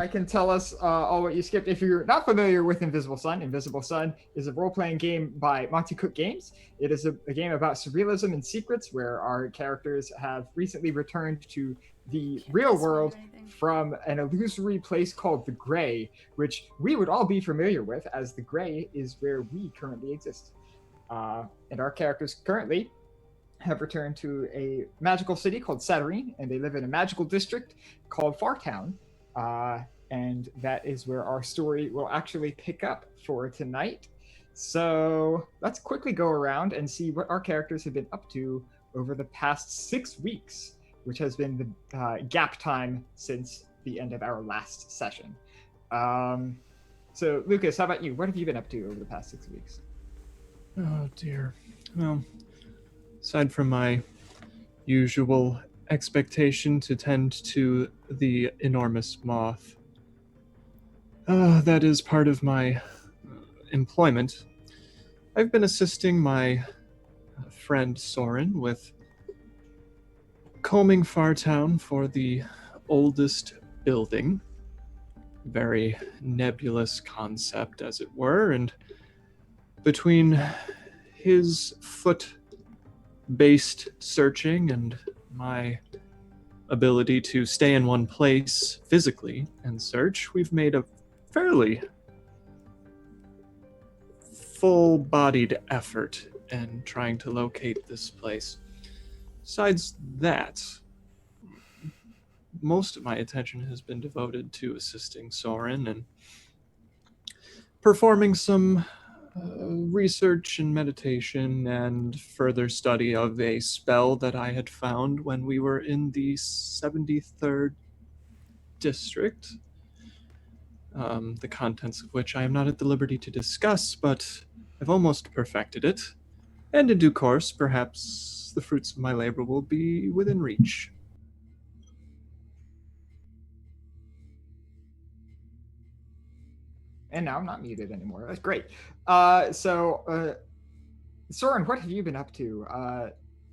I can tell us all what you skipped. If you're not familiar with Invisible Sun is a role-playing game by Monty Cook Games. It is a game about surrealism and secrets, where our characters have recently returned to the real world from an illusory place called the Gray, which we would all be familiar with, as the Gray is where we currently exist. And our characters currently have returned to a magical city called Saturnine, and they live in a magical district called Fartown. And that is where our story will actually pick up for tonight. So let's quickly go around and see what our characters have been up to over the past 6 weeks, which has been the gap time since the end of our last session. So, Lucas, how about you? What have you been up to over the past 6 weeks? Oh, dear. Well, aside from my usual expectation to tend to the enormous moth, that is part of my employment. I've been assisting my friend Soren with combing Fartown for the oldest building. Very nebulous concept, as it were, and between his foot-based searching and my ability to stay in one place physically and search, we've made a fairly full-bodied effort in trying to locate this place. Besides that, most of my attention has been devoted to assisting Soren and performing some research and meditation and further study of a spell that I had found when we were in the 73rd district, the contents of which I am not at the liberty to discuss, but I've almost perfected it, and in due course, perhaps the fruits of my labor will be within reach. And now I'm not muted anymore. That's great. Soren, what have you been up to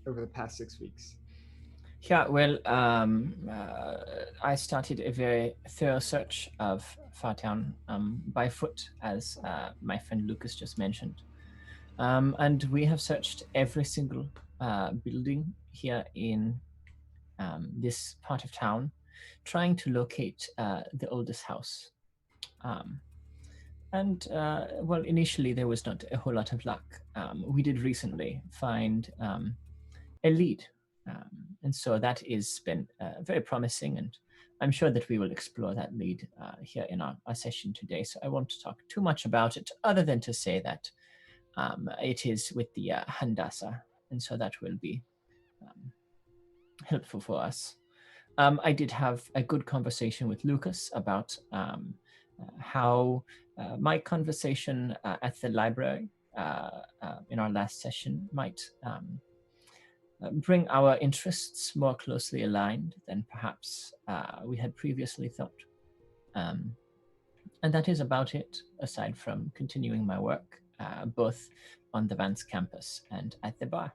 over the past 6 weeks? Yeah, well, I started a very thorough search of Fartown by foot, as my friend Lucas just mentioned. And we have searched every single building here in this part of town, trying to locate the oldest house. Well, initially there was not a whole lot of luck. We did recently find a lead. And so that has been very promising, and I'm sure that we will explore that lead here in our session today. So I won't talk too much about it, other than to say that it is with the Handasa, and so that will be helpful for us. I did have a good conversation with Lucas about how my conversation at the library in our last session might bring our interests more closely aligned than perhaps we had previously thought. And that is about it, aside from continuing my work, both on the Vance campus and at the bar.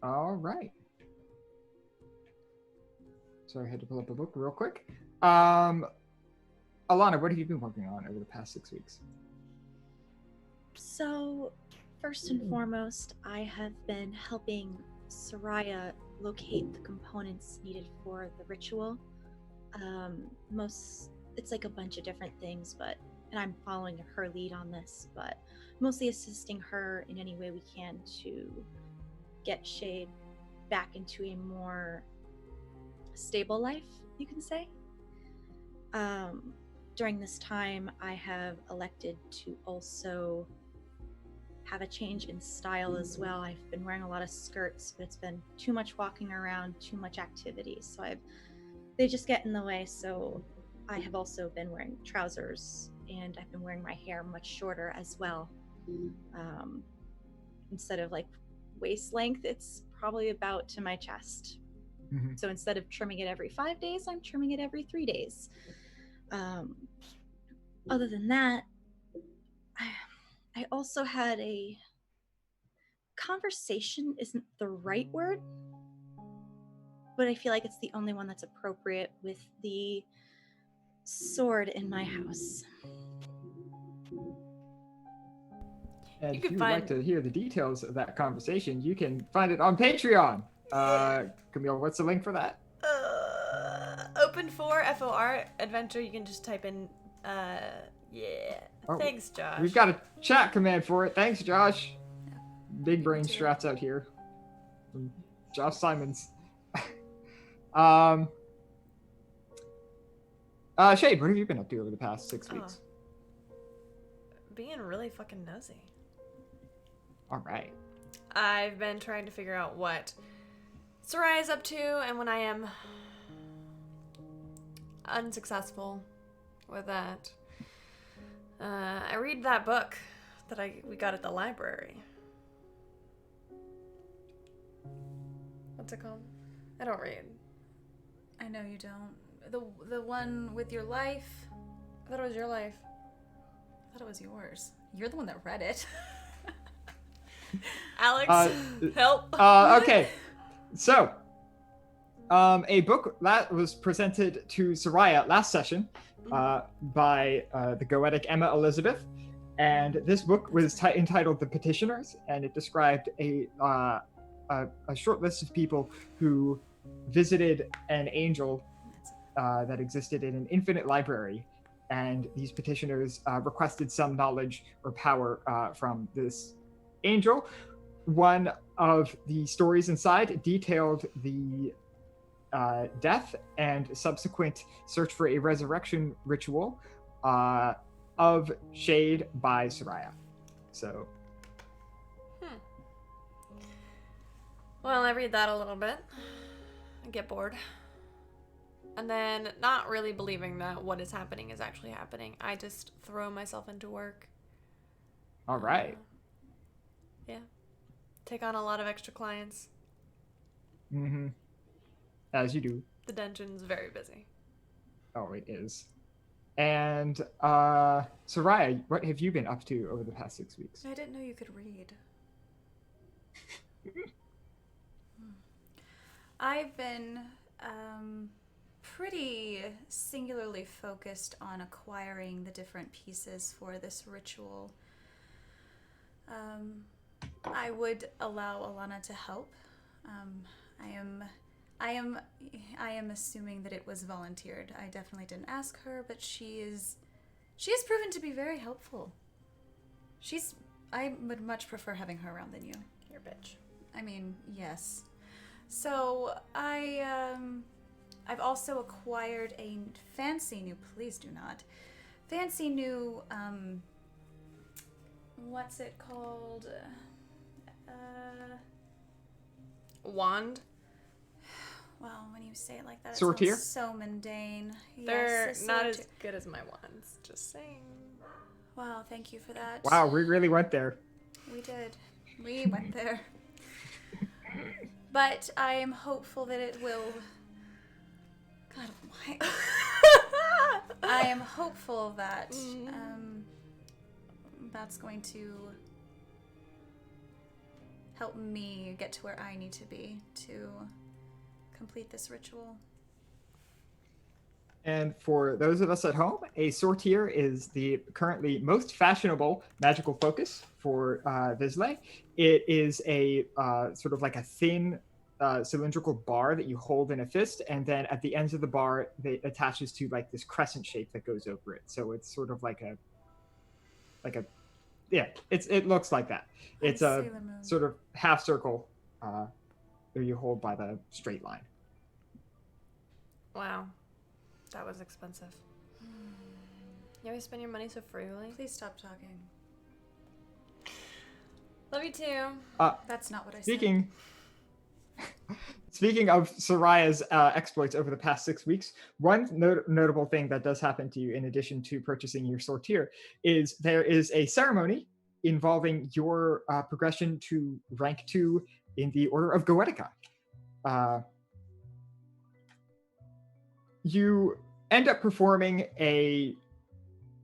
All right. Sorry, I had to pull up a book real quick. Alana, what have you been working on over the past 6 weeks? So, first and foremost, I have been helping Soraya locate the components needed for the ritual. It's like a bunch of different things, and I'm following her lead on this, but mostly assisting her in any way we can to get Shade back into a more stable life, you can say. During this time, I have elected to also have a change in style as well. I've been wearing a lot of skirts, but it's been too much walking around, too much activity, so they just get in the way. So I have also been wearing trousers, and I've been wearing my hair much shorter as well. Instead of like waist length, it's probably about to my chest. Mm-hmm. So instead of trimming it every 5 days, I'm trimming it every 3 days. Other than that, I also had a conversation, isn't the right word, but I feel like it's the only one that's appropriate, with the sword in my house. And You if can you would like to hear the details of that conversation, you can find it on Patreon. Camille, what's the link for that? Open for FOR adventure. You can just type in. Yeah. Oh, Thanks, Josh. We've got a chat command for it. Thanks, Josh. Yeah. Big brain too. strats out here. From Josh Simons. Shade, what have you been up to over the past 6 weeks? Being really fucking nosy. All right. I've been trying to figure out what Soraya's up to, and when I am unsuccessful with that, I read that book that we got at the library. What's it called? I don't read. I know you don't. The one with your life. I thought it was your life. I thought it was yours. You're the one that read it. Alex, help. Okay. So, a book that was presented to Soraya last session by the Goetic Emma Elizabeth, and this book was entitled The Petitioners, and it described a short list of people who visited an angel that existed in an infinite library, and these petitioners requested some knowledge or power from this angel. One of the stories inside detailed the death and subsequent search for a resurrection ritual of Shade by Soraya. So, Well, I read that a little bit. I get bored. And then, not really believing that what is happening is actually happening, I just throw myself into work. all right. Yeah. Take on a lot of extra clients. Mm-hmm. As you do. The dungeon's very busy. Oh, it is. And Soraya, what have you been up to over the past 6 weeks? I didn't know you could read. I've been pretty singularly focused on acquiring the different pieces for this ritual. I would allow Alana to help. I am assuming that it was volunteered. I definitely didn't ask her, but she has proven to be very helpful. I would much prefer having her around than you. You're a bitch. I mean, yes. So I've also acquired a fancy new. Please do not. Fancy new. What's it called? Wand? Well, when you say it like that, it Sortier? sounds so mundane. They're Yes, a not sortier. as good as my wands. Just saying. Wow, thank you for that. Wow, we really went there. We did. We went there. But I am hopeful that it will. God, why? I am hopeful that that's going to help me get to where I need to be to complete this ritual. And for those of us at home, a sortier is the currently most fashionable magical focus for Vizsla. It is a sort of like a thin cylindrical bar that you hold in a fist, and then at the ends of the bar, it attaches to like this crescent shape that goes over it. So it's sort of like a yeah, it looks like that. It's a Sailor Moon. sort of half circle that you hold by the straight line. Wow. That was expensive. You always spend your money so frugally. Please stop talking. Love you too. That's not what I Speaking of Soraya's exploits over the past 6 weeks, one notable thing that does happen to you in addition to purchasing your sortier is there is a ceremony involving your progression to rank 2 in the Order of Goetica. You end up performing a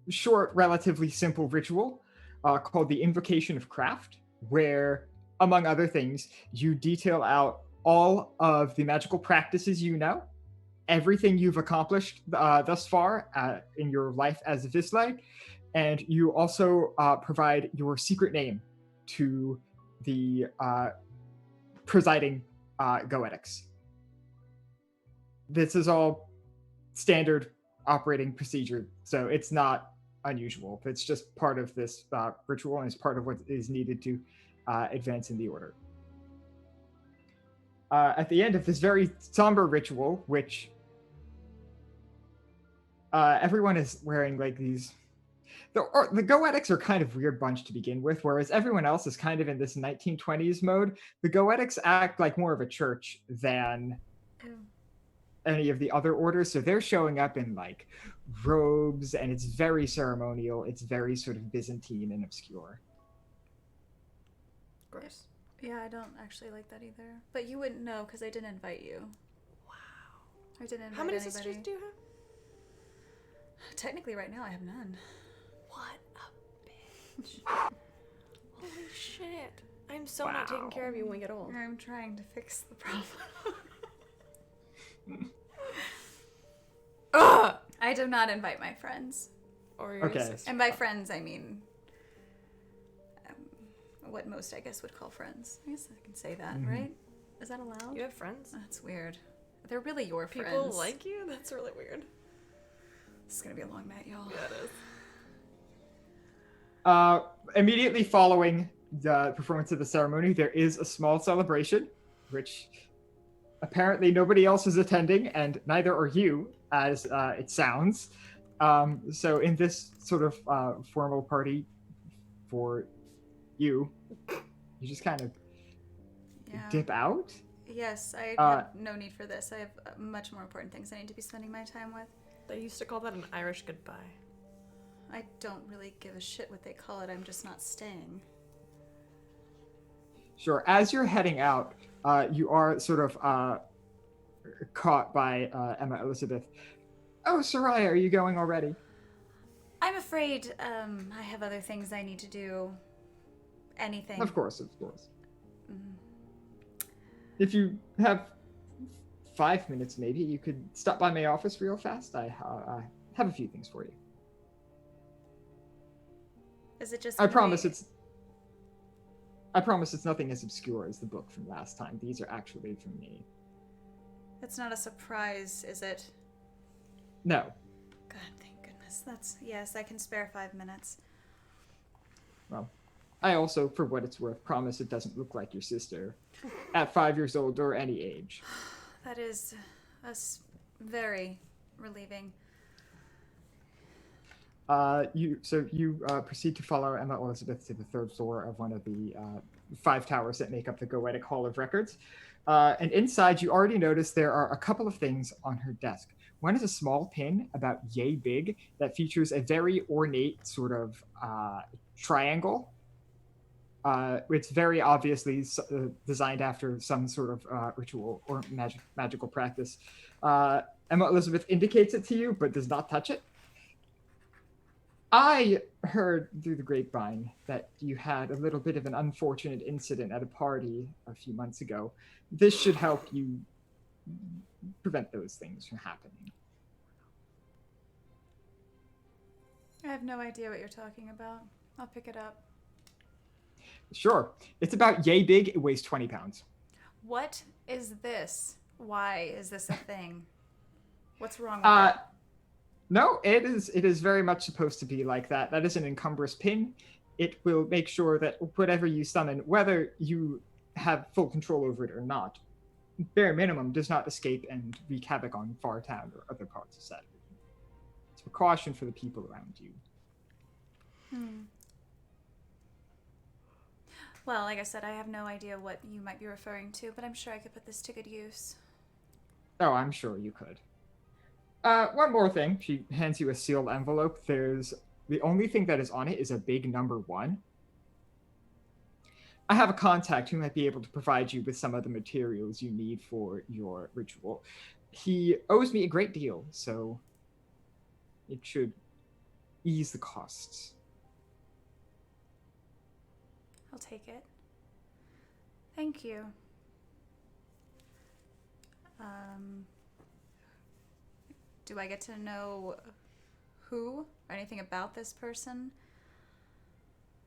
short, relatively simple ritual called the Invocation of Craft, where, among other things, you detail out all of the magical practices you know everything you've accomplished thus far in your life as a Vislite, and you also provide your secret name to the presiding Goetics. This is all standard operating procedure, so it's not unusual. It's just part of this ritual, and it's part of what is needed to advance in the order. At the end of this very somber ritual, which everyone is wearing like these. The Goetics are kind of weird bunch to begin with, whereas everyone else is kind of in this 1920s mode. The Goetics act like more of a church than any of the other orders, so they're showing up in like robes, and it's very ceremonial. It's very sort of Byzantine and obscure. Gross. Yeah, I don't actually like that either. But you wouldn't know because I didn't invite you. Wow. I didn't invite How many anybody. sisters do you have? Technically, right now I have none. What a bitch. Holy shit. I'm so not taking care of you when we get old. I'm trying to fix the problem. Ugh! I do not invite my friends. Or your Okay. sister. And by friends, I mean what most, I guess, would call friends. I guess I can say that, right? Is that allowed? You have friends? That's weird. They're really your People friends. like you? That's really weird. This is gonna be a long night, y'all. Yeah, it is. Immediately following the performance of the ceremony, there is a small celebration, which apparently nobody else is attending, and neither are you, as it sounds. So in this sort of formal party for you, you just kind of Yeah. dip out. Yes, I Uh, have no need for this. I have much more important things I need to be spending my time with. They used to call that an Irish goodbye. I don't really give a shit what they call it. I'm just not staying. Sure. As you're heading out, you are sort of caught by Emma Elizabeth. Oh, Soraya, are you going already? I'm afraid I have other things I need to do. Anything. Of course, of course. Mhm. If you have 5 minutes, maybe you could stop by my office real fast. I have a few things for you. Is it just? I gonna promise be- it's nothing as obscure as the book from last time. These are actually from me. It's not a surprise, is it? No. God, thank goodness. Yes, I can spare 5 minutes. Well, I also, for what it's worth, promise it doesn't look like your sister at 5 years old or any age. That is very relieving. You proceed to follow Emma Elizabeth to the third floor of one of the 5 towers that make up the Goetic Hall of Records. And inside, you already notice there are a couple of things on her desk. One is a small pin about yay big that features a very ornate sort of triangle. It's very obviously designed after some sort of ritual or magical practice. Emma Elizabeth indicates it to you, but does not touch it. I heard through the grapevine that you had a little bit of an unfortunate incident at a party a few months ago. This should help you prevent those things from happening. I have no idea what you're talking about. I'll pick it up. Sure. It's about yay big. It weighs 20 pounds. What is this? Why is this a thing? What's wrong with it? No, it is very much supposed to be like that. That is an encumbrous pin. It will make sure that whatever you summon, whether you have full control over it or not, bare minimum, does not escape and wreak havoc on Fartown or other parts of Saturn. It's a precaution for the people around you. Well, like I said, I have no idea what you might be referring to, but I'm sure I could put this to good use. Oh, I'm sure you could. One more thing. She hands you a sealed envelope. The only thing that is on it is a big number 1. I have a contact who might be able to provide you with some of the materials you need for your ritual. He owes me a great deal, so it should ease the costs. I'll take it. Thank you. Do I get to know who or anything about this person?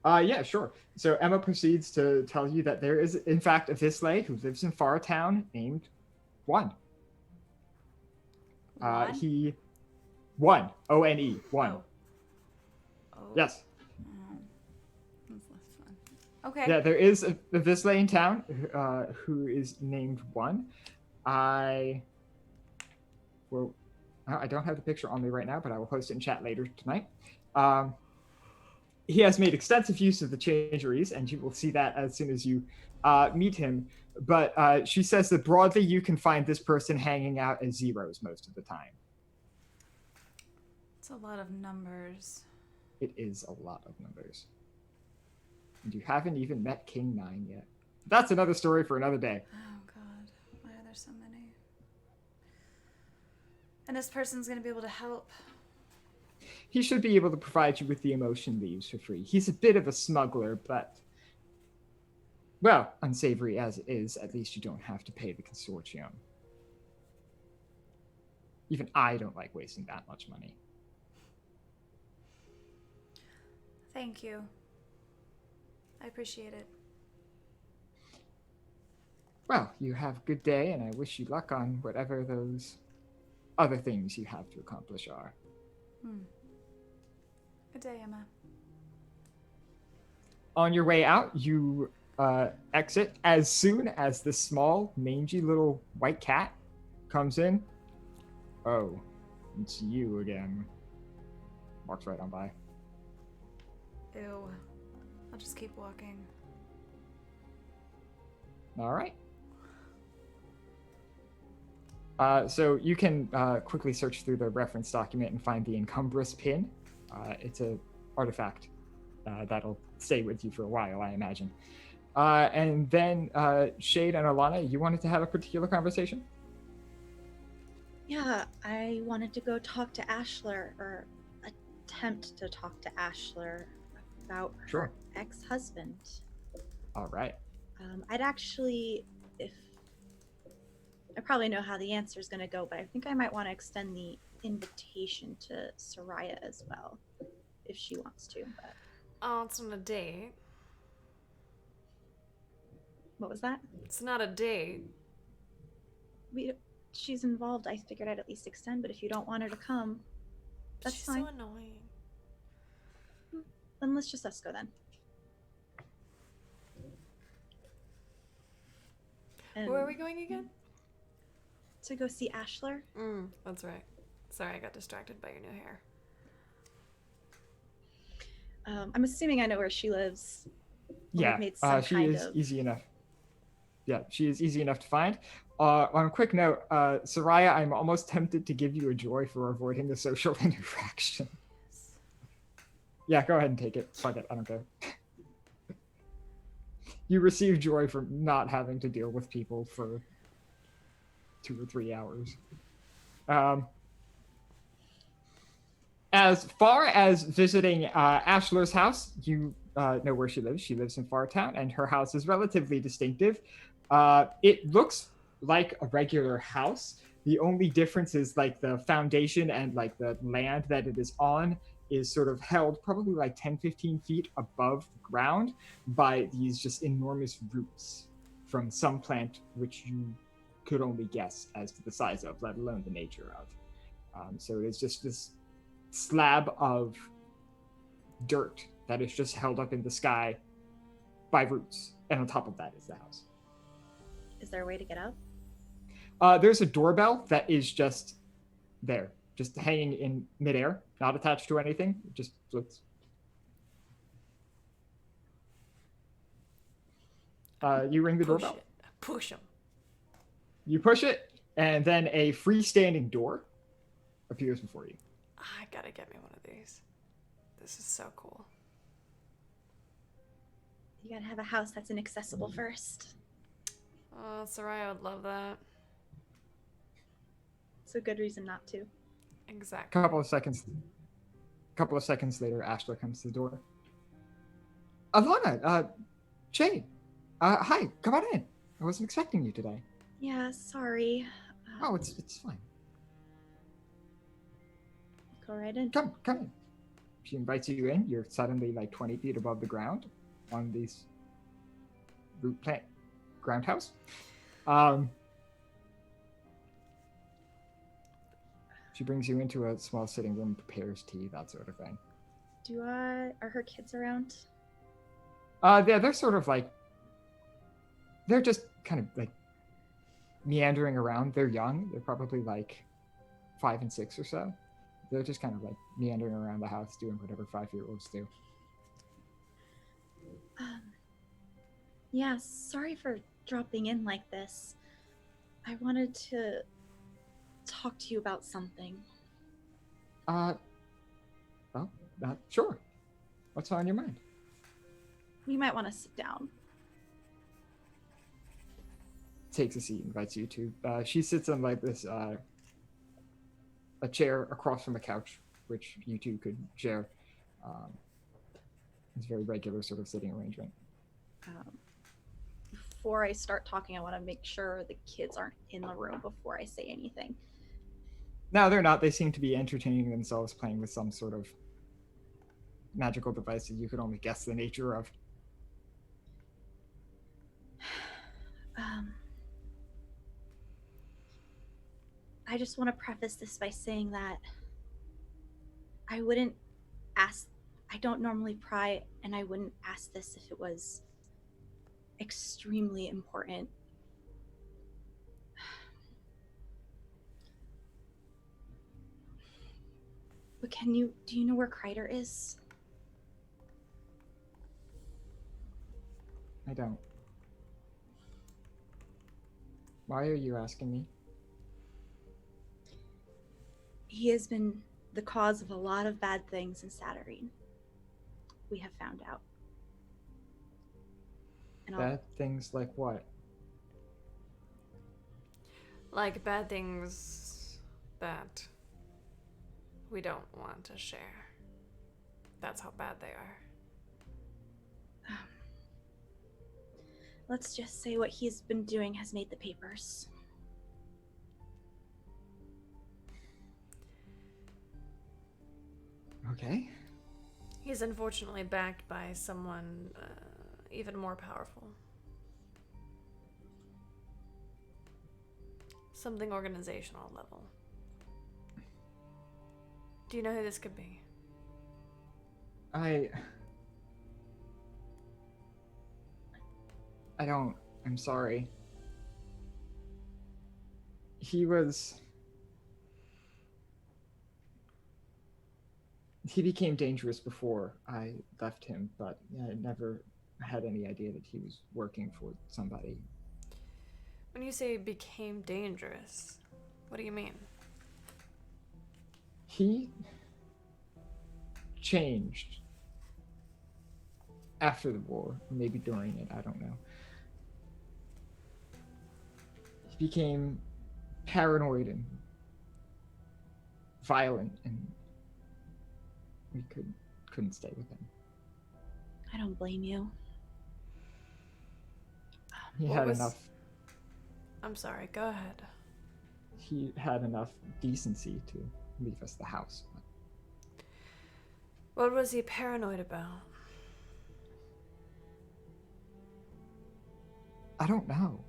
Yeah, sure. So Emma proceeds to tell you that there is, in fact, a Visley who lives in Fartown named One. One? One. O-N-E. One. Oh. Oh. Yes. Oh. That's less fun. Okay. Yeah, there is a Visley in town who is named One. I don't have the picture on me right now, but I will post it in chat later tonight. He has made extensive use of the changeries, and you will see that as soon as you meet him. But she says that broadly you can find this person hanging out as zeros most of the time. It's a lot of numbers. It is a lot of numbers. And you haven't even met King 9 yet. That's another story for another day. Oh god, why are there so many? And this person's gonna be able to help. He should be able to provide you with the emotion leaves for free. He's a bit of a smuggler, but, well, unsavory as it is, at least you don't have to pay the consortium. Even I don't like wasting that much money. Thank you. I appreciate it. Well, you have a good day, and I wish you luck on whatever those other things you have to accomplish are. Good day, Emma. On your way out, you exit as soon as the small, mangy little white cat comes in. Oh, it's you again. Walks right on by. Ew. I'll just keep walking. All right. So you can quickly search through the reference document and find the encumbrous pin. It's an artifact that'll stay with you for a while, I imagine. And then Shade and Alana, you wanted to have a particular conversation? Yeah, I wanted to go talk to Ashler, or attempt to talk to Ashler about Sure. her ex-husband. All right. I'd actually, if I probably know how the answer is going to go, but I think I might want to extend the invitation to Soraya as well, if she wants to. But Oh, it's not a date. what was that? It's not a date. She's involved. I figured I'd at least extend, but if you don't want her to come, that's She's fine. so annoying. Then let's just us go then. And Where are we going again? to go see Ashler. That's right. Sorry, I got distracted by your new hair. I'm assuming I know where she lives. Well, Yeah, I've made some she kind is of- easy enough. Yeah, she is easy enough to find. On a quick note, Soraya, I'm almost tempted to give you a joy for avoiding the social interaction. Yeah, go ahead and take it. Fuck it, I don't care. You receive joy from not having to deal with people for 2 or 3 hours. As far as visiting Ashler's house, you know where she lives. She lives in Fartown, and her house is relatively distinctive. It looks like a regular house. The only difference is like the foundation and like the land that it is on is sort of held probably like 10-15 feet above the ground by these just enormous roots from some plant which you could only guess as to the size of, let alone the nature of. So it's just this slab of dirt that is just held up in the sky by roots, and on top of that is the house. Is there a way to get up? There's a doorbell that is just there, just hanging in midair, not attached to anything. It just floats. You ring the doorbell. Push him. You push it, and then a freestanding door appears before you. I gotta get me one of these. This is so cool. You gotta have a house that's inaccessible first. Oh, Soraya would love that. It's a good reason not to. Exactly. Couple of seconds later, Ashler comes to the door. Alana, Shane, hi, come on in. I wasn't expecting you today. Yeah, sorry. Oh, it's fine. go right in. Come in. She invites you in. You're suddenly like 20 feet above the ground on these root plant ground house. She brings you into a small sitting room, prepares tea, that sort of thing. Are her kids around? They're sort of like, they're just kind of like meandering around. They're young. They're probably like 5 and 6 or so. They're just kind of like meandering around the house doing whatever 5-year-olds do. Yeah, sorry for dropping in like this. I wanted to talk to you about something. Well, sure. What's on your mind? You might want to sit down. Takes a seat, invites you to. She sits on like this, a chair across from a couch, which you two could share. It's a very regular sort of sitting arrangement. Before I start talking, I want to make sure the kids aren't in the room before I say anything. No, they're not. They seem to be entertaining themselves, playing with some sort of magical device that you could only guess the nature of. I just want to preface this by saying that I don't normally pry, and I wouldn't ask this if it was extremely important. But do you know where Kreider is? I don't. Why are you asking me? He has been the cause of a lot of bad things in Saturnine. We have found out. And Bad things like what? Like bad things that we don't want to share. That's how bad they are. Let's just say what he's been doing has made the papers. Okay. He's unfortunately backed by someone even more powerful. Something organizational level. Do you know who this could be? I don't. I'm sorry. He became dangerous before I left him, but I never had any idea that he was working for somebody. When you say became dangerous, what do you mean? He changed after the war, maybe during it, I don't know. He became paranoid and violent, and we couldn't stay with him. I don't blame you. He had enough. I'm sorry, go ahead. He had enough decency to leave us the house. What was he paranoid about? I don't know.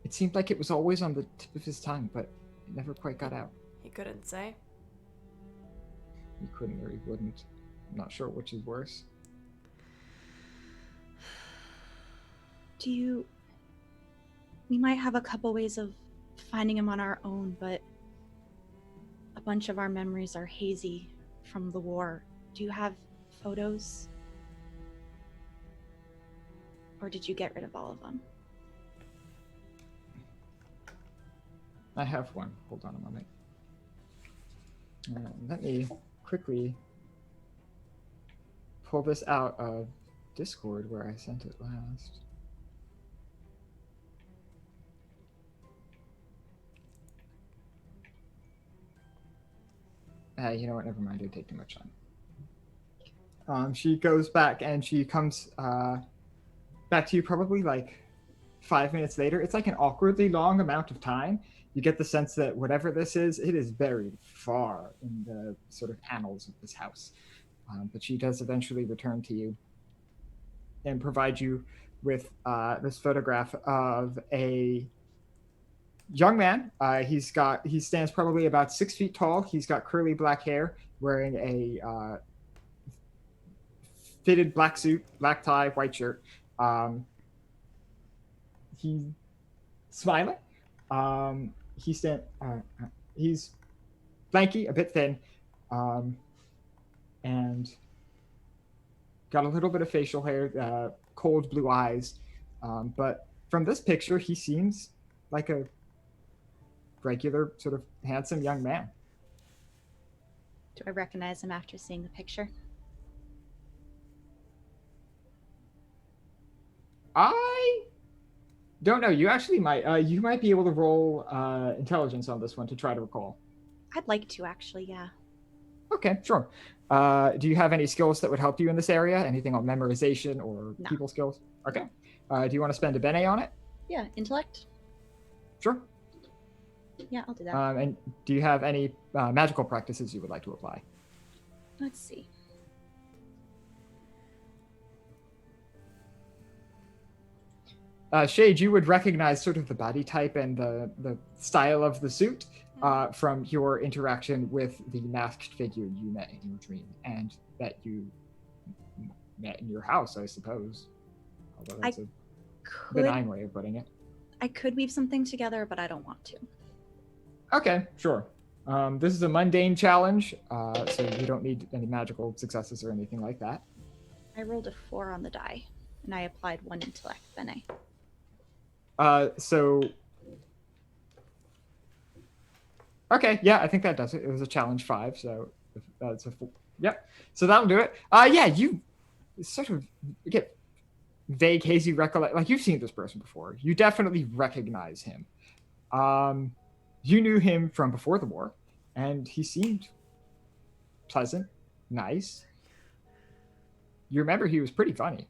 It seemed like it was always on the tip of his tongue, but it never quite got out. He couldn't say? He couldn't or he wouldn't. I'm not sure which is worse. We might have a couple ways of finding him on our own, but a bunch of our memories are hazy from the war. Do you have photos? Or did you get rid of all of them? I have one. Hold on a moment. Let me quickly pull this out of Discord where I sent it last. You know what? Never mind. It didn't take too much time. She goes back and she comes back to you probably like 5 minutes later. It's like an awkwardly long amount of time, You get the sense that whatever this is, it is buried far in the sort of annals of this house. But she does eventually return to you and provide you with this photograph of a young man. He stands probably about 6 feet tall. He's got curly black hair, wearing a fitted black suit, black tie, white shirt. He's smiling. He's lanky, a bit thin, and got a little bit of facial hair, cold blue eyes. But from this picture, he seems like a regular, sort of handsome young man. Do I recognize him after seeing the picture? I don't know. You actually might. You might be able to roll intelligence on this one to try to recall. I'd like to, actually, yeah. Okay, sure. Do you have any skills that would help you in this area? Anything on memorization or No. people skills? Okay. Do you want to spend a bene on it? Yeah, intellect? Sure. Yeah, I'll do that. And do you have any magical practices you would like to apply? Let's see. Shade, you would recognize sort of the body type and the style of the suit from your interaction with the masked figure you met in your dream and that you met in your house, I suppose. Although that's a benign way of putting it. I could weave something together, but I don't want to. Okay, sure. This is a mundane challenge, so you don't need any magical successes or anything like that. I rolled a 4 on the die, and I applied 1 intellect bene. Okay, yeah, I think that does it. It was a challenge 5, so that's a 4. Yep. So that'll do it. Yeah, you sort of get vague, hazy recollection. Like, you've seen this person before. You definitely recognize him. You knew him from before the war, and he seemed pleasant, nice. You remember he was pretty funny.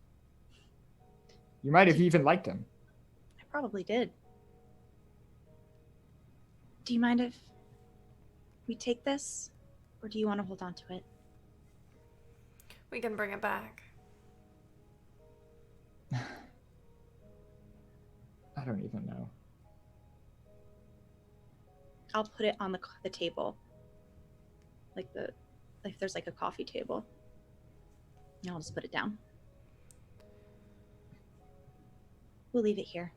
You might have even liked him. I probably did. Do you mind if we take this, or do you want to hold on to it? We can bring it back. I don't even know. I'll put it on the table, like there's like a coffee table. And I'll just put it down. We'll leave it here.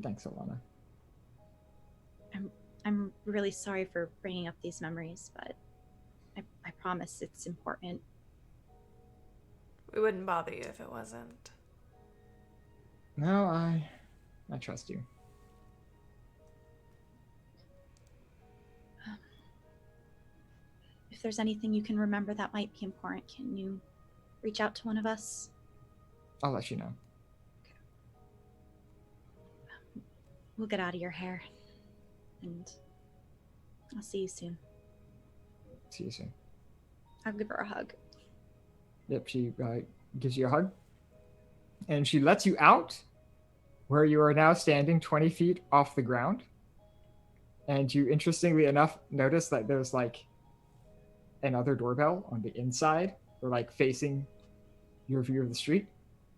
Thanks, Alana. I'm really sorry for bringing up these memories, but I promise it's important. We wouldn't bother you if it wasn't. No, I trust you. If there's anything you can remember that might be important, can you reach out to one of us? I'll let you know. We'll get out of your hair. And I'll see you soon. See you soon. I'll give her a hug. Yep, she gives you a hug. And she lets you out where you are now standing 20 feet off the ground. And you, interestingly enough, notice that there's like another doorbell on the inside or like facing your view of the street.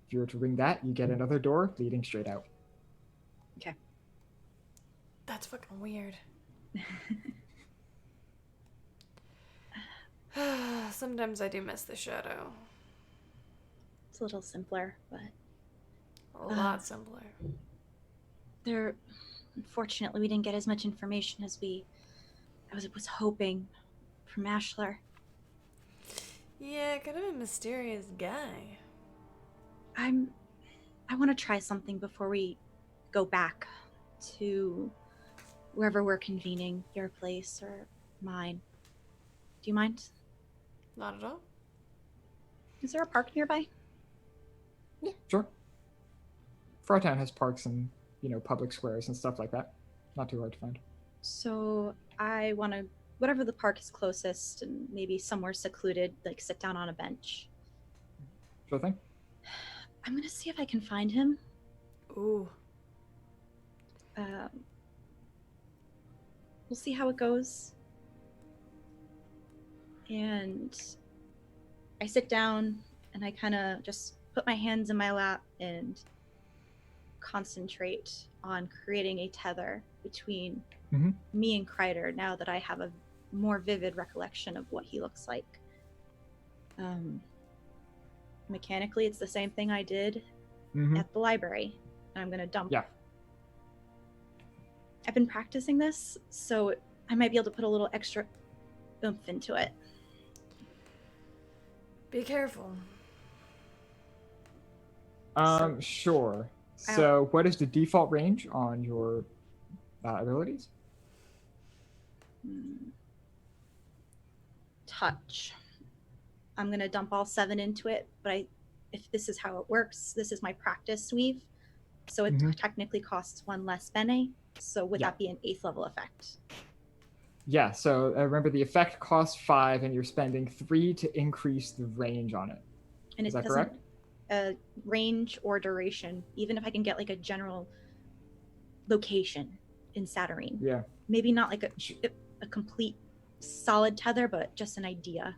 If you were to ring that, you get another door leading straight out. Okay. That's fucking weird. Sometimes I do miss the shadow. It's a little simpler, but A lot simpler. unfortunately, we didn't get as much information as I was hoping from Ashlar. Yeah, kind of a mysterious guy. I want to try something before we go back to wherever we're convening, your place or mine. Do you mind? Not at all. Is there a park nearby? Yeah, sure. Frautown has parks and, public squares and stuff like that. Not too hard to find. So I want to, whatever the park is closest and maybe somewhere secluded, like sit down on a bench. Sure thing. I'm going to see if I can find him. Ooh. We'll see how it goes. And I sit down and I kind of just put my hands in my lap and concentrate on creating a tether between me and Kreider now that I have a more vivid recollection of what he looks like. Mechanically, it's the same thing I did at the library. I'm going to dump. Yeah. I've been practicing this, so I might be able to put a little extra oomph into it. Be careful. Sure. So what is the default range on your abilities? Touch. I'm going to dump all 7 into it, but if this is how it works, this is my practice weave. So it technically costs 1 less bene. So would that be an 8th level effect? Yeah, so remember the effect costs 5 and you're spending 3 to increase the range on it. And Is it that doesn't correct? Range or duration, even if I can get like a general location in Saturnine. Yeah. Maybe not like a complete solid tether, but just an idea.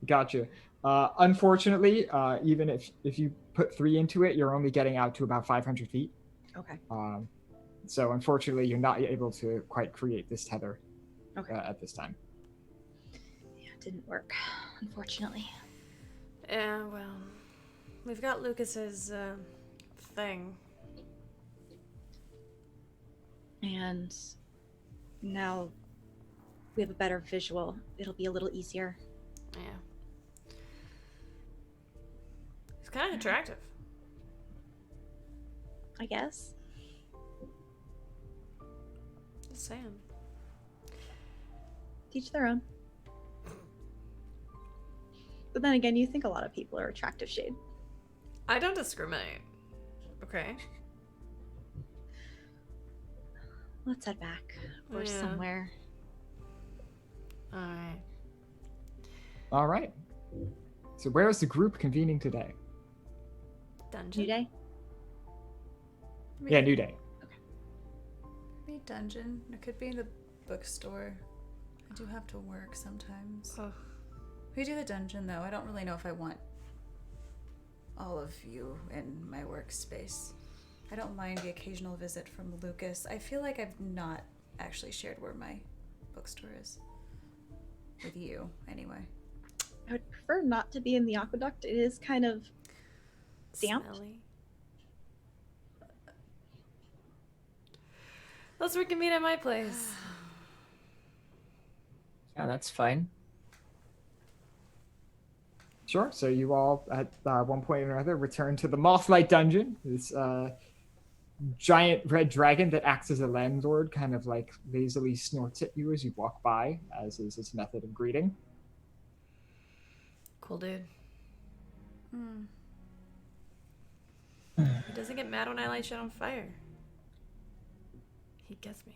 Gotcha. Unfortunately, even if you put 3 into it, you're only getting out to about 500 feet. Okay. So unfortunately, you're not able to quite create this tether at this time. Yeah, it didn't work, unfortunately. Yeah, well, we've got Lucas's thing. And now we have a better visual. It'll be a little easier. Yeah. He's kind of attractive. I guess. Just saying. Teach their own. But then again, you think a lot of people are attractive, Shade. I don't discriminate. Okay. Let's head back or somewhere. Alright. All right. So where is the group convening today? Dungeon. New Day? Yeah, New Day. Maybe dungeon. It could be in the bookstore. I do have to work sometimes. Ugh. We do the dungeon though. I don't really know if I want all of you in my workspace. I don't mind the occasional visit from Lucas. I feel like I've not actually shared where my bookstore is. With you, anyway. I would prefer not to be in the aqueduct. It is kind of damp. Smelly. Let's reconvene at my place. Yeah, that's fine. Sure. So you all, at one point or another, return to the Mothlight Dungeon. This giant red dragon that acts as a landlord kind of like lazily snorts at you as you walk by, as is its method of greeting. Cool dude. Hmm. He doesn't get mad when I light shit on fire. He gets me.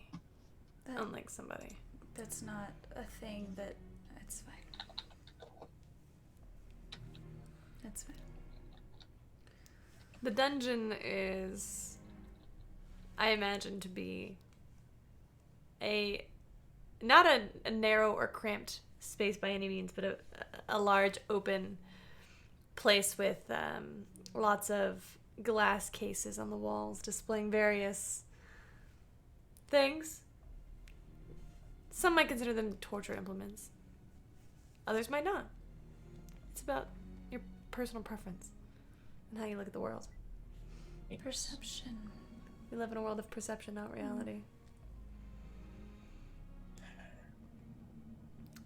Unlike somebody. That's not a thing that... It's fine. That's fine. The dungeon is, I imagine, to be not a narrow or cramped space by any means, but a large open place with lots of glass cases on the walls displaying various things. Some might consider them torture implements. Others might not. It's about your personal preference and how you look at the world. Perception. We live in a world of perception, not reality.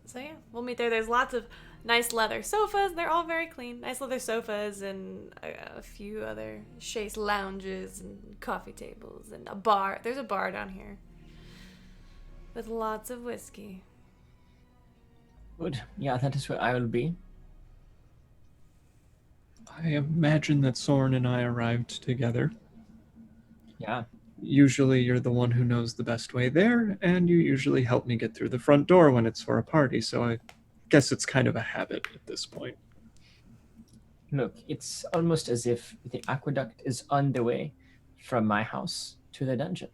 So yeah, we'll meet there. There's lots of nice leather sofas. They're all very clean. Nice leather sofas and a few other chaise lounges and coffee tables and a bar. There's a bar down here with lots of whiskey. Good. Yeah, that is where I will be. I imagine that Soren and I arrived together. Yeah. Usually you're the one who knows the best way there, and you usually help me get through the front door when it's for a party, so I guess it's kind of a habit at this point. Look, it's almost as if the aqueduct is on the way from my house to the dungeon.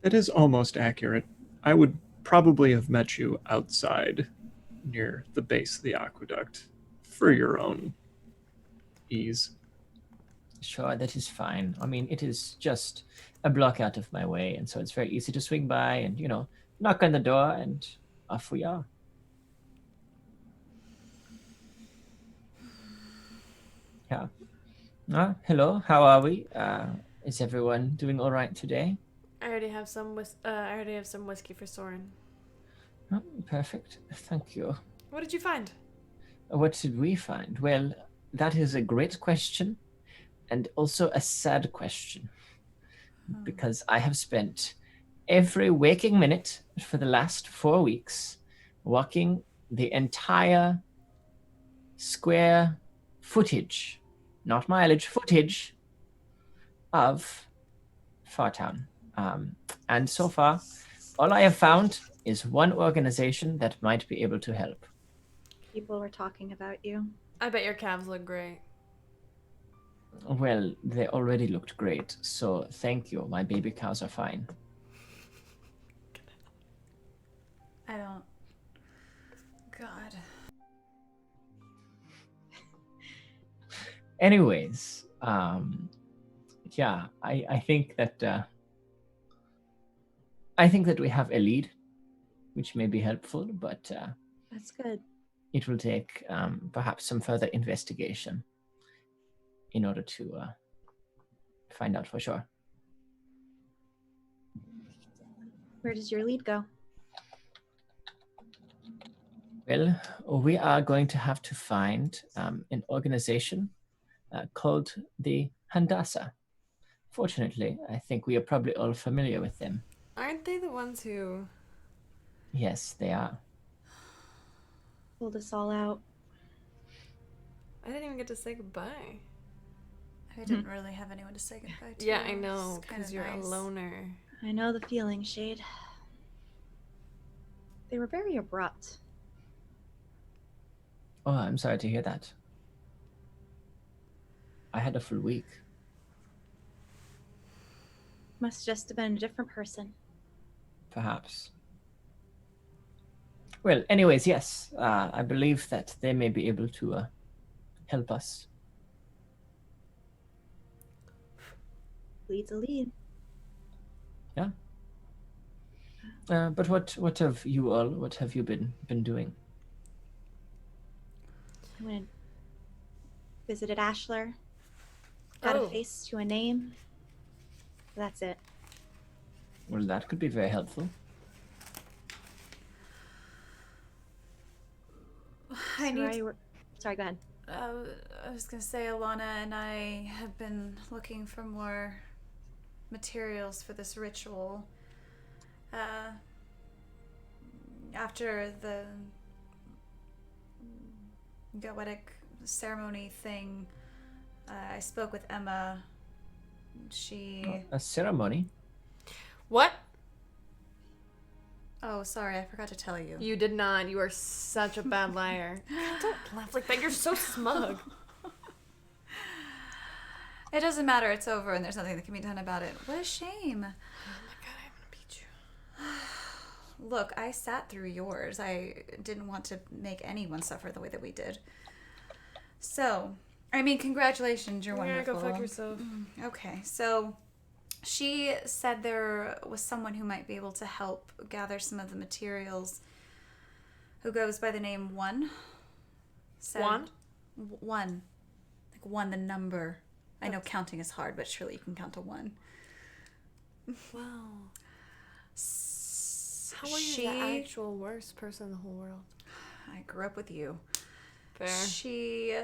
That is almost accurate. I would probably have met you outside near the base of the aqueduct for your own ease. Sure, that is fine. I mean, it is just a block out of my way, and so it's very easy to swing by and, knock on the door, and off we are. Yeah. Hello, how are we? Is everyone doing all right today? I already have some whiskey for Soren. Oh, perfect. Thank you. What did you find? What did we find? Well, that is a great question, and also a sad question, because I have spent every waking minute for the last 4 weeks walking the entire square footage, not mileage, footage of Fartown. And so far, all I have found is one organization that might be able to help. People were talking about you. I bet your calves look great. Well, they already looked great, so thank you. My baby cows are fine. I don't. God. Anyways, yeah, I think that we have a lead, which may be helpful, but That's good. it will take perhaps some further investigation in order to find out for sure. Where does your lead go? Well, we are going to have to find an organization called the Handasa. Fortunately, I think we are probably all familiar with them. Aren't they the ones who... Yes, they are. Pulled us all out. I didn't even get to say goodbye. I didn't really have anyone to say goodbye to. Yeah, I know, It's kinda because you're nice. a loner. I know the feeling, Shade. They were very abrupt. Oh, I'm sorry to hear that. I had a full week. Must just have been a different person. Perhaps. Well, anyways, yes, I believe that they may be able to help us. Lead's a lead. Yeah. But what have you all? What have you been doing? I went and visited Ashler. Got Oh. a face to a name. That's it. Well, that could be very helpful. Sorry, go ahead. I was gonna say, Alana and I have been looking for more materials for this ritual. After the Goetic ceremony thing, I spoke with Emma. She... A ceremony? What? Oh, sorry, I forgot to tell you. You did not. You are such a bad liar. Don't laugh like that. You're so smug. It doesn't matter. It's over, and there's nothing that can be done about it. What a shame. Oh my god, I'm gonna beat you. Look, I sat through yours. I didn't want to make anyone suffer the way that we did. So, I mean, congratulations. You're Yeah, wonderful. go fuck yourself. Okay, so she said there was someone who might be able to help gather some of the materials who goes by the name One. Said, One? One. Like one, the number. I know counting is hard, but surely you can count to one. Wow. How are you the actual worst person in the whole world? I grew up with you. Fair. She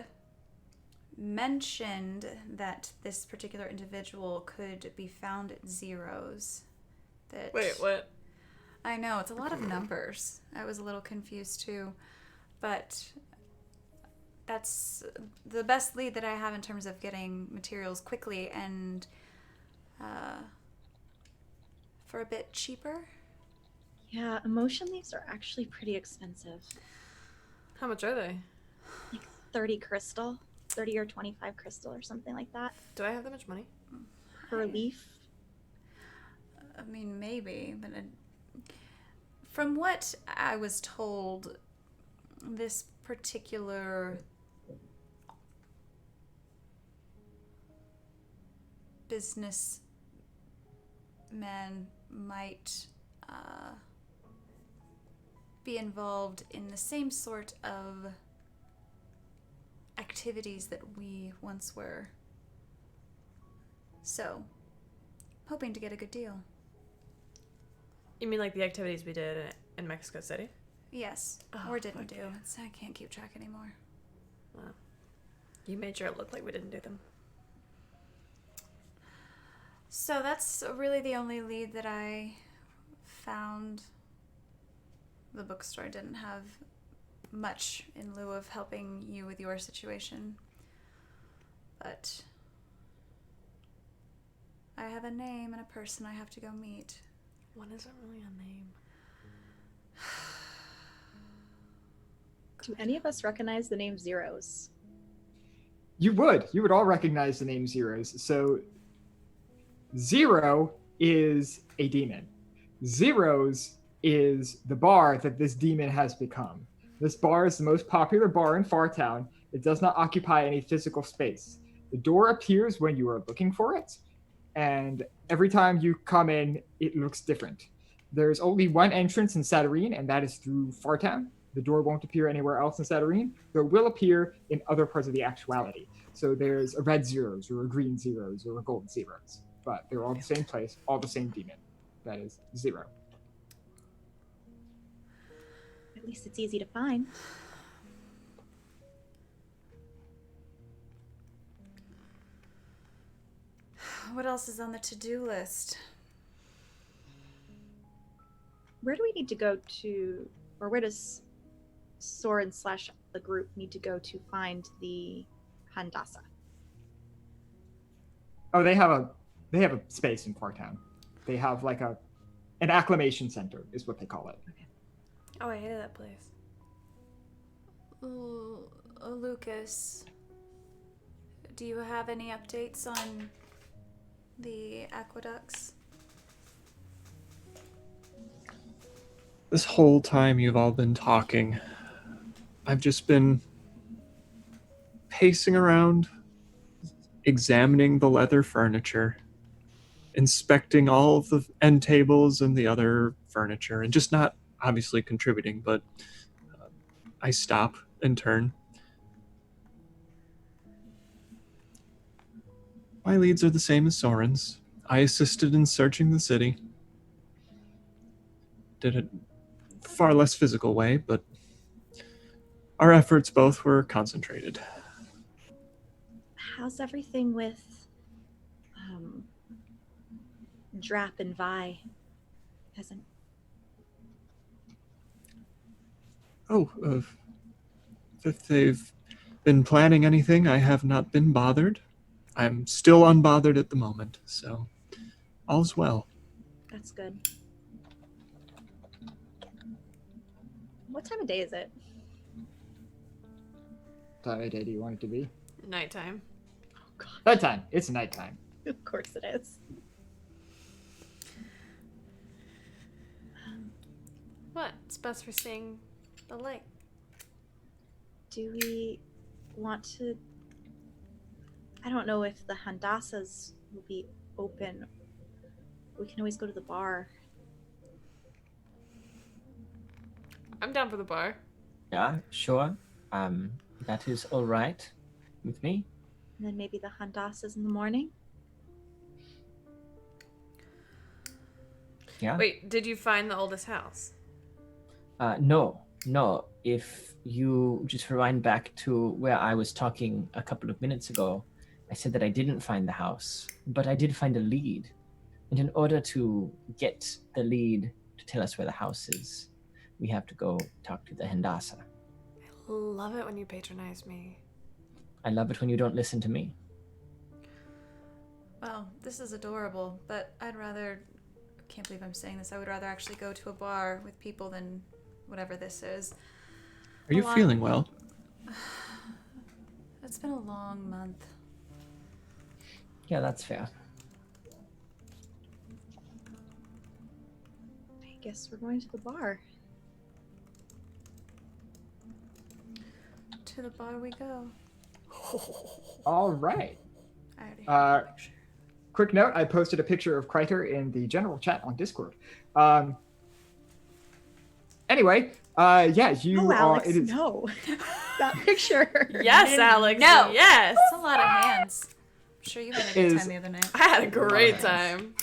mentioned that this particular individual could be found at zeros. That Wait, what? I know, it's a lot of numbers. I was a little confused too. But that's the best lead that I have in terms of getting materials quickly and for a bit cheaper. Yeah, emotion leaves are actually pretty expensive. How much are they? Like 30 crystal. 30 or 25 crystal or something like that Do I have that much money? per leaf. I mean, maybe, but from what I was told, this particular businessman might be involved in the same sort of activities that we once were. So, hoping to get a good deal. You mean like the activities we did in Mexico City? Yes, Oh, or didn't fuck do. yeah. I can't keep track anymore. Well, you made sure it looked like we didn't do them. So that's really the only lead that I found. The bookstore didn't have much in lieu of helping you with your situation. But I have a name and a person I have to go meet. One isn't really a name. Do any of us recognize the name Zeros? You would all recognize the name Zeros. So Zero is a demon. Zeros is the bar that this demon has become. This bar is the most popular bar in Fartown. It does not occupy any physical space. The door appears when you are looking for it, and every time you come in, it looks different. There's only one entrance in Saturnine, and that is through Fartown. The door won't appear anywhere else in Saturnine, though it will appear in other parts of the actuality. So there's a red Zeros, or a green Zeros, or a gold Zeros. But they're all the same place, all the same demon. That is Zero. At least it's easy to find. What else is on the to-do list? Where do we need to go to, or where does Soren / the group need to go to find the Handasa? Oh, they have a space in Fartown. They have like an acclimation center is what they call it. Oh, I hated that place. Lucas, do you have any updates on the aqueducts? This whole time you've all been talking, I've just been pacing around, examining the leather furniture, inspecting all of the end tables and the other furniture, and just not obviously contributing, but I stop and turn. My leads are the same as Soren's. I assisted in searching the city. Did it far less physical way, but our efforts both were concentrated. How's everything with Drap and Vi? Hasn't. If they've been planning anything, I have not been bothered. I'm still unbothered at the moment, so all's well. That's good. What time of day is it? What time of day do you want it to be? Nighttime. Oh God. Nighttime. It's nighttime. Of course it is. What? It's best for seeing the light. Do we want to? I don't know if the Handasas will be open. We can always go to the bar. I'm down for the bar. Yeah, sure. That is all right with me. And then maybe the Handasas in the morning. Yeah. Wait, did you find the oldest house? No. If you just rewind back to where I was talking a couple of minutes ago, I said that I didn't find the house, but I did find a lead. And in order to get the lead to tell us where the house is, we have to go talk to the Handasa. I love it when you patronize me. I love it when you don't listen to me. Well, this is adorable, but I'd rather... I can't believe I'm saying this. I would rather actually go to a bar with people than whatever this is. Are you feeling well? It's been a long month. Yeah, that's fair. I guess we're going to the bar. To the bar we go. All right. I already have the picture. Quick note: I posted a picture of Kreiter in the general chat on Discord. Anyway, yeah, you No, are. Alex, It is. no. That picture. Yes, Alex. No. Yes. That's a lot of hands. I'm sure you had a good Is- time the other night. I had a great time.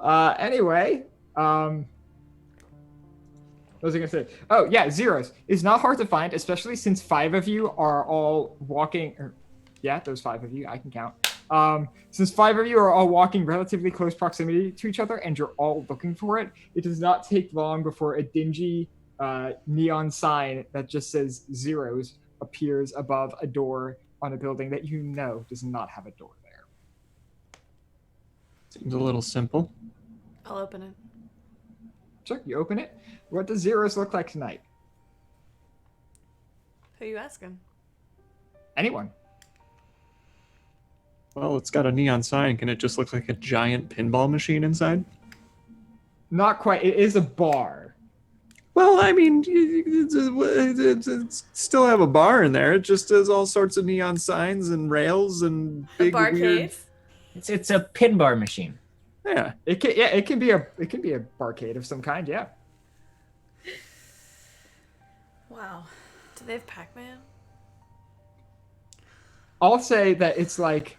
Anyway, what was I gonna say? Oh yeah, zeros is not hard to find, especially since 5 of you are all walking. Yeah, there's 5 of you. I can count. Since 5 of you are all walking relatively close proximity to each other, and you're all looking for it, it does not take long before a dingy neon sign that just says zeros appears above a door on a building that you know does not have a door there. Seems a little simple. I'll open it. Sure, you open it. What does zeros look like tonight? Who you asking? Anyone? Well, it's got a neon sign. Can it just look like a giant pinball machine inside? Not quite. It is a bar. Well, I mean, it's still have a bar in there. It just has all sorts of neon signs and rails and A big barcade? weird. It's a pin bar machine. Yeah. It can be a barcade of some kind. Yeah. Wow. Do they have Pac-Man? I'll say that it's like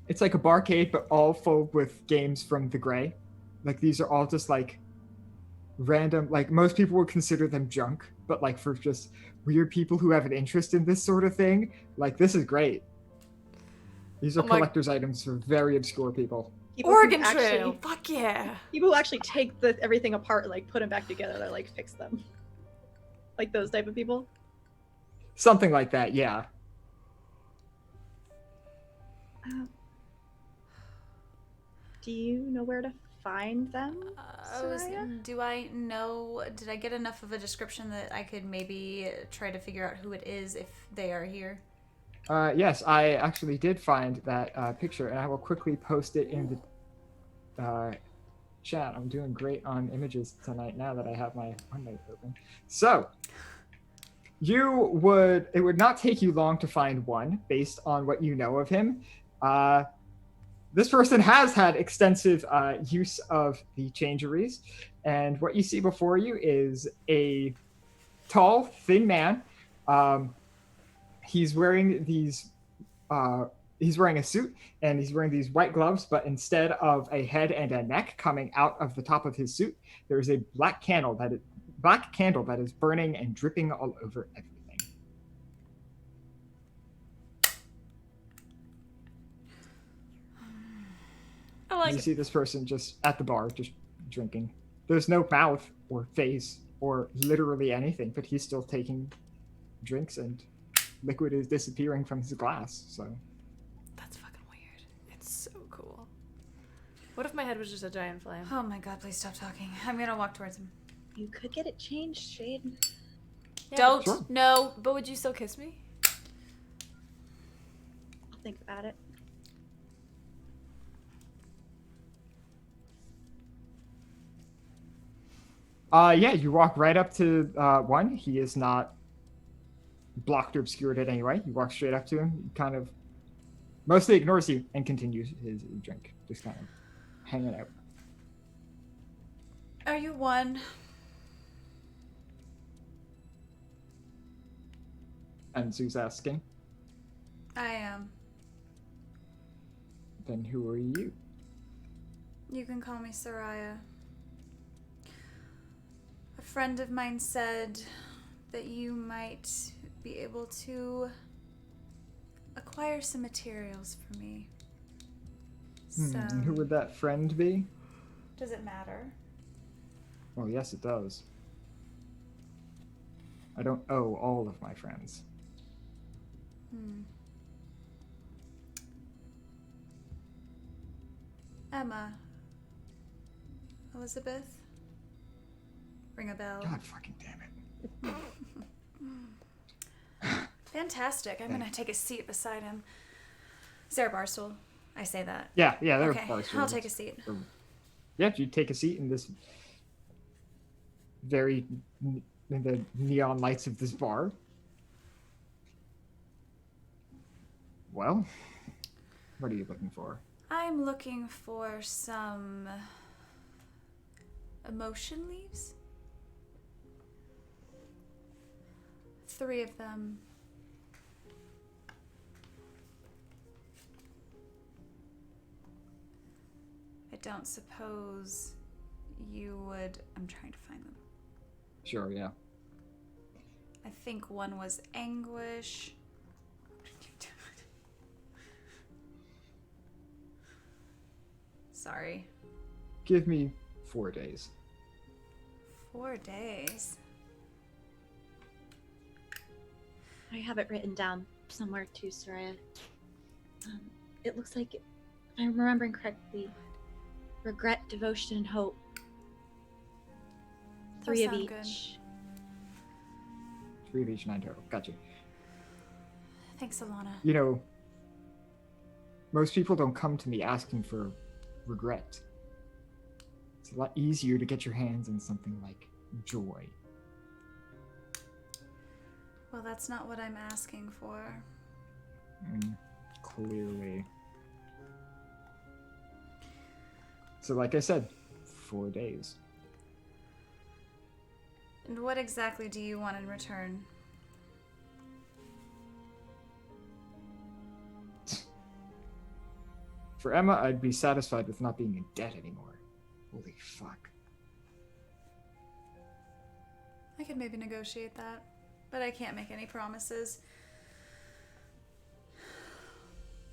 a barcade, but all full with games from the Gray. Like these are all just like random. Like most people would consider them junk, but like for just weird people who have an interest in this sort of thing, like this is great. These are Oh my- collector's items for very obscure people. People who Oregon actually- Trail. Fuck yeah. People who actually take everything apart and like put them back together, they like fix them. Like those type of people. Something like that, yeah. Do you know where to find them? Soraya? Do I know? Did I get enough of a description that I could maybe try to figure out who it is if they are here? Yes, I actually did find that picture, and I will quickly post it in the chat. I'm doing great on images tonight now that I have my OneNote open. So, it would not take you long to find one based on what you know of him. This person has had extensive use of the changeries, and what you see before you is a tall, thin man. He's wearing these. He's wearing a suit and he's wearing these white gloves, but instead of a head and a neck coming out of the top of his suit, there is a black candle that is burning and dripping all over everything. I like You it. see this person just at the bar, just drinking. There's no mouth or face or literally anything, but he's still taking drinks and liquid is disappearing from his glass. So That's fucking weird. It's so cool. What if my head was just a giant flame? Oh my god, please stop talking. I'm gonna walk towards him. You could get it changed, Shade. Yeah, Don't. Sure. No, but would you still kiss me? I'll think about it. yeah, you walk right up to one. He is not blocked or obscured in any way. You walk straight up to him, he kind of mostly ignores you and continues his drink, just kind of hanging out. Are you one? And Sue's asking, I am. then who are you? You can call me Soraya. A friend of mine said that you might be able to acquire some materials for me. So, And who would that friend be? does it matter? Well, yes, it does. I don't owe all of my friends. Emma. Elizabeth? Ring a bell. God fucking damn it. Fantastic. I'm gonna take a seat beside him. Is there a bar stool? I say that. Yeah, there Okay, are bar I'll stools. take a seat. Yeah, you take a seat in this in the neon lights of this bar. Well, what are you looking for? I'm looking for some emotion leaves. 3 of them. I don't suppose you would. I'm trying to find them. Sure, yeah. I think one was anguish. Sorry. Give me 4 days. 4 days. I have it written down somewhere too, Soraya. It looks like, if I'm remembering correctly, regret, devotion, and hope. Those 3 of sound each. good. 3 of each, 9 total. Gotcha. Thanks, Alana. You know, most people don't come to me asking for regret. It's a lot easier to get your hands on something like joy. Well, that's not what I'm asking for. Clearly. So like I said, 4 days. And what exactly do you want in return? For Emma, I'd be satisfied with not being in debt anymore. Holy fuck. I could maybe negotiate that, but I can't make any promises.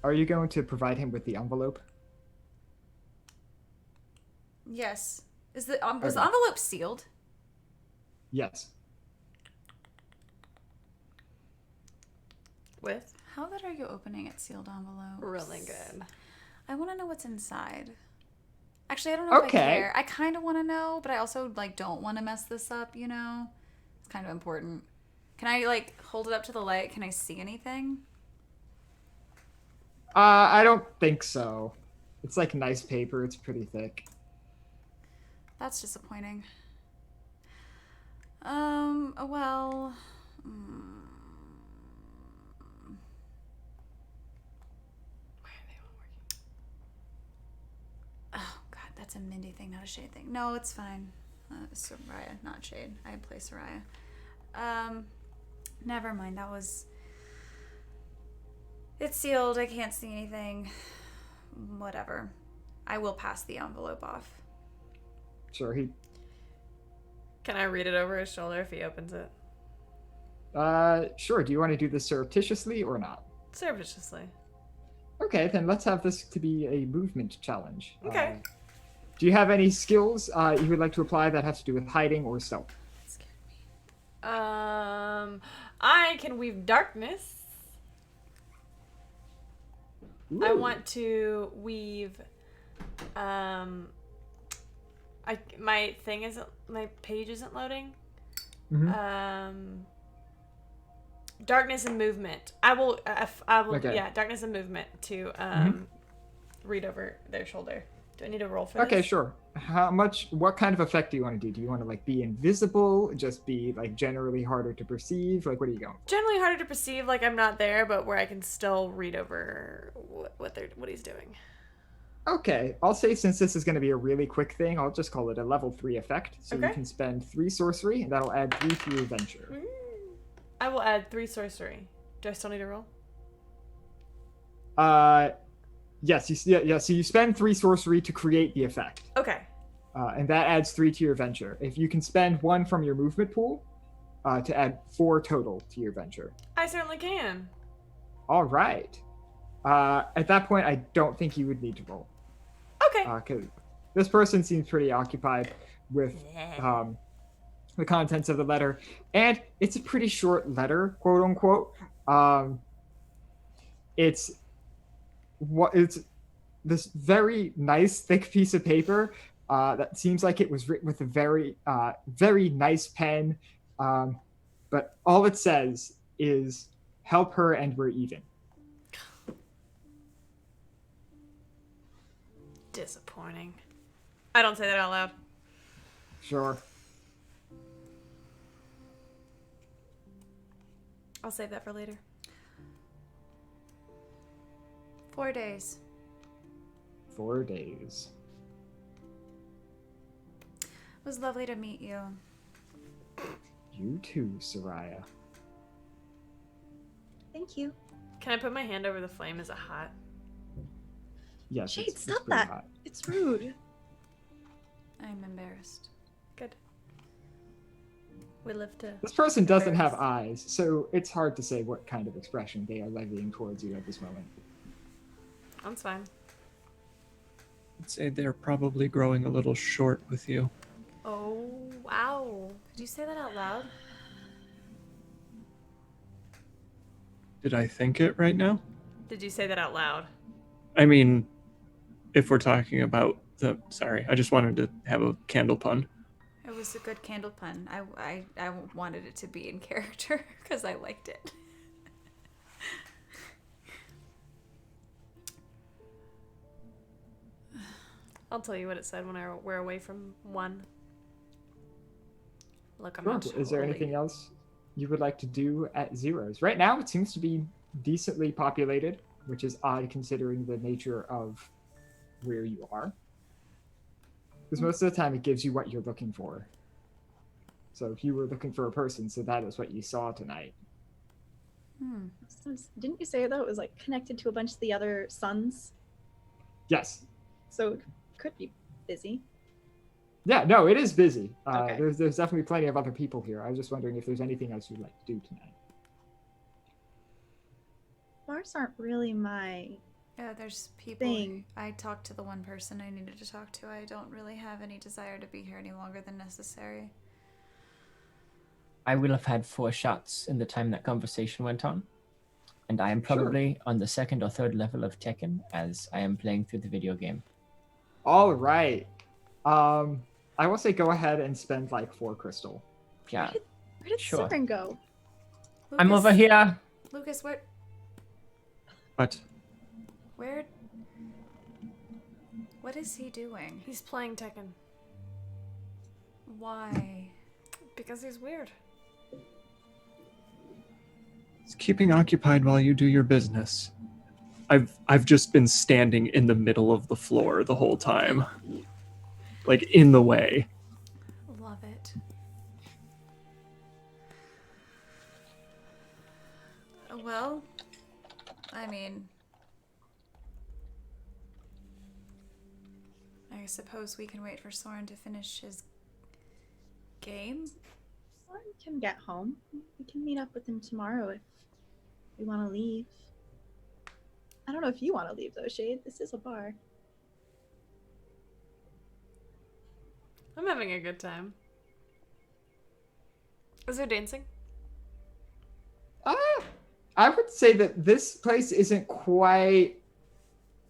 Are you going to provide him with the envelope? Yes. Was the Okay. envelope sealed? Yes. With? How good are you opening at sealed envelopes? Really good. I want to know what's inside. Actually, I don't know if I Okay. care. I kind of want to know, but I also don't want to mess this up, you know? It's kind of important. Can I hold it up to the light? Can I see anything? I don't think so. It's like nice paper. It's pretty thick. That's disappointing. Well, Why are they all working? oh god, that's a Mindy thing, not a Shade thing. No, it's fine. Soraya, not Shade. I play Soraya. Never mind. That was. It's sealed. I can't see anything. Whatever. I will pass the envelope off. Sure, he... Can I read it over his shoulder if he opens it? Sure. Do you want to do this surreptitiously or not? Surreptitiously. Okay, then let's have this to be a movement challenge. Okay. Do you have any skills you would like to apply that have to do with hiding or stealth? That scared me. I can weave darkness. I Ooh. want to weave, my page isn't loading. Mhm. Darkness and movement. I will, Okay. yeah, darkness and movement to, read over their shoulder. Do I need to roll for Okay, this? sure. What kind of effect do you want to do? Do you want to be invisible? Just be generally harder to perceive? What are you going for? Generally harder to perceive, I'm not there, but where I can still read over what he's doing. Okay, I'll say since this is going to be a really quick thing, I'll just call it a level 3 effect. So you Okay. can spend 3 sorcery, and that'll add 3 to your venture. I will add 3 sorcery. Do I still need to roll? Yes, so you spend 3 sorcery to create the effect. Okay. And that adds 3 to your venture. If you can spend 1 from your movement pool, to add 4 total to your venture. I certainly can. All right. At that point, I don't think you would need to roll. Okay. Because this person seems pretty occupied with the contents of the letter. And it's a pretty short letter, quote unquote. It's this very nice, thick piece of paper that seems like it was written with a very, very nice pen. But all it says is help her and we're even. Disappointing. I don't say that out loud. Sure. I'll save that for later. 4 days. 4 days. It was lovely to meet you. You too, Soraya. Thank you. Can I put my hand over the flame? Is it hot? Yes, Shade, it's stop pretty that. hot. It's rude. I'm embarrassed. Good. We live to. This person doesn't have Embarrassed. eyes, so it's hard to say what kind of expression they are levying towards you at this moment. That's fine. I'd say they're probably growing a little short with you. Oh, wow. Did you say that out loud? Did I think it right now? Did you say that out loud? I mean, if we're talking about the... Sorry, I just wanted to have a candle pun. It was a good candle pun. I wanted it to be in character because I liked it. I'll tell you what it said when we're away from one. Look, I'm Sure. not Is there totally- anything else you would like to do at Zeros? Right now, it seems to be decently populated, which is odd considering the nature of where you are. Because most of the time, it gives you what you're looking for. So if you were looking for a person, so that is what you saw tonight. Didn't you say though it was like connected to a bunch of the other suns? Yes. So it could be busy. Yeah, no, it is busy. Okay. There's definitely plenty of other people here. I was just wondering if there's anything else you'd like to do tonight. Bars aren't really my Yeah, there's people. Thing. I talked to the one person I needed to talk to. I don't really have any desire to be here any longer than necessary. I will have had 4 shots in the time that conversation went on. And I am probably on the 2nd or 3rd level of Tekken as I am playing through the video game. All right. I will say go ahead and spend like 4 crystal. Yeah. Where did Sure. Soren go? I'm over here. Lucas, But what is he doing? He's playing Tekken. Why? Because he's weird. it's keeping occupied while you do your business. I've just been standing in the middle of the floor the whole time. Like, in the way. Love it. Well, I mean, I suppose we can wait for Soren to finish his game. Soren can get home. We can meet up with him tomorrow if we want to leave. I don't know if you want to leave though, Shade. This is a bar. I'm having a good time. Is there dancing? I would say that this place isn't quite.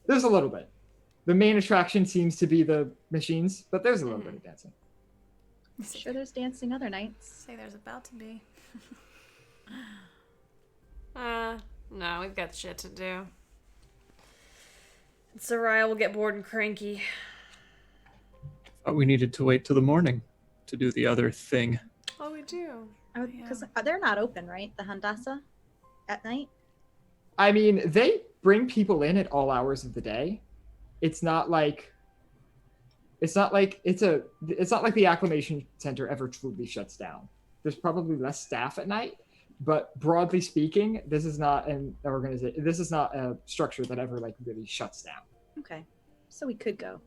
There's a little bit. The main attraction seems to be the machines, but there's a little bit of dancing. I'm sure there's dancing other nights. Say there's about to be. No, we've got shit to do. Soraya will get bored and cranky. Thought we needed to wait till the morning to do the other thing. Oh, we do. Because they're not open, right? The Handasa at night. I mean, they bring people in at all hours of the day. It's not like the acclimation center ever truly shuts down. There's probably less staff at night, but broadly speaking, this is not an organization. This is not a structure that ever like really shuts down. Okay, so we could go.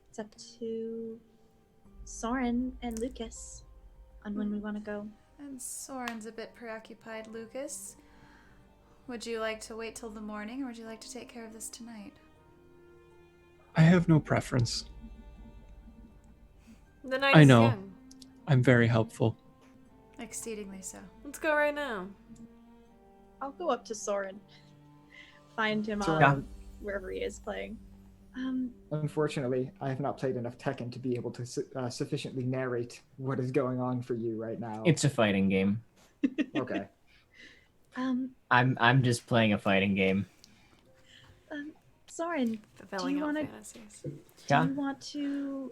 It's up to Soren and Lucas on when we want to go. And Soren's a bit preoccupied, Lucas. Would you like to wait till the morning, or would you like to take care of this tonight? I have no preference. The night I is know. young. I'm very helpful. Exceedingly so. Let's go right now. I'll go up to Soren, find him Soren. on wherever he is playing. Unfortunately, I have not played enough Tekken to be able to sufficiently narrate what is going on for you right now. It's a fighting game. Okay. I'm just playing a fighting game. Soren, Fulfilling our wanna- fantasies. Yeah. do you want to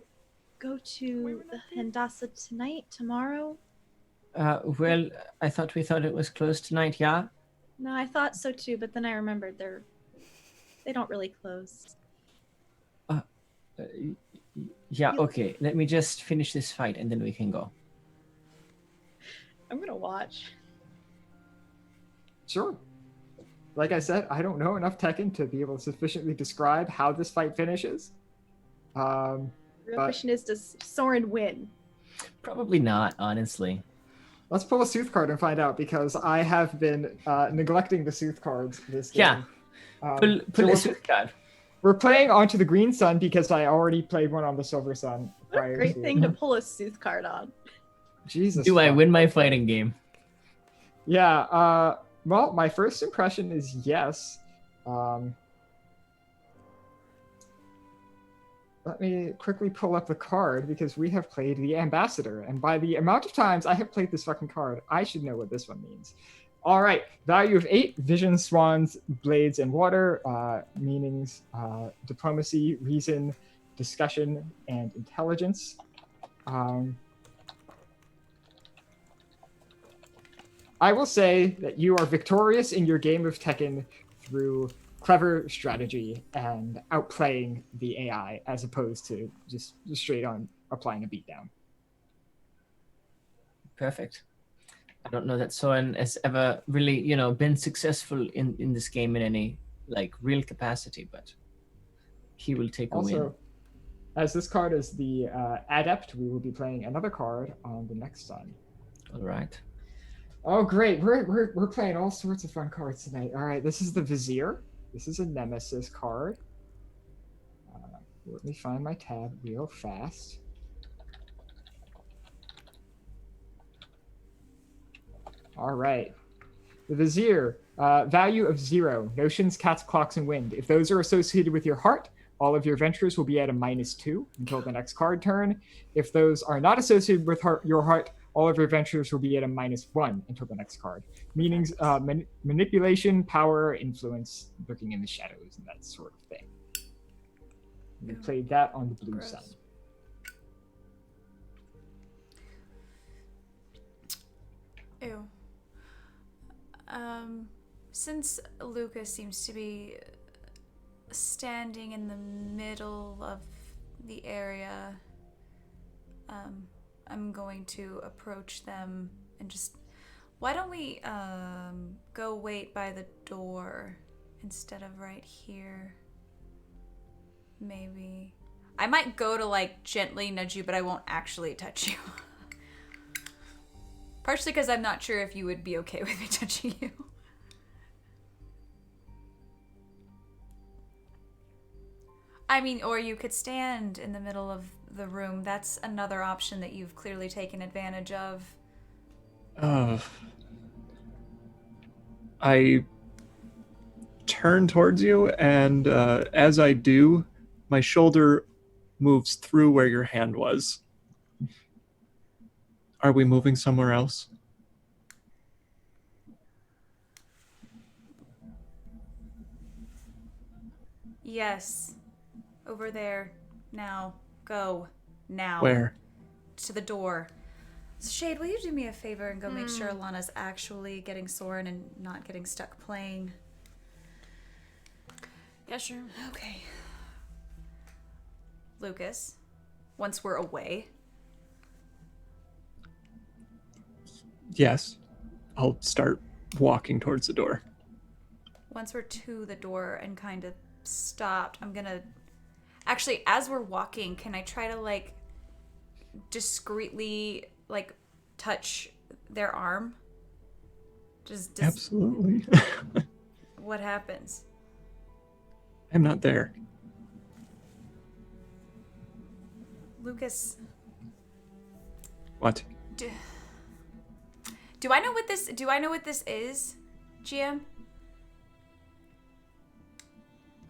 go to the Hindasa tonight, tomorrow? Well, I thought we thought it was closed tonight. Yeah. No, I thought so too, but then I remembered they don't really close. Yeah. Okay. Let me just finish this fight and then we can go. I'm gonna watch. Sure. Like I said, I don't know enough Tekken to be able to sufficiently describe how this fight finishes. The real But- question is, does Soren win? Probably not, honestly. Let's pull a Sooth card and find out, because I have been neglecting the Sooth cards this game. Yeah. So Pull a we're, Sooth card. we're playing onto the Green Sun because I already played one on the Silver Sun. What a prior great to- thing to pull a Sooth card on. Jesus. Do I fuck. win my fighting game? Yeah. Well, my first impression is yes. Let me quickly pull up the card because we have played the Ambassador, and by the amount of times I have played this fucking card, I should know what this one means. All right, value of 8: Vision, Swans, Blades, and Water. Meanings: diplomacy, reason, discussion, and intelligence. I will say that you are victorious in your game of Tekken through clever strategy and outplaying the AI, as opposed to just straight on applying a beatdown. Perfect. I don't know that Soren has ever really, been successful in this game in any real capacity, but he will take a win. Also, as this card is the Adept, we will be playing another card on the next sun. All right. Oh, great! We're playing all sorts of fun cards tonight. All right, this is the Vizier. This is a Nemesis card. Let me find my tab real fast. All right. The Vizier, value of 0. Notions, cats, clocks, and wind. If those are associated with your heart, all of your ventures will be at a -2 until the next card turn. If those are not associated with your heart, all of your ventures will be at a -1 until the next card. Meanings: manipulation, power, influence, lurking in the shadows, and that sort of thing. We Ew. played that on the Blue Gross. Sun. Ew. Since Lucas seems to be standing in the middle of the area, I'm going to approach them and just... Why don't we go wait by the door instead of right here? Maybe. I might go to gently nudge you, but I won't actually touch you. Partially because I'm not sure if you would be okay with me touching you. I mean, or you could stand in the middle of the room. That's another option that you've clearly taken advantage of. I turn towards you, and as I do, my shoulder moves through where your hand was. Are we moving somewhere else? Yes. Over there. Now. Go. Now. Where? To the door. So Shade, will you do me a favor and go make sure Alana's actually getting Soren and not getting stuck playing? Yeah, sure. Okay. Lucas, once we're away, Yes. I'll start walking towards the door. once we're to the door and kind of stopped, I'm gonna... Actually, as we're walking, can I try to, discreetly, touch their arm? Just Absolutely. what happens? I'm not there. Lucas, What? do I know what this is, GM?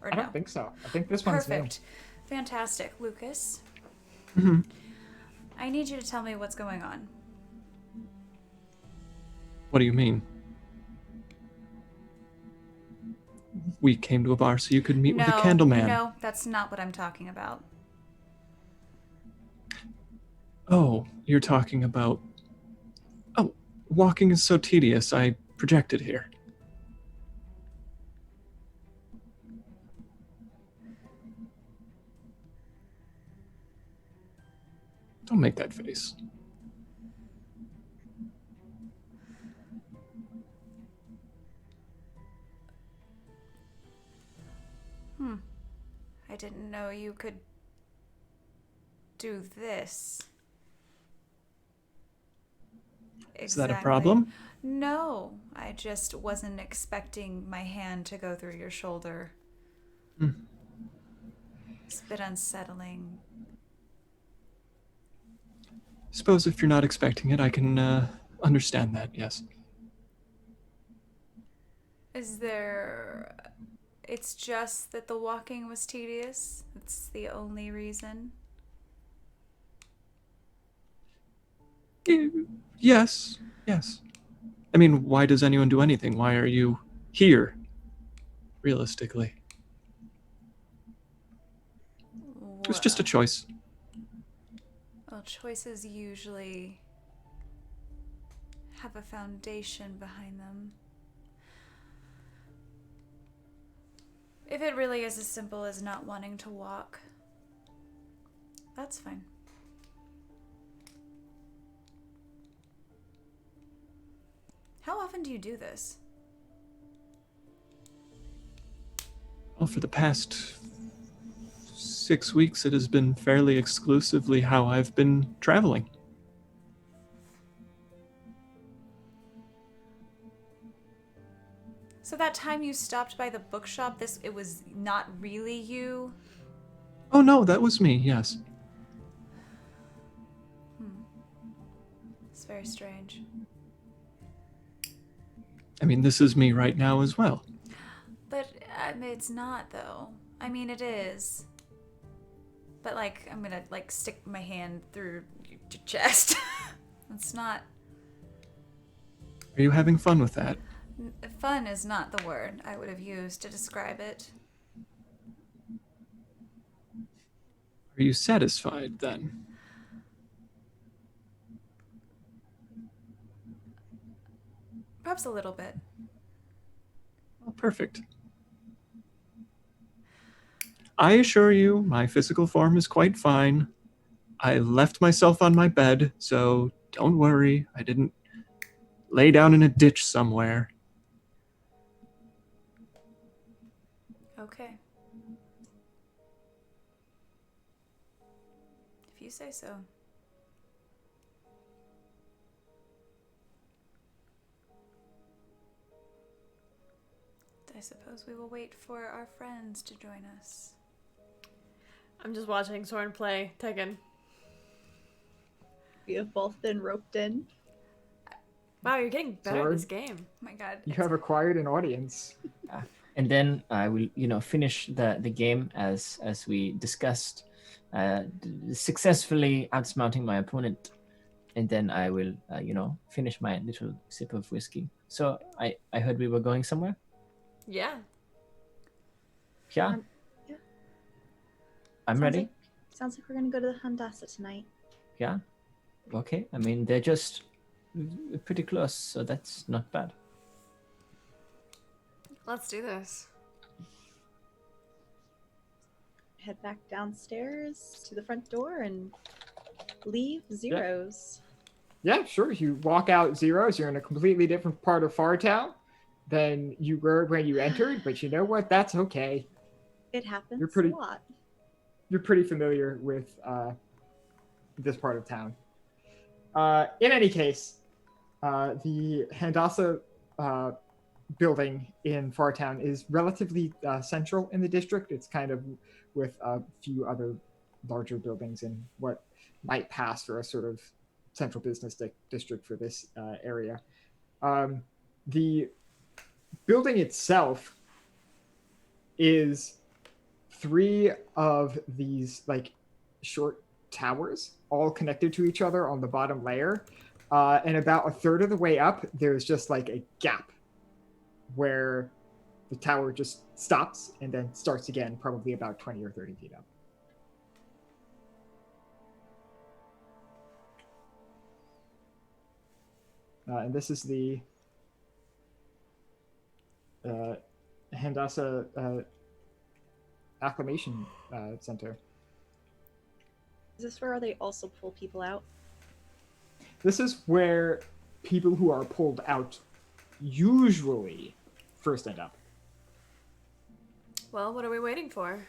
Or I no? don't think so. I think this one's new. Perfect. Fantastic. Lucas, Hmm. I need you to tell me what's going on. What do you mean? We came to a bar so you could meet with a candleman. No, that's not what I'm talking about. Oh, you're talking about... Oh, walking is so tedious, I projected here. Don't make that face. I didn't know you could do this. Is that a Exactly. problem? No, I just wasn't expecting my hand to go through your shoulder. Hmm. It's a bit unsettling. Suppose if you're not expecting it, I can understand that, yes. Is there... It's just that the walking was tedious? That's the only reason? Yes, yes. I mean, why does anyone do anything? Why are you here, realistically? It was just a choice. Well, choices usually have a foundation behind them. If it really is as simple as not wanting to walk, that's fine. How often do you do this? Well, for the past 6 weeks, it has been fairly exclusively how I've been traveling. So that time you stopped by the bookshop, it was not really you? Oh no, that was me, yes. It's very strange. I mean, this is me right now as well. But it's not, though. I mean, it is. But, like, I'm gonna, like, stick my hand through your chest. It's not... Are you having fun with that? Fun is not the word I would have used to describe it. Are you satisfied, then? Perhaps a little bit. Well, perfect. I assure you, my physical form is quite fine. I left myself on my bed, so don't worry. I didn't lay down in a ditch somewhere. Okay. If you say so. I suppose we will wait for our friends to join us. I'm just watching Soren play Tekken. We have both been roped in. Wow, you're getting better at Soren? this game. Oh my god. You have acquired an audience. And then I will, finish the game as we discussed, successfully outsmarting my opponent, and then I will, finish my little sip of whiskey. So I heard we were going somewhere. Yeah. Yeah. Yeah. I'm ready. Sounds like we're gonna go to the Handasa tonight. Yeah. Okay. I mean, they're just pretty close, so that's not bad. Let's do this. Head back downstairs to the front door and leave Zeros. Yeah, sure. You walk out Zeros. You're in a completely different part of Fartown than you were when you entered. But you know what? That's okay. It happens You're pretty- a lot. You're pretty familiar with this part of town. In any case, the Handasa building in Fartown is relatively central in the district. It's kind of with a few other larger buildings in what might pass for a sort of central business district for this area. The building itself is 3 of these like short towers, all connected to each other on the bottom layer. And about a third of the way up, there's just like a gap where the tower just stops and then starts again, probably about 20 or 30 feet up. And this is the Handasa Acclimation Center. Is this where they also pull people out? This is where people who are pulled out usually first end up. Well, what are we waiting for?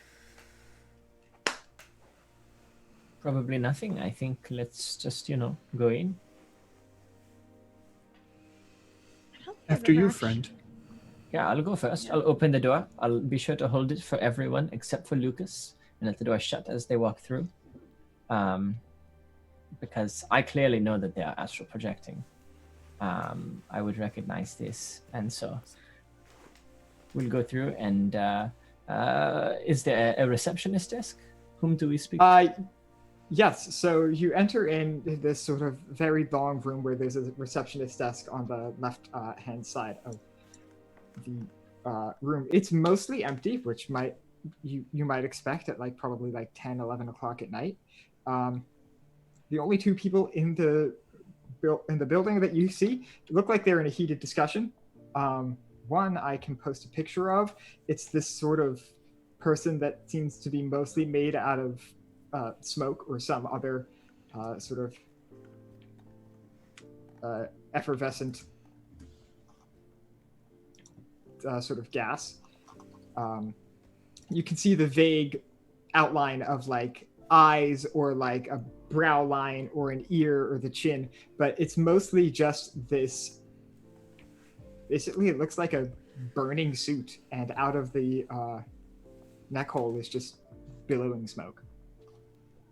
Probably nothing. I think let's just, go in. I don't think After I've you, ever friend. Yeah, I'll go first. I'll open the door. I'll be sure to hold it for everyone except for Lucas and let the door shut as they walk through. Because I clearly know that they are astral projecting. I would recognize this. And so we'll go through and is there a receptionist desk? Whom do we speak to? Yes, so you enter in this sort of very long room where there's a receptionist desk on the left hand side of the room. It's mostly empty, which you might expect at probably 10, 11 o'clock at night. The only 2 people in the building that you see look like they're in a heated discussion. One I can post a picture of. It's this sort of person that seems to be mostly made out of smoke or some other sort of effervescent sort of gas. You can see the vague outline of eyes or a brow line or an ear or the chin, but it's mostly just this. Basically, it looks like a burning suit, and out of the neck hole is just billowing smoke.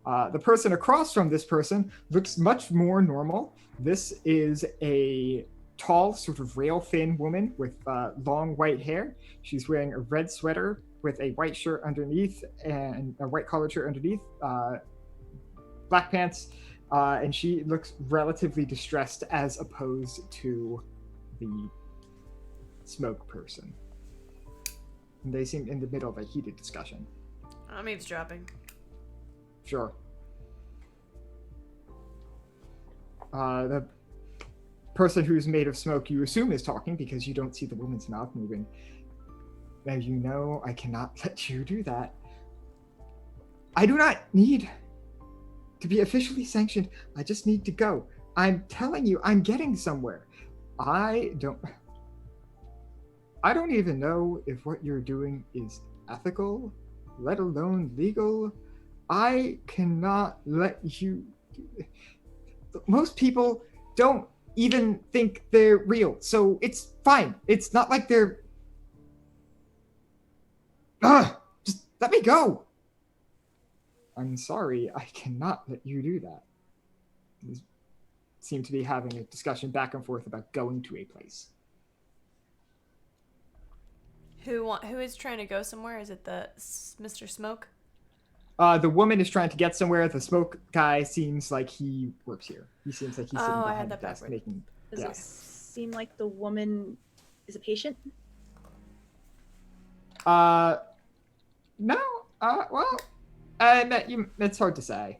The person across from this person looks much more normal. This is a tall, sort of rail-thin woman with long white hair. She's wearing a red sweater with a white shirt underneath and a white collared shirt underneath, black pants, and she looks relatively distressed as opposed to the smoke person. And they seem in the middle of a heated discussion. I'm eavesdropping. Sure. The person who's made of smoke you assume is talking because you don't see the woman's mouth moving. Now you know I cannot let you do that. I do not need to be officially sanctioned. I just need to go. I'm telling you, I'm getting somewhere. I don't even know if what you're doing is ethical, let alone legal. I cannot let you. Most people don't even think they're real, so it's fine. It's not like they're. Just let me go. I'm sorry, I cannot let you do that. They seem to be having a discussion back and forth about going to a place. Who is trying to go somewhere? Is it the Mr. Smoke? The woman is trying to get somewhere. The smoke guy seems like he works here. He seems like he's sitting I behind had the that desk backward. making. Does Yeah. it seem like the woman is a patient? No. Well, it's hard to say.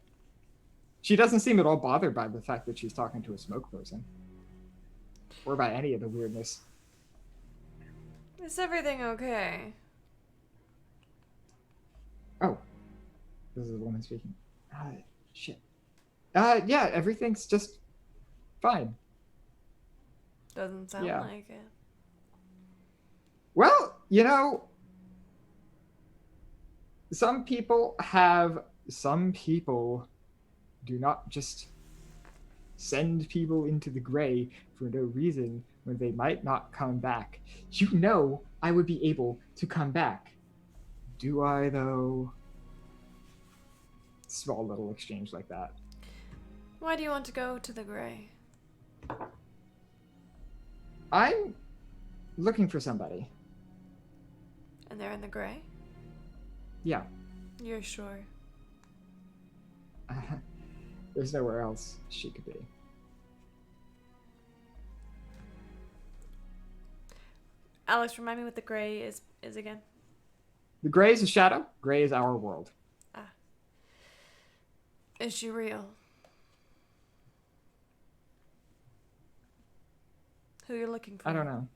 She doesn't seem at all bothered by the fact that she's talking to a smoke person, or by any of the weirdness. Is everything okay? Oh, this is the woman speaking. Shit. Yeah, everything's just fine. Doesn't sound Yeah. like it. Well, some people do not just send people into the gray for no reason when they might not come back. I would be able to come back. Do I, though? Small little exchange like that. Why do you want to go to the gray? I'm looking for somebody. And they're in the gray? Yeah. You're sure? There's nowhere else she could be. Alex, remind me what the gray is again. The gray is a shadow. Gray is our world. Is she real? Who you're looking for? I don't know.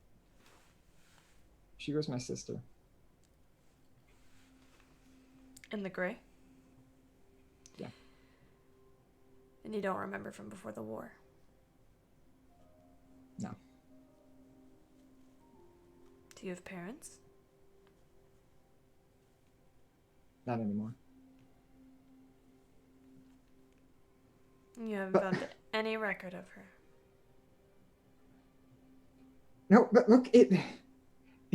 She was my sister. In the gray? Yeah. And you don't remember from before the war? No. Do you have parents? Not anymore. You haven't But- found any record of her. No, but look, it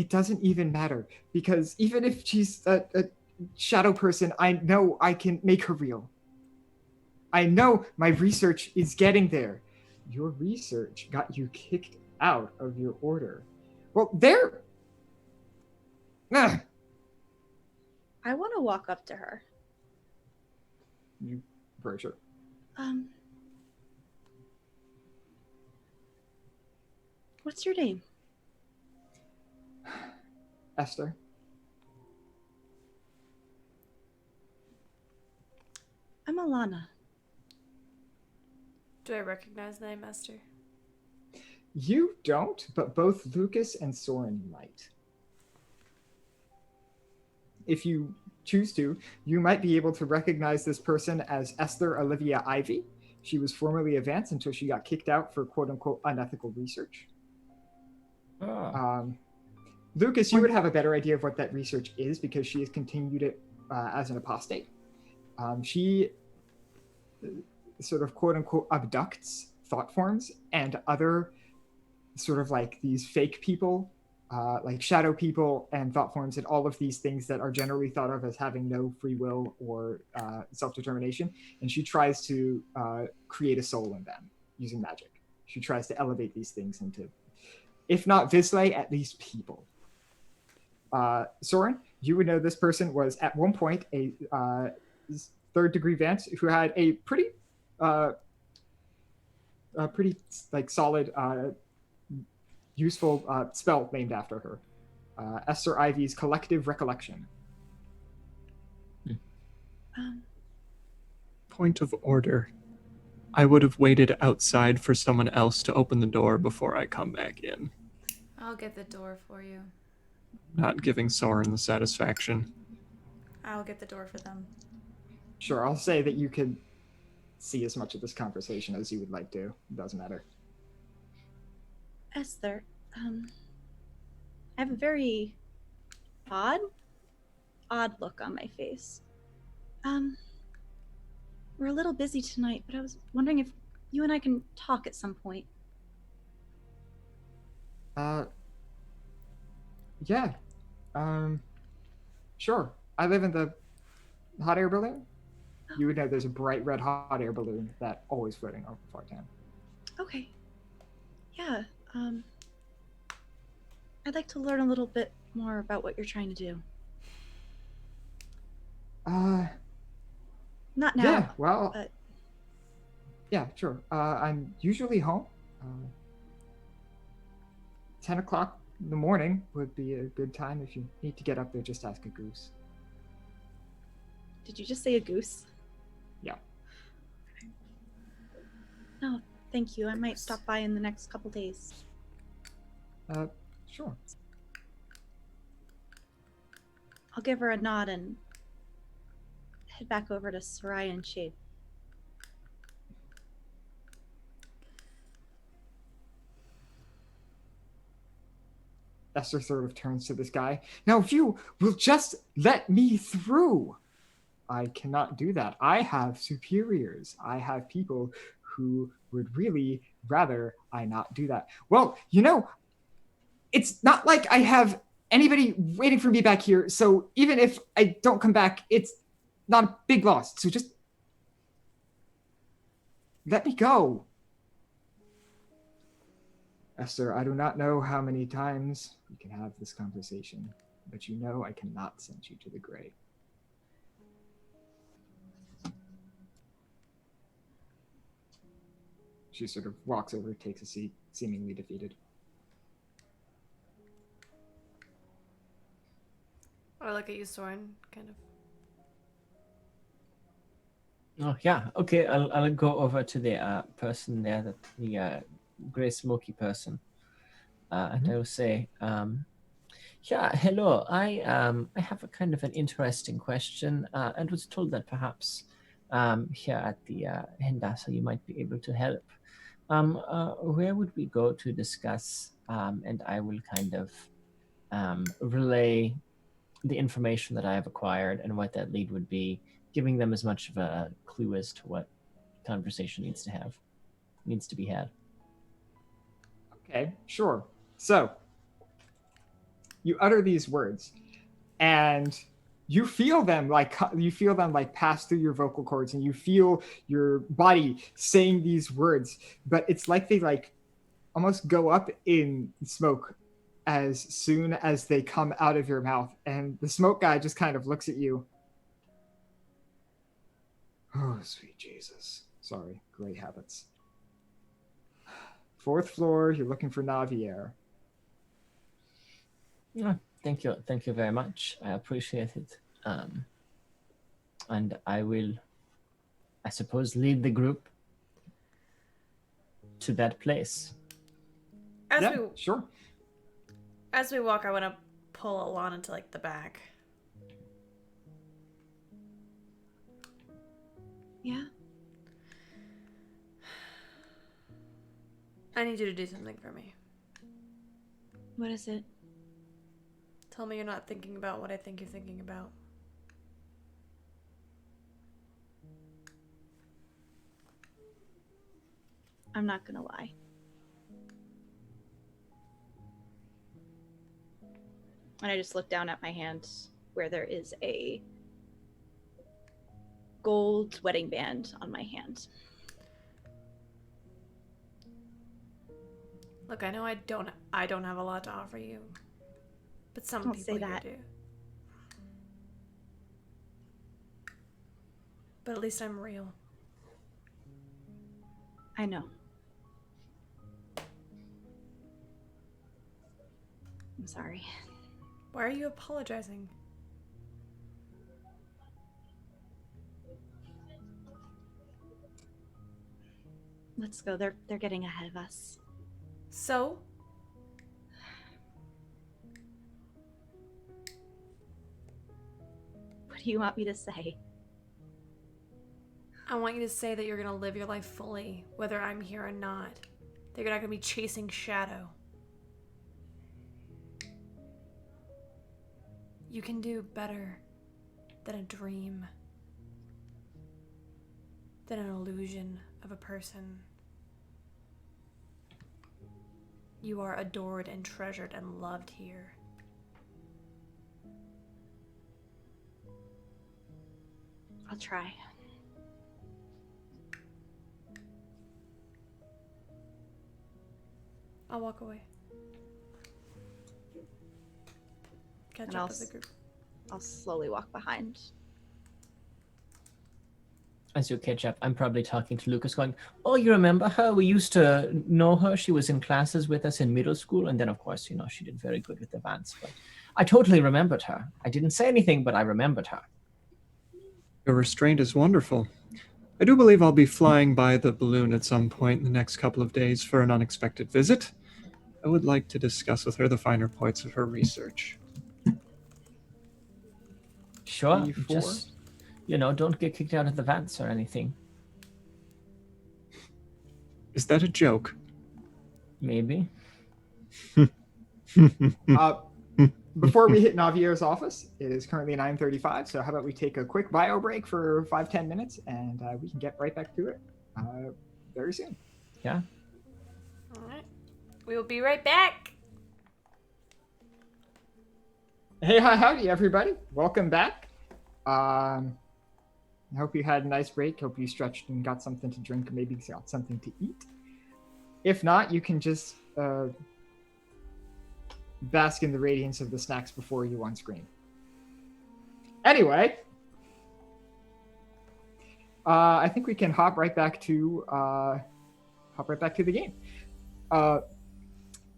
doesn't even matter, because even if she's a shadow person, I know I can make her real. I know my research is getting there. Your research got you kicked out of your order. Well, there. Ugh. I want to walk up to her. You approach her. What's your name? Esther. I'm Alana. Do I recognize the name Esther? You don't, but both Lucas and Soren might. If you choose to, you might be able to recognize this person as Esther Olivia Ivy. She was formerly a Vance until she got kicked out for quote-unquote unethical research. Lucas, you would have a better idea of what that research is because she has continued it as an apostate. She sort of quote-unquote abducts thought forms and other sort of like these fake people, like shadow people and thought forms and all of these things that are generally thought of as having no free will or self-determination. And she tries to create a soul in them using magic. She tries to elevate these things into, if not Visley, at least people. Soren, you would know this person was at one point a third-degree Vance who had a pretty like solid, useful spell named after her. Esther Ivy's Collective Recollection. Point of order. I would have waited outside for someone else to open the door before I come back in. I'll get the door for you. Not giving Soren the satisfaction. I'll get the door for them. Sure, I'll say that you can see as much of this conversation as you would like to. It doesn't matter. Esther, I have a very odd look on my face. We're a little busy tonight, but I was wondering if you and I can talk at some point. Yeah. Sure. I live in the hot air balloon. You would know there's a bright red hot air balloon that always floating over Fartown. Okay. Yeah, I'd like to learn a little bit more about what you're trying to do. Not now. Yeah, well, but- yeah, sure. I'm usually home. 10 o'clock in the morning would be a good time. If you need to get up there, just ask a goose. Did you just say a goose? Yeah. No, thank you. I might stop by in the next couple days. Sure. I'll give her a nod and head back over to Soraya and Shade. Esther sort of turns to this guy. Now, if you will just let me through. I cannot do that. I have superiors. I have people who would really rather I not do that. Well, you know, it's not like I have anybody waiting for me back here. So even if I don't come back, it's not a big loss. So just let me go. Esther, I do not know how many times we can have this conversation, but you know I cannot send you to the grave. She sort of walks over, takes a seat, seemingly defeated. I look at you, Soren, kind of. Oh yeah, okay. I'll go over to the person there, the gray smoky person, and I will say, yeah, hello. I have a kind of an interesting question, and was told that perhaps here at the Hindasa you might be able to help. Where would we go to discuss? And I will kind of relay the information that I have acquired and what that lead would be, giving them as much of a clue as to what conversation needs to be had. Okay, sure. So you utter these words, and you feel them like pass through your vocal cords, and you feel your body saying these words, but it's like they like almost go up in smoke as soon as they come out of your mouth. And the smoke guy just kind of looks at you. Oh, sweet Jesus. Sorry, great habits. 4th floor, you're looking for Navier. Yeah, thank you very much. I appreciate it. And I will, I suppose, lead the group to that place. Sure. As we walk, I want to pull Alana to like the back. Yeah. I need you to do something for me. What is it? Tell me you're not thinking about what I think you're thinking about. I'm not gonna lie. And I just look down at my hand where there is a gold wedding band on my hand. Look, I know I don't have a lot to offer you, but some Don't people say here that. do. But at least I'm real. I know. I'm sorry. Why are you apologizing? Let's go. They're getting ahead of us. So? What do you want me to say? I want you to say that you're gonna live your life fully, whether I'm here or not. That you're not gonna be chasing shadow. You can do better than a dream, than an illusion of a person. You are adored and treasured and loved here. I'll try. I'll walk away. Catch And up I'll with the group. I'll slowly walk behind. As you catch up, I'm probably talking to Lucas going, oh, you remember her? We used to know her. She was in classes with us in middle school. And then, of course, you know, she did very good with the Vance. But I totally remembered her. I didn't say anything, but I remembered her. Your restraint is wonderful. I do believe I'll be flying by the balloon at some point in the next couple of days for an unexpected visit. I would like to discuss with her the finer points of her research. Sure, E4? just, you know, don't get kicked out of the Vance or anything. Is that a joke? Maybe. Before we hit Navier's office, it is currently 9:35. So how about we take a quick bio break for 5-10 minutes, and we can get right back to it very soon. Yeah. All right. We will be right back. Hey, hi, howdy, everybody. Welcome back. I hope you had a nice break. Hope you stretched and got something to drink, maybe got something to eat. If not, you can just bask in the radiance of the snacks before you on screen. Anyway, I think we can hop right back to hop right back to the game.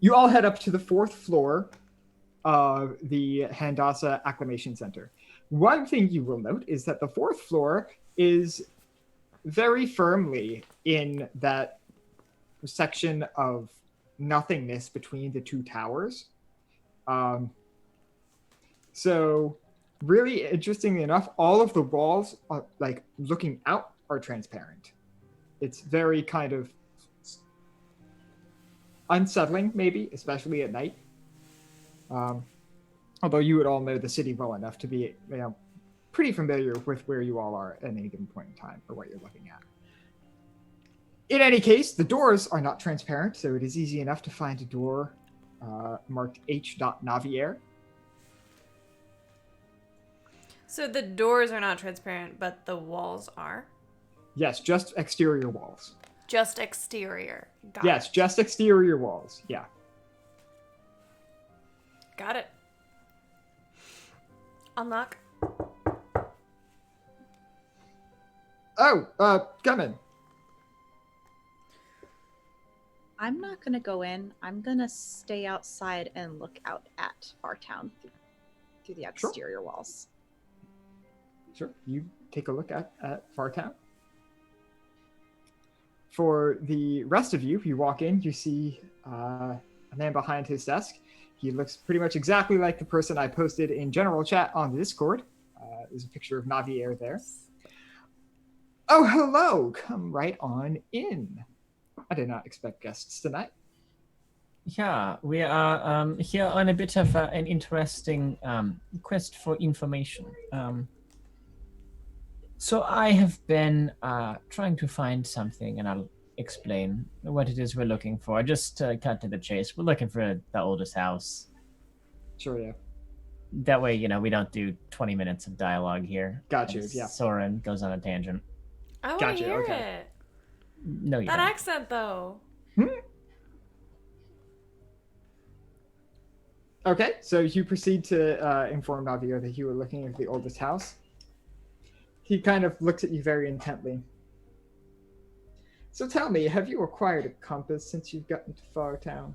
You all head up to the 4th floor of the Handasa Acclimation Center. One thing you will note is that the 4th floor is very firmly in that section of nothingness between the 2 towers. So really interestingly enough, all of the walls are, like, looking out are transparent. It's very kind of unsettling, maybe, especially at night. Although you would all know the city well enough to be, pretty familiar with where you all are at any given point in time or what you're looking at. In any case, the doors are not transparent, so it is easy enough to find a door marked H. Navier. So the doors are not transparent, but the walls are? Yes, just exterior walls. Just exterior. Got Yes, it. just exterior walls. Yeah. Got it. Unlock. Oh, come in. I'm not gonna go in. I'm gonna stay outside and look out at Fartown through the exterior walls. Sure. You take a look at Fartown. For the rest of you, you walk in, you see a man behind his desk. He looks pretty much exactly like the person I posted in general chat on the Discord. There's a picture of Navier there. Oh, hello. Come right on in. I did not expect guests tonight. Yeah, we are here on a bit of an interesting quest for information. So I have been trying to find something, and I'll explain what it is we're looking for. Just to cut to the chase, we're looking for the oldest house. Sure, yeah. That way, we don't do 20 minutes of dialogue here. Got you, as yeah. Soren goes on a tangent. I want Gotcha, to hear okay. it. No, you That don't. accent, though. Okay, so you proceed to inform Navier that you were looking at the oldest house. He kind of looks at you very intently. So tell me, have you acquired a compass since you've gotten to Fartown?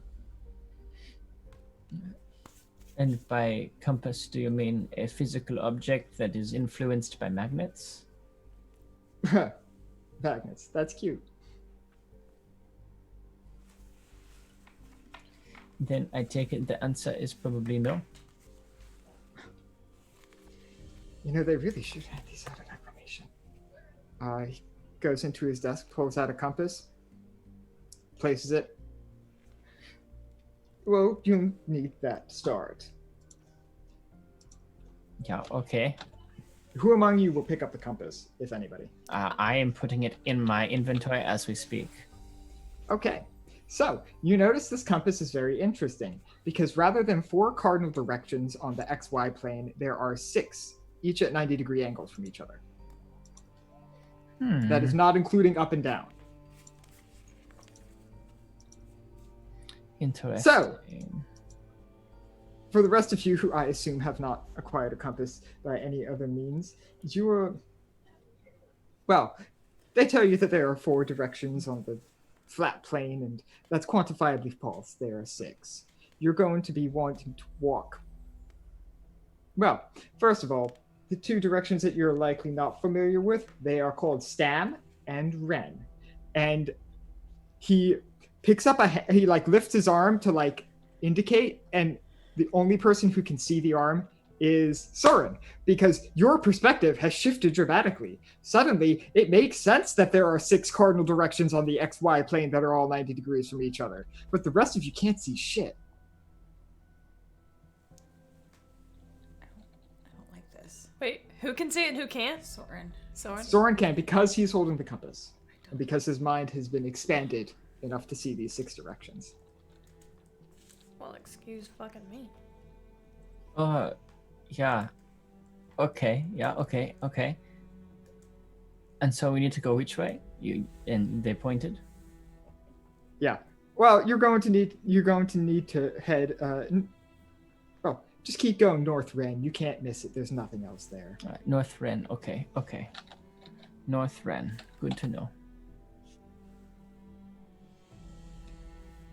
And by compass, do you mean a physical object that is influenced by magnets? Magnets, that's cute. Then I take it the answer is probably no. They really should have these out of information. He goes into his desk, pulls out a compass, places it. Well, you need that to start. Yeah, okay. Who among you will pick up the compass, if anybody? I am putting it in my inventory as we speak. Okay, so you notice this compass is very interesting because rather than 4 cardinal directions on the XY plane, there are 6, each at 90-degree angles from each other. That is not including up and down. Interesting. So, for the rest of you who I assume have not acquired a compass by any other means, they tell you that there are 4 directions on the flat plane, and that's quantifiably false. There are 6. You're going to be wanting to walk. Well, first of all, the 2 directions that you're likely not familiar with, they are called Stam and Ren. And he picks up he lifts his arm to indicate, and the only person who can see the arm is Soren, because your perspective has shifted dramatically. Suddenly, it makes sense that there are 6 cardinal directions on the XY plane that are all 90 degrees from each other, but the rest of you can't see shit. I don't like this. Wait, who can see it and who can't? Soren. Soren can, because he's holding the compass, and because his mind has been expanded enough to see these 6 directions. Well, excuse fucking me. Yeah. Okay, yeah, okay. And so we need to go which way? And they pointed? Yeah. Well, you're going to need to head just keep going North Ren. You can't miss it. There's nothing else there. All right, North Ren, okay. North Ren, good to know.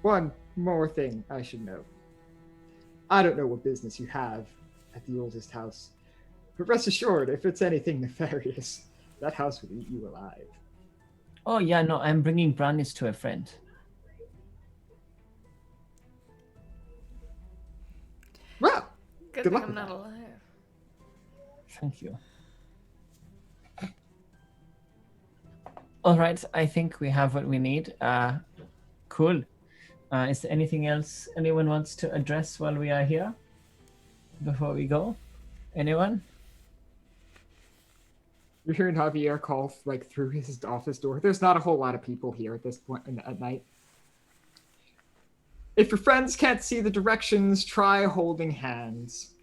one more thing I should note. I don't know what business you have at the oldest house, but rest assured, if it's anything nefarious, that house will eat you alive. Oh yeah, no, I'm bringing brownies to a friend. Well, Good Good thing luck I'm with not that. alive. Thank you. All right, I think we have what we need. Cool. Is there anything else anyone wants to address while we are here? Before we go? Anyone? you're hearing Javier call like through his office door. There's not a whole lot of people here at this point at night. If your friends can't see the directions, try holding hands.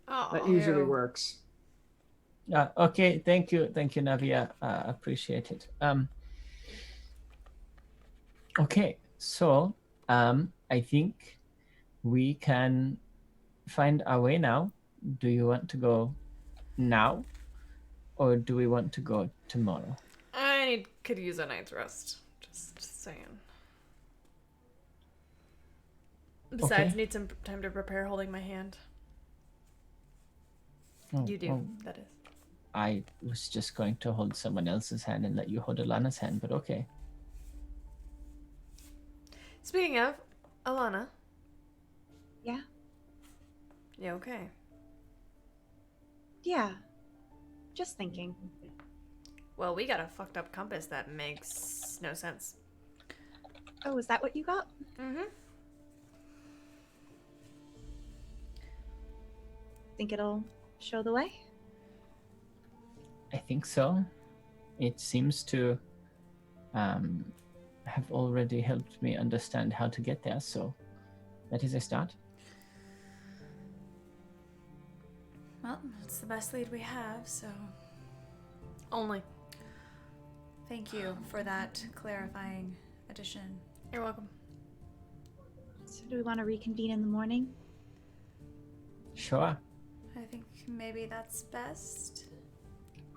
Oh, That usually works. Okay, thank you, Navia. Appreciate it. Okay, so I think we can find our way now. Do you want to go now, or do we want to go tomorrow? could use a night's rest. Just saying. Besides, Okay. need some time to prepare holding my hand. Oh, You do, oh, that is. I was just going to hold someone else's hand and let you hold Alana's hand, but okay. Speaking of, Alana. Yeah? You okay? Yeah. Just thinking. Well, we got a fucked up compass that makes no sense. Oh, is that what you got? Mm-hmm. Think it'll show the way? I think so. It seems to have already helped me understand how to get there, so that is a start. Well, it's the best lead we have, so Only. thank you for that clarifying addition. You're welcome. So do we want to reconvene in the morning? Sure. I think maybe that's best.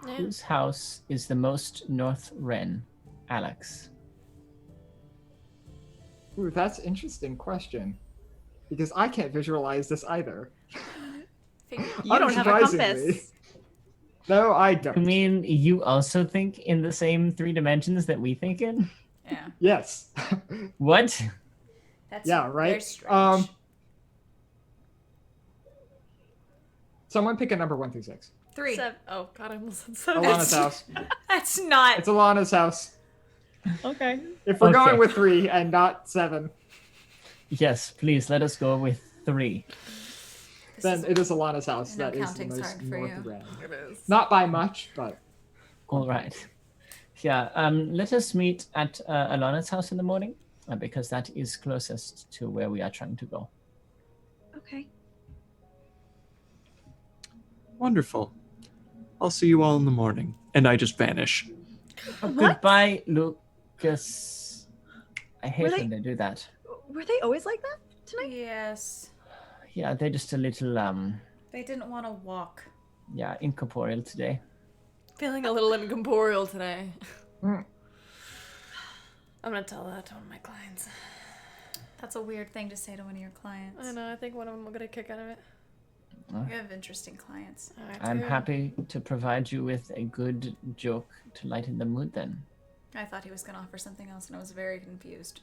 Yeah. Whose house is the most North Ren, Alex? Ooh, that's an interesting question. Because I can't visualize this either. You don't have a Unsurprisingly. compass. No, I I don't. mean, you also think in the same 3 dimensions that we think in? Yeah. Yes. What? That's Yeah, very right? strange. Someone pick a number 1 through 6. 3. Oh, God, I almost said 7. Alana's house. That's not. It's Alana's house. Okay. If we're Okay. going with 3 and not 7, Yes, please let us go with 3. This then is- it is Alana's house. I know That is the counting's most hard for north you. of Ren. It is. Not by much, but All right. Yeah, let us meet at Alana's house in the morning, because that is closest to where we are trying to go. Okay. Wonderful. I'll see you all in the morning. And I just vanish. Oh, What? goodbye, Lucas. I hate Were they- when they do that. Were they always like that tonight? Yes. Yeah, they're just a little, They didn't want to walk. yeah, incorporeal today. Feeling a little incorporeal today. Mm. I'm gonna tell that to one of my clients. That's a weird thing to say to one of your clients. I know, I think one of them will get a kick out of it. You have interesting clients. I I'm do. happy to provide you with a good joke to lighten the mood then. I thought he was going to offer something else, and I was very confused.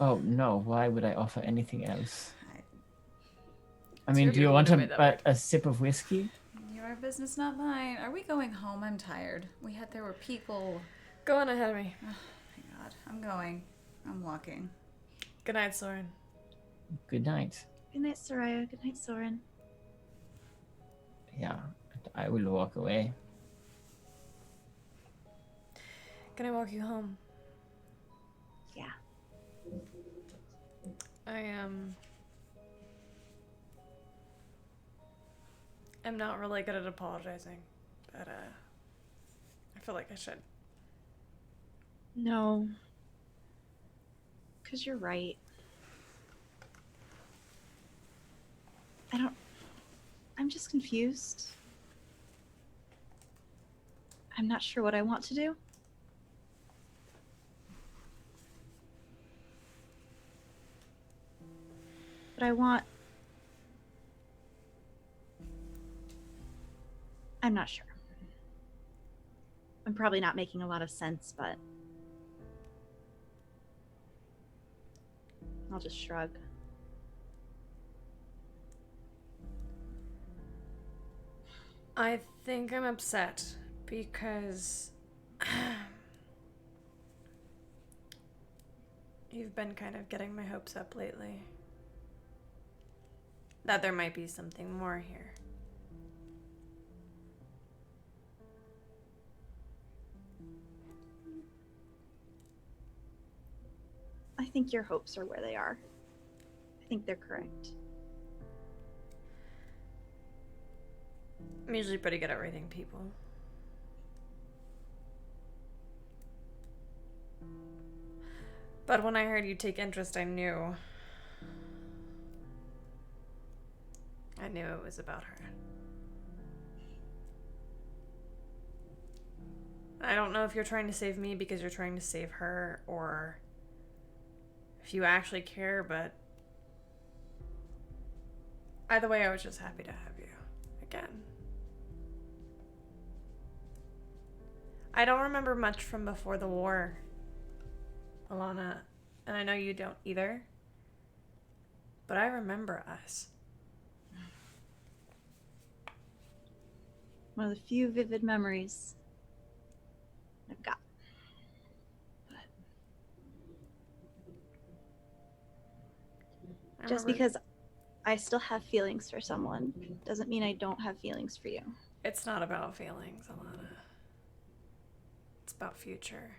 Oh, no, why would I offer anything else? I It's mean, your do you people want who made that a sip of whiskey? Your business, not mine. Are we going home? I'm tired. There were people. Go on ahead of me. Oh my God. I'm going. I'm walking. Good night, Soren. Good night. Good night, Soraya. Good night, Soren. Yeah, I will walk away. Can I walk you home? Yeah. I'm not really good at apologizing, but I feel like I should. No. Because you're right. I'm just confused. I'm not sure what I want to do. But I'm not sure. I'm probably not making a lot of sense, but I'll just shrug. I think I'm upset because you've been kind of getting my hopes up lately. That there might be something more here. I think your hopes are where they are. I think they're correct. I'm usually pretty good at reading people. But when I heard you take interest, I knew. I knew it was about her. I don't know if you're trying to save me because you're trying to save her, or if you actually care, but either way, I was just happy to have you again. I don't remember much from before the war, Alana, and I know you don't either, but I remember us. One of the few vivid memories I've got. I Just remember- because I still have feelings for someone doesn't mean I don't have feelings for you. It's not about feelings, Alana. It's about future.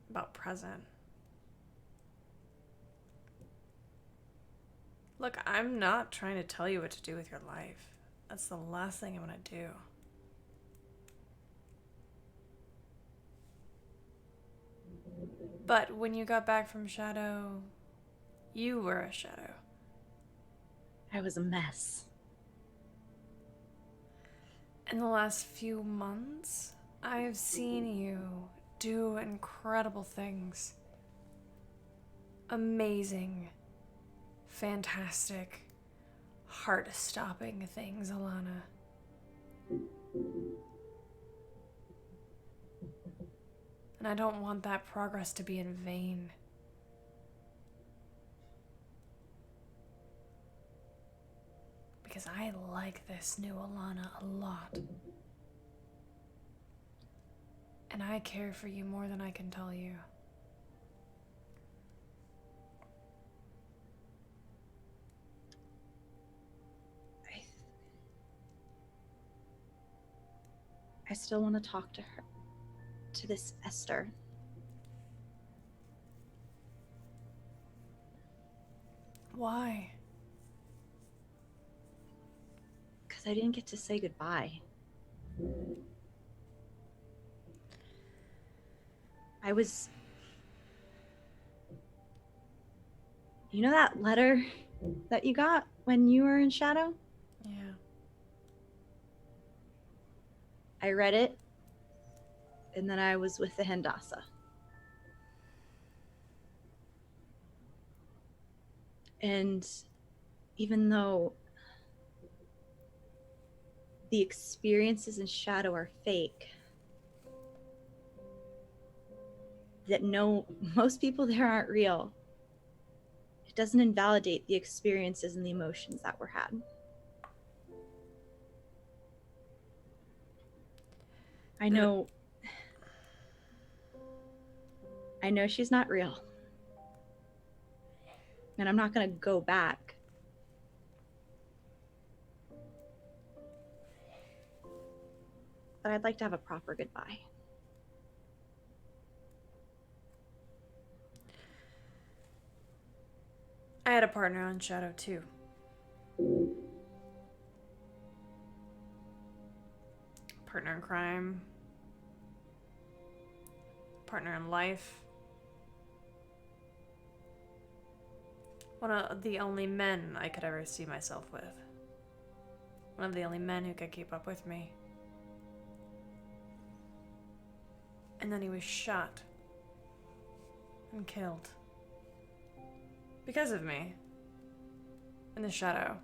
About present. Look, I'm not trying to tell you what to do with your life. That's the last thing I want to do. But when you got back from Shadow, you were a Shadow. I was a mess. In the last few months, I've seen you do incredible things. Amazing, fantastic, heart-stopping things, Alana. And I don't want that progress to be in vain. Because I like this new Alana a lot. And I care for you more than I can tell you. I still want to talk to her. To this Esther. Why? Because I didn't get to say goodbye. I was... You know that letter that you got when you were in Shadow? Yeah. I read it, and then I was with the Hendasa. And even though the experiences in Shadow are fake, that most people there aren't real, it doesn't invalidate the experiences and the emotions that were had. I know she's not real. And I'm not going to go back. But I'd like to have a proper goodbye. I had a partner on Shadow too. Partner in crime. Partner in life. One of the only men I could ever see myself with. One of the only men who could keep up with me. And then he was shot. And killed. Because of me. in the shadow,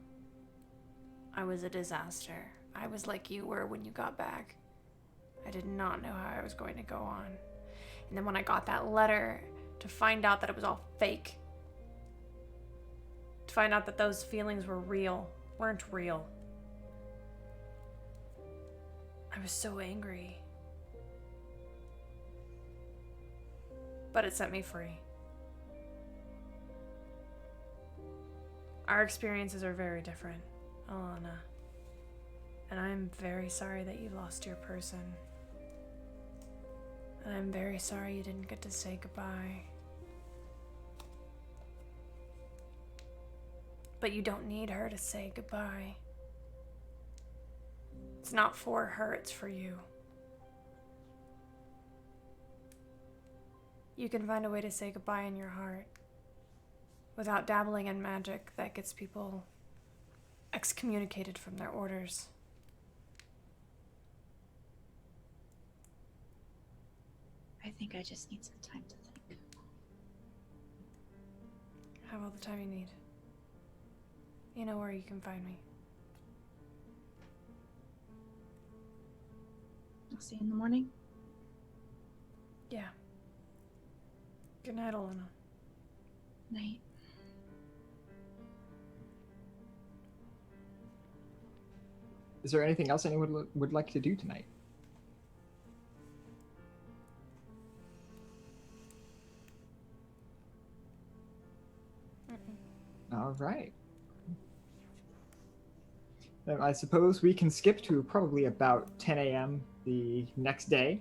I was a disaster. I was like you were when you got back. I did not know how I was going to go on. And then when I got that letter, to find out that it was all fake, to find out that those feelings weren't real. I was so angry. But it set me free. Our experiences are very different, Alana. And I'm very sorry that you lost your person. And I'm very sorry you didn't get to say goodbye. But you don't need her to say goodbye. It's not for her, it's for you. You can find a way to say goodbye in your heart without dabbling in magic that gets people excommunicated from their orders. I think I just need some time to think. Have all the time you need. You know where you can find me. I'll see you in the morning. Yeah. Good night, Alana. Night. Is there anything else anyone would like to do tonight? All right. Then I suppose we can skip to probably about 10 a.m. the next day.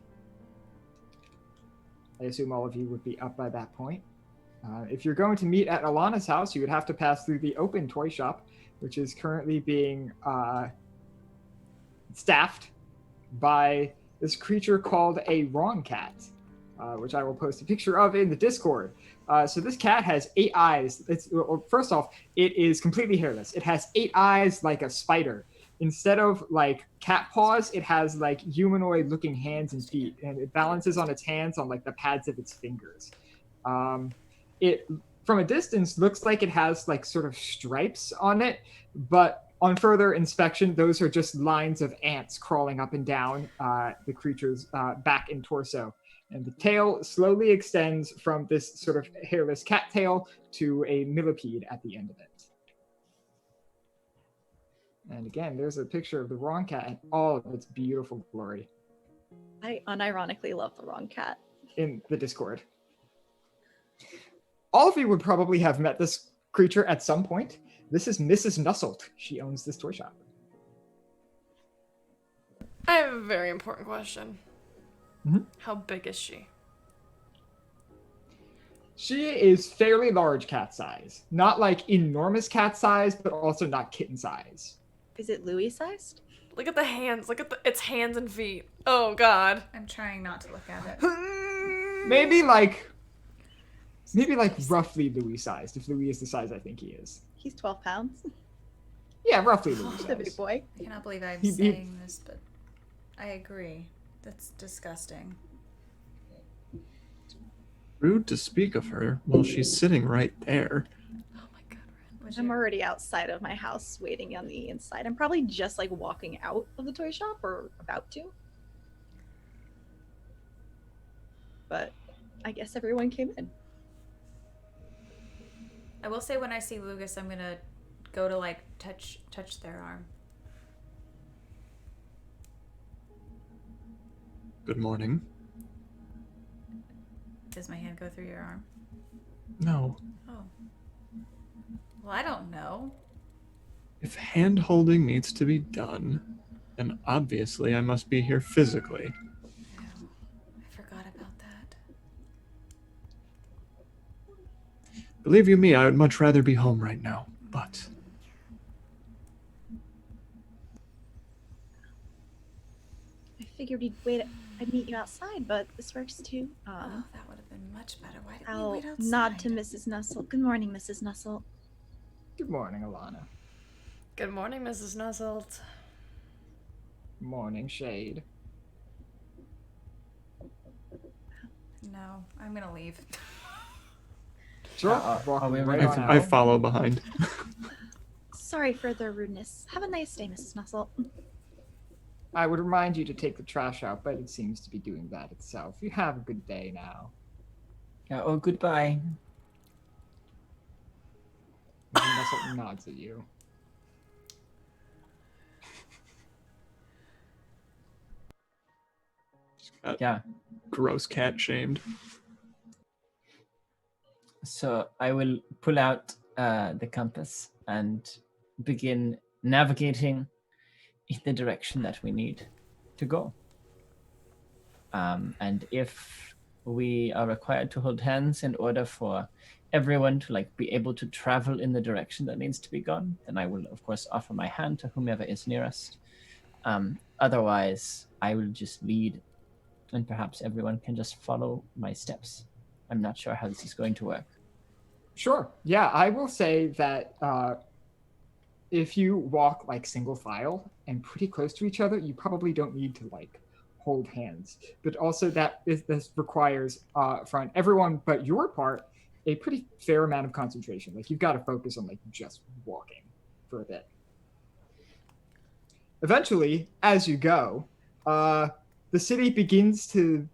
I assume all of you would be up by that point. If you're going to meet at Alana's house, you would have to pass through the open toy shop, which is currently being staffed by this creature called a wrong cat, which I will post a picture of in the Discord. So this cat has 8 eyes. First off, it is completely hairless. It has 8 eyes like a spider. Instead of like cat paws, it has like humanoid looking hands and feet, and it balances on its hands on like the pads of its fingers. It from a distance looks like it has like sort of stripes on it, but on further inspection, those are just lines of ants crawling up and down the creature's back and torso. And the tail slowly extends from this sort of hairless cat tail to a millipede at the end of it. And again, there's a picture of the wrong cat in all of its beautiful glory I unironically love the wrong cat. in the Discord. All of you would probably have met this creature at some point. This is Mrs. Nusselt. She owns this toy shop. I have a very important question. Mhm. How big is she? She is fairly large cat size. Not like enormous cat size, but also not kitten size. Is it Louis sized? Look at the hands. Look at its hands and feet. Oh God. I'm trying not to look at it. Maybe like roughly Louis sized, if Louis is the size I think he is. He's 12 pounds. Yeah, roughly Louis The big size. boy. I cannot believe I'm He- saying this, but I agree. That's disgusting. Rude to speak of her while she's sitting right there. Oh my God. Would I'm you- already outside of my house waiting on the inside. I'm probably just like walking out of the toy shop or about to. But I guess everyone came in. I will say when I see Lucas, I'm gonna go to like touch their arm. Good morning. Does my hand go through your arm? No. Oh. Well, I don't know. If hand holding needs to be done, then obviously I must be here physically. Oh, I forgot about that. Believe you me, I would much rather be home right now, but I figured I'd meet you outside, but this works too. Oh, that would have been much better. Why did we I'll wait outside? nod to Mrs. Nussel. Good morning, Mrs. Nussel. Good morning, Alana. Good morning, Mrs. Nusselt. Morning, Shade. No, I'm gonna leave. Sure. Are we right ready on to- out. I follow behind. Sorry for the rudeness. Have a nice day, Mrs. Nussel. I would remind you to take the trash out, but it seems to be doing that itself. You have a good day now. Oh, goodbye. Mrs. Nussel nods at you. Yeah. Gross cat shamed. So I will pull out the compass and begin navigating in the direction that we need to go. And if we are required to hold hands in order for everyone to like be able to travel in the direction that needs to be gone, then I will of course offer my hand to whomever is nearest. Otherwise, I will just lead, and perhaps everyone can just follow my steps. I'm not sure how this is going to work. Sure. Yeah, I will say that if you walk like single file and pretty close to each other, you probably don't need to like hold hands. But also this requires from everyone but your part a pretty fair amount of concentration. Like you've got to focus on like just walking for a bit. Eventually, as you go, the city begins to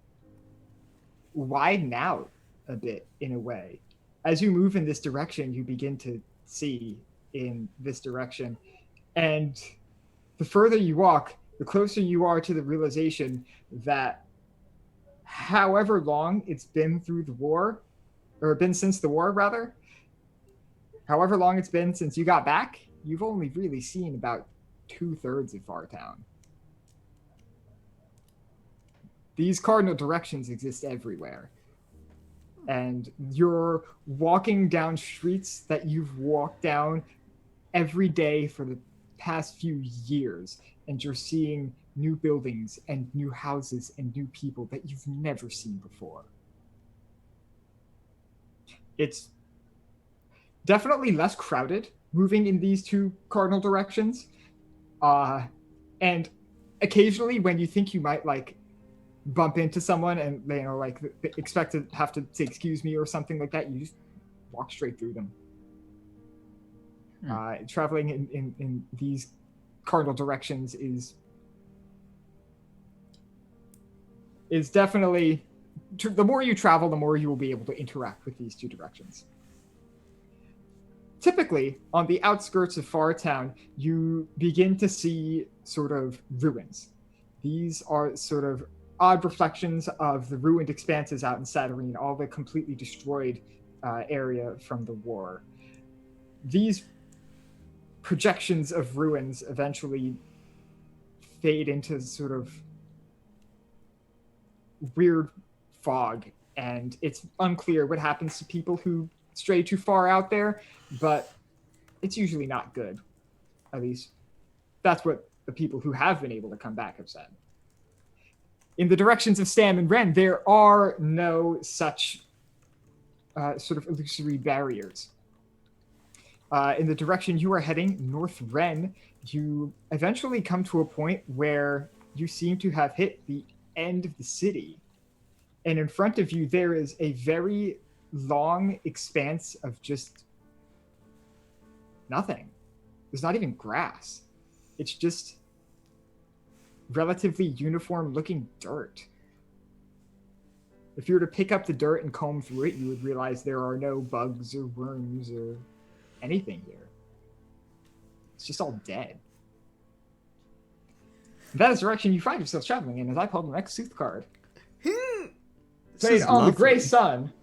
widen out a bit in a way. As you move in this direction, you begin to see in this direction. And the further you walk, the closer you are to the realization that however long it's been through the war, or been since the war rather, however long it's been since you got back, you've only really seen about 2/3 of Fartown. These cardinal directions exist everywhere. And you're walking down streets that you've walked down every day for the past few years, and you're seeing new buildings and new houses and new people that you've never seen before. It's definitely less crowded moving in these two cardinal directions. And occasionally when you think you might like bump into someone and they like expect to have to say excuse me or something like that, you just walk straight through them. Traveling in these cardinal directions is definitely, the more you travel, the more you will be able to interact with these two directions. Typically, on the outskirts of Fartown, you begin to see sort of ruins. These are sort of odd reflections of the ruined expanses out in Saturnine, all the completely destroyed area from the war. These projections of ruins eventually fade into sort of weird fog, and it's unclear what happens to people who stray too far out there, but it's usually not good. At least that's what the people who have been able to come back have said. In the directions of Stam and Ren, there are no such sort of illusory barriers. In the direction you are heading, North Ren, you eventually come to a point where you seem to have hit the end of the city. And in front of you, there is a very long expanse of just nothing. There's not even grass. It's just relatively uniform looking dirt. If you were to pick up the dirt and comb through it, you would realize there are no bugs or worms or anything here. It's just all dead. That is the direction you find yourself traveling in as I pull the next Sooth card. Played on the Grey Sun,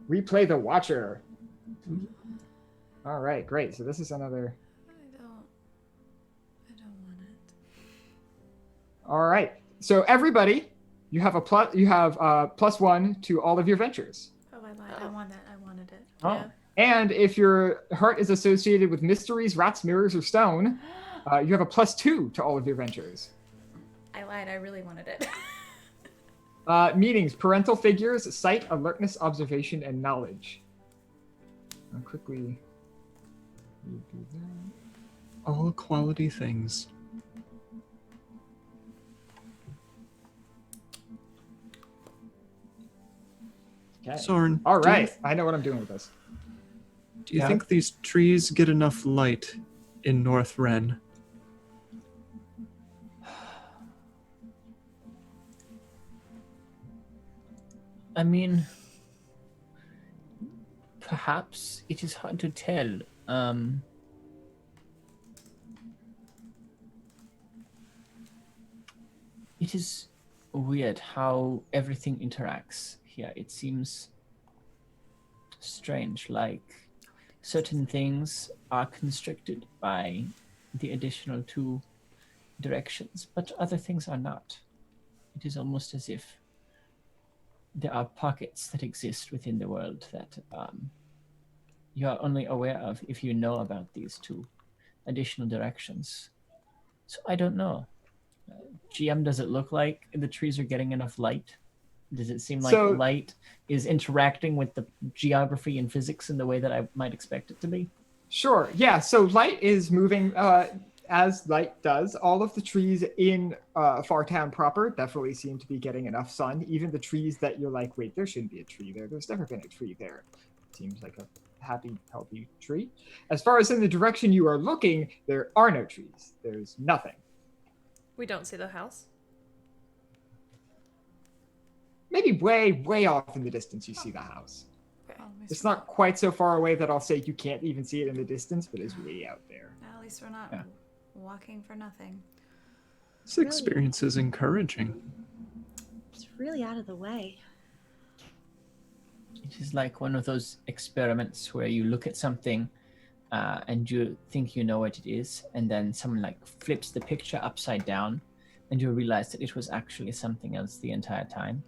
we play the Watcher. All right, great. So this is another... I don't want it. All right. So everybody, you have +1 to all of your ventures. Oh, I lied. I want that. I wanted it. Oh. Yeah. And if your heart is associated with mysteries, rats, mirrors, or stone, you have a +2 to all of your ventures. I lied. I really wanted it. Meanings, parental figures, sight, alertness, observation, and knowledge. I'll quickly do that. All quality things. Okay. Soren, All right. I know what I'm doing with this. Do you Yeah. think these trees get enough light in North Ren. I mean, perhaps it is hard to tell. It is weird how everything interacts here. It seems strange, like certain things are constricted by the additional 2 directions, but other things are not. It is almost as if there are pockets that exist within the world that you are only aware of if you know about these 2 additional directions. So I don't know. GM, does it look like the trees are getting enough light? Does it seem like So- the light is interacting with the geography and physics in the way that I might expect it to be? Sure. Yeah. So light is moving as light does. All of the trees in Fartown proper definitely seem to be getting enough sun. Even the trees that you're like, wait, there shouldn't be a tree there. There's never been a tree there. Seems like a happy, healthy tree. As far as in the direction you are looking, there are no trees. There's nothing. We don't see the house. Maybe way, way off in the distance, you see the house. Okay. Well, at least It's we're not quite so far away that I'll say you can't even see it in the distance, but it's way out there. At least we're not Yeah. walking for nothing. This experience is encouraging. It's really out of the way. It is like one of those experiments where you look at something and you think you know what it is, and then someone like flips the picture upside down and you realize that it was actually something else the entire time.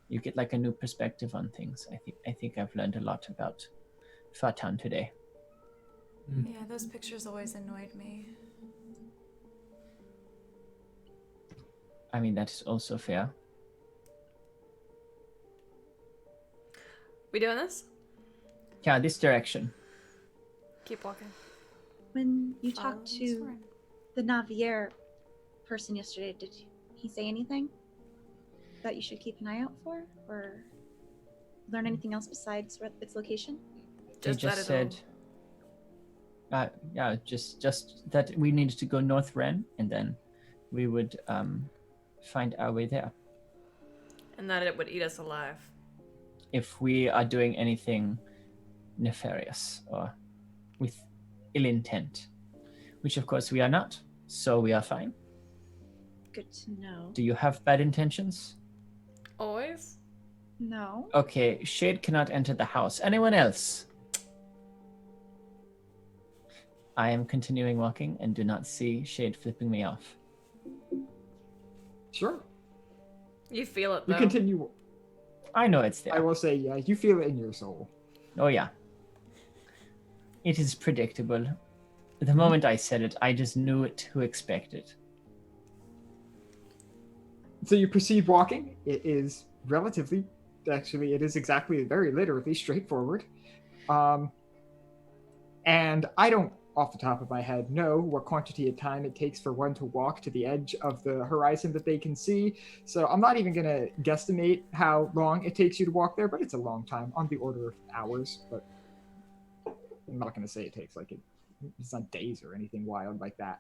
You get like a new perspective on things. I think I've learned a lot about Fartown today. Yeah, those pictures always annoyed me. I mean, that is also fair. We doing this? Yeah, this direction. Keep walking. When you Follow talked Miss to Warren. the Navier person yesterday, did he say anything that you should keep an eye out for, or learn anything else besides its location? They Just that just it'll- said, just that we needed to go North Ren, and then we would find our way there. And that it would eat us alive. If we are doing anything nefarious or with ill intent, which of course we are not, so we are fine. Good to know. Do you have bad intentions? Always? No. Okay, Shade cannot enter the house. Anyone else? I am continuing walking and do not see Shade flipping me off. Sure. You feel it, You though. continue. I know it's I there. will say, yeah, you feel it in your soul. Oh yeah. It is predictable. The moment I said it, I just knew it to expect it. So you proceed walking. It is relatively, actually, it is exactly, very literally straightforward. And I don't, off the top of my head, know what quantity of time it takes for one to walk to the edge of the horizon that they can see. So I'm not even going to guesstimate how long it takes you to walk there, but it's a long time, on the order of hours. But I'm not going to say it takes it's not days or anything wild like that.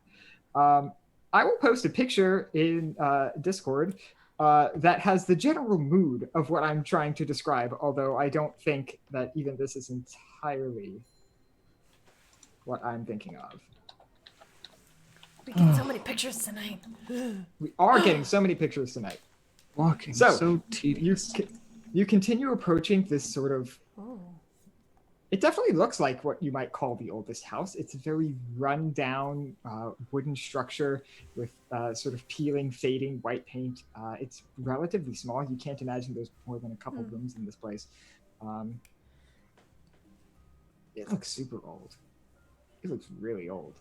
I will post a picture in Discord that has the general mood of what I'm trying to describe, although I don't think that even this is entirely what I'm thinking of. We get so many pictures tonight. We are getting so many pictures tonight. Walking So, so tedious. You continue approaching this sort of, Oh. it definitely looks like what you might call the oldest house. It's a very run down wooden structure with sort of peeling, fading white paint. It's relatively small. You can't imagine there's more than a couple rooms in this place. It looks super old. It looks really old.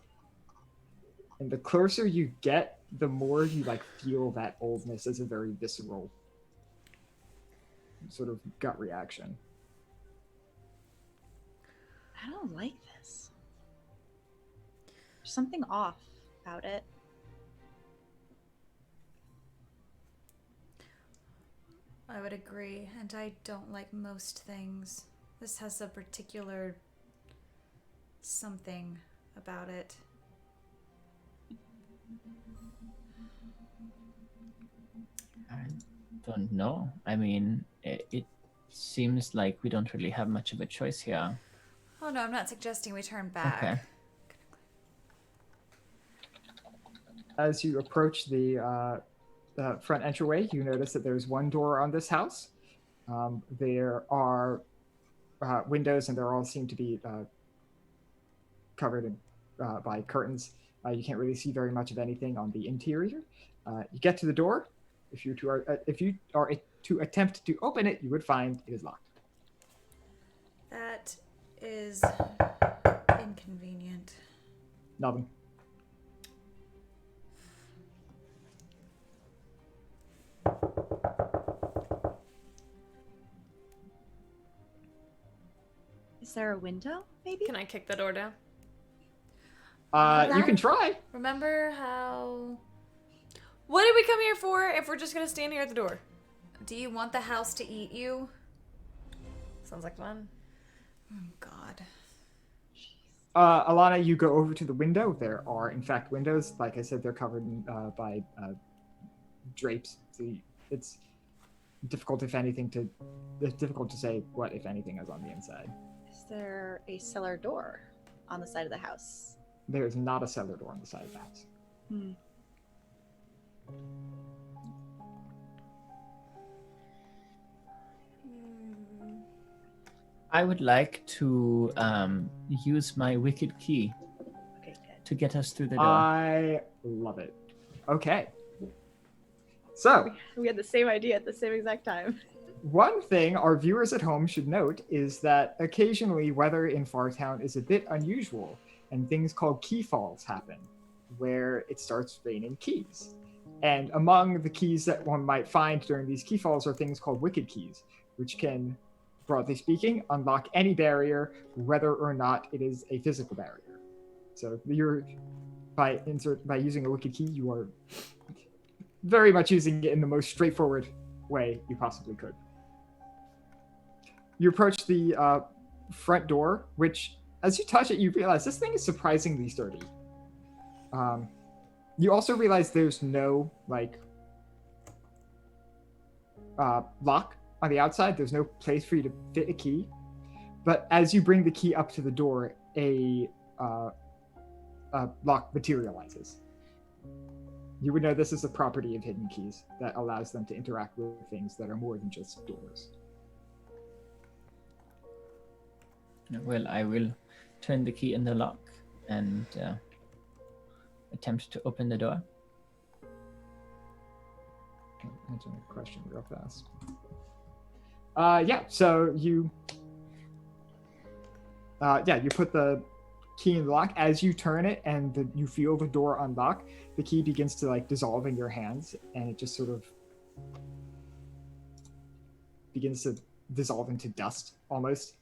And the closer you get, the more you feel that oldness as a very visceral sort of gut reaction. I don't like this. There's something off about it. I would agree, and I don't like most things. This has a particular something about it. I don't know. I mean, it seems like we don't really have much of a choice here. Oh no, I'm not suggesting we turn back. Okay. As you approach the front entryway, you notice that there's one door on this house. There are windows, and they all seem to be covered by curtains. You can't really see very much of anything on the interior. You get to the door. If you are to attempt to open it, you would find it is locked. That is inconvenient. Nothing. Is there a window, maybe? Can I kick the door down? You can try. Remember how... What did we come here for if we're just gonna stand here at the door? Do you want the house to eat you? Sounds like fun. Oh, God. Alana, you go over to the window. There are, in fact, windows. Like I said, they're covered by drapes. So it's difficult, if anything, it's difficult to say what, if anything, is on the inside. Is there a cellar door on the side of the house? There is not a cellar door on the side of the house. Hmm. I would like to use my wicked key Okay, good. to get us through the door. I love it. Okay. So, We had the same idea at the same exact time. one thing our viewers at home should note is that occasionally weather in Fartown is a bit unusual, and things called key falls happen, where it starts raining keys. And among the keys that one might find during these key falls are things called wicked keys, which can, broadly speaking, unlock any barrier, whether or not it is a physical barrier. So by using a wicked key, you are very much using it in the most straightforward way you possibly could. You approach the front door, which, as you touch it, you realize this thing is surprisingly sturdy. You also realize there's no lock on the outside. There's no place for you to fit a key. But as you bring the key up to the door, a lock materializes. You would know this is a property of hidden keys that allows them to interact with things that are more than just doors. Well, I will turn the key in the lock and attempt to open the door. Answer the question real fast. So you put the key in the lock. As you turn it and you feel the door unlock, the key begins to dissolve in your hands, and it just sort of begins to dissolve into dust almost.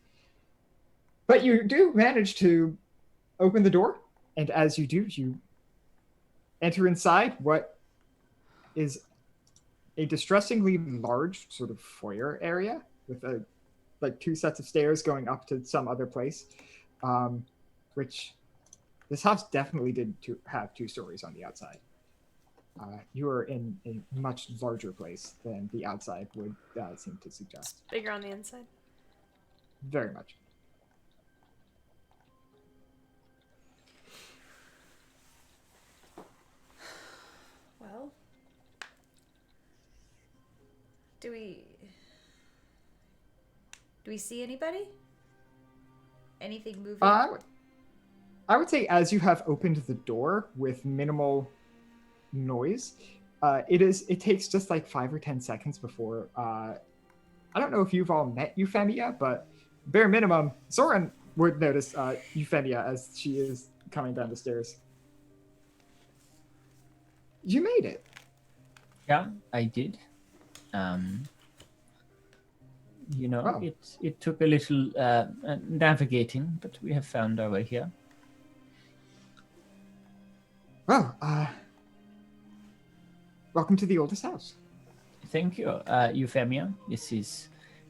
But you do manage to open the door, and as you do, you enter inside what is a distressingly large sort of foyer area with two sets of stairs going up to some other place, which this house definitely did have 2 stories on the outside. You are in a much larger place than the outside would seem to suggest. Bigger on the inside. Very much. Well, do we see anybody? Anything moving? I would say as you have opened the door with minimal noise, it takes just 5 or 10 seconds before I don't know if you've all met Euphemia, but bare minimum, Soren would notice Euphemia as she is coming down the stairs. You made it. Yeah, I did. Wow. It took a little navigating, but we have found our way here. Well, welcome to the oldest house. Thank you, Euphemia. This is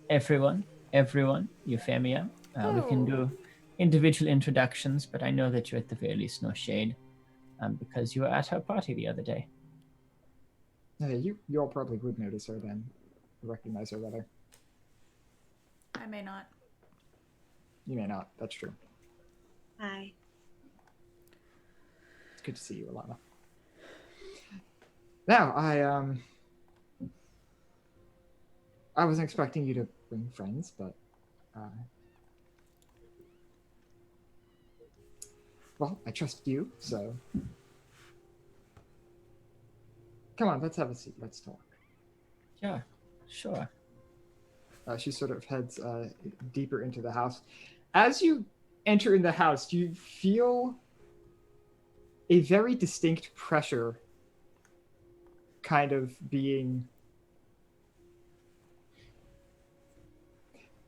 everyone, Euphemia. We can do individual introductions, but I know that you at the very least know Shade, because you were at her party the other day. You all probably would notice her then, recognize her rather. I may not. You may not. That's true. Hi. It's good to see you, Alana. Now, I wasn't expecting you to bring friends, but well, I trust you, so come on, let's have a seat. Let's talk. Yeah, sure. She sort of heads deeper into the house. As you enter in the house, you feel a very distinct pressure kind of being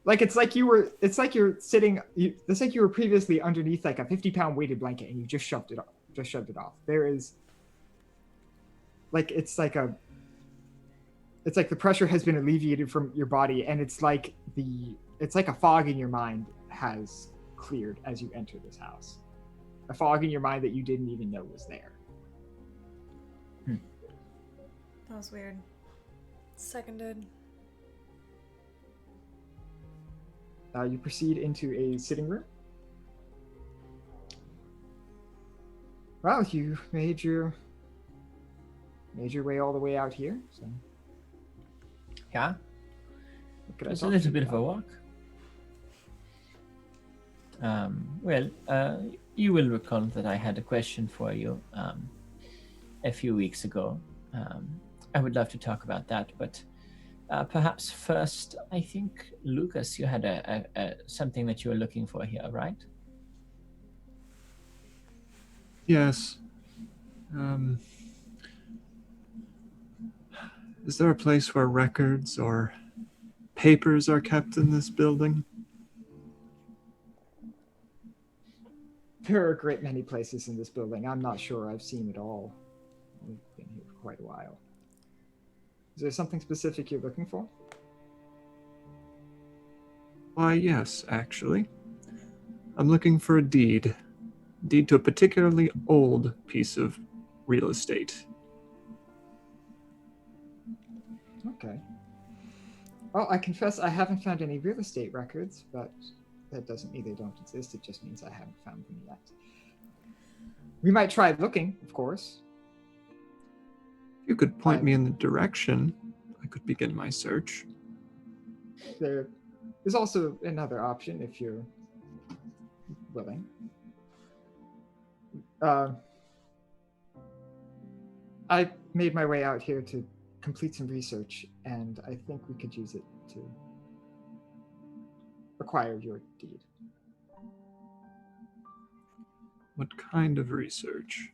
like it's like you're sitting it's like you were previously underneath like a 50-pound weighted blanket and you just shoved it off. There is like it's like the pressure has been alleviated from your body, and it's like a fog in your mind has cleared as you enter this house. A fog in your mind that you didn't even know was there. That was weird. Seconded. You proceed into a sitting room. Well, you made your way all the way out here, so Yeah, what could it was I a talk to little you bit of a about? walk. You will recall that I had a question for you a few weeks ago. I would love to talk about that, but perhaps first, I think, Lucas, you had a something that you were looking for here, right? Yes. Is there a place where records or papers are kept in this building? There are a great many places in this building. I'm not sure I've seen it all. We've been here for quite a while. Is there something specific you're looking for? Why, yes, actually. I'm looking for a deed. Deed to a particularly old piece of real estate. Okay. Well, I confess I haven't found any real estate records, but that doesn't mean they don't exist. It just means I haven't found them yet. We might try looking, of course. If you could point me in the direction, I could begin my search. There is also another option if you're willing. I made my way out here to complete some research, and I think we could use it to acquire your deed. What kind of research?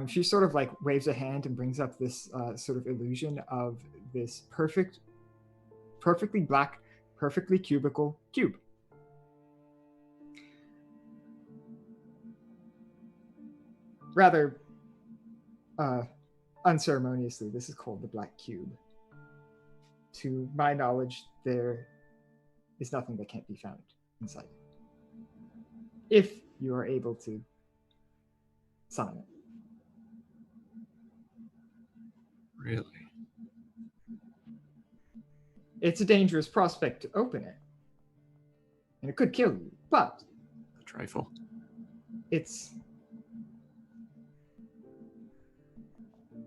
She sort of like waves a hand and brings up this sort of illusion of this perfectly black, perfectly cubical cube. Rather unceremoniously, this is called the Black Cube. To my knowledge, there is nothing that can't be found inside. If you are able to summon it. Really? It's a dangerous prospect to open it. And it could kill you, but A trifle.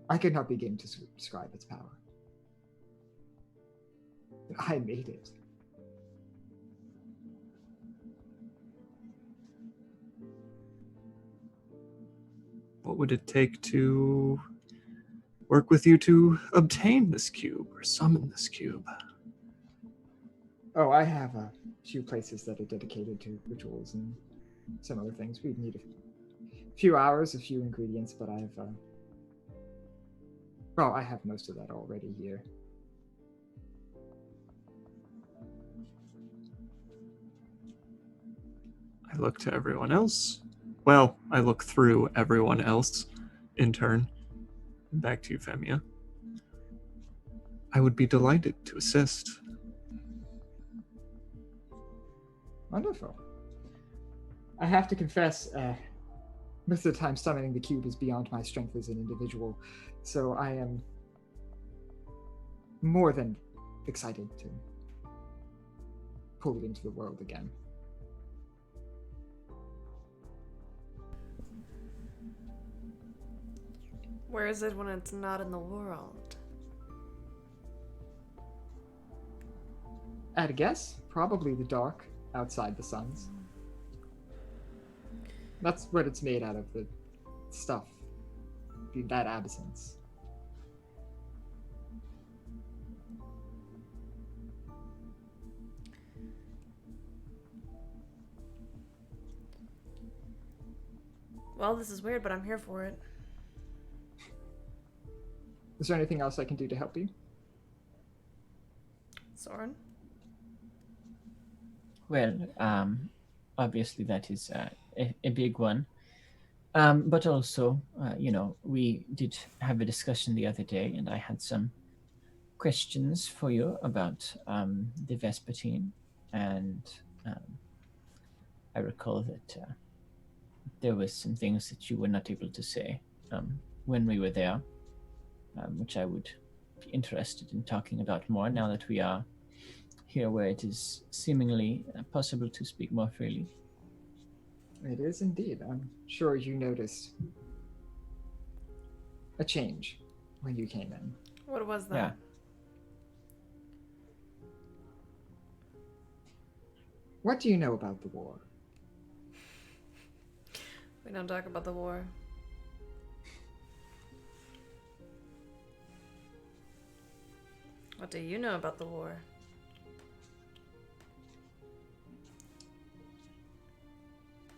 I could not begin to describe its power. I made it. What would it take to work with you to obtain this cube or summon this cube? Oh, I have a few places that are dedicated to rituals and similar things. We'd need a few hours, a few ingredients, but I have most of that already here. I look to everyone else. Well, I look through everyone else in turn. Back to you, Femia. I would be delighted to assist. Wonderful. I have to confess, most of the time summoning the cube is beyond my strength as an individual, so I am more than excited to pull it into the world again. Where is it when it's not in the world? At a guess, probably the dark outside the suns. That's what it's made out of, the stuff. That absence. Well, this is weird, but I'm here for it. Is there anything else I can do to help you? Soren? Well, obviously that is a big one. But also, we did have a discussion the other day, and I had some questions for you about the Vespertine, and I recall that there was some things that you were not able to say when we were there, which I would be interested in talking about more now that we are here where it is seemingly possible to speak more freely. It is indeed. I'm sure you noticed a change when you came in. What was that? Yeah. What do you know about the war? We don't talk about the war. What do you know about the war?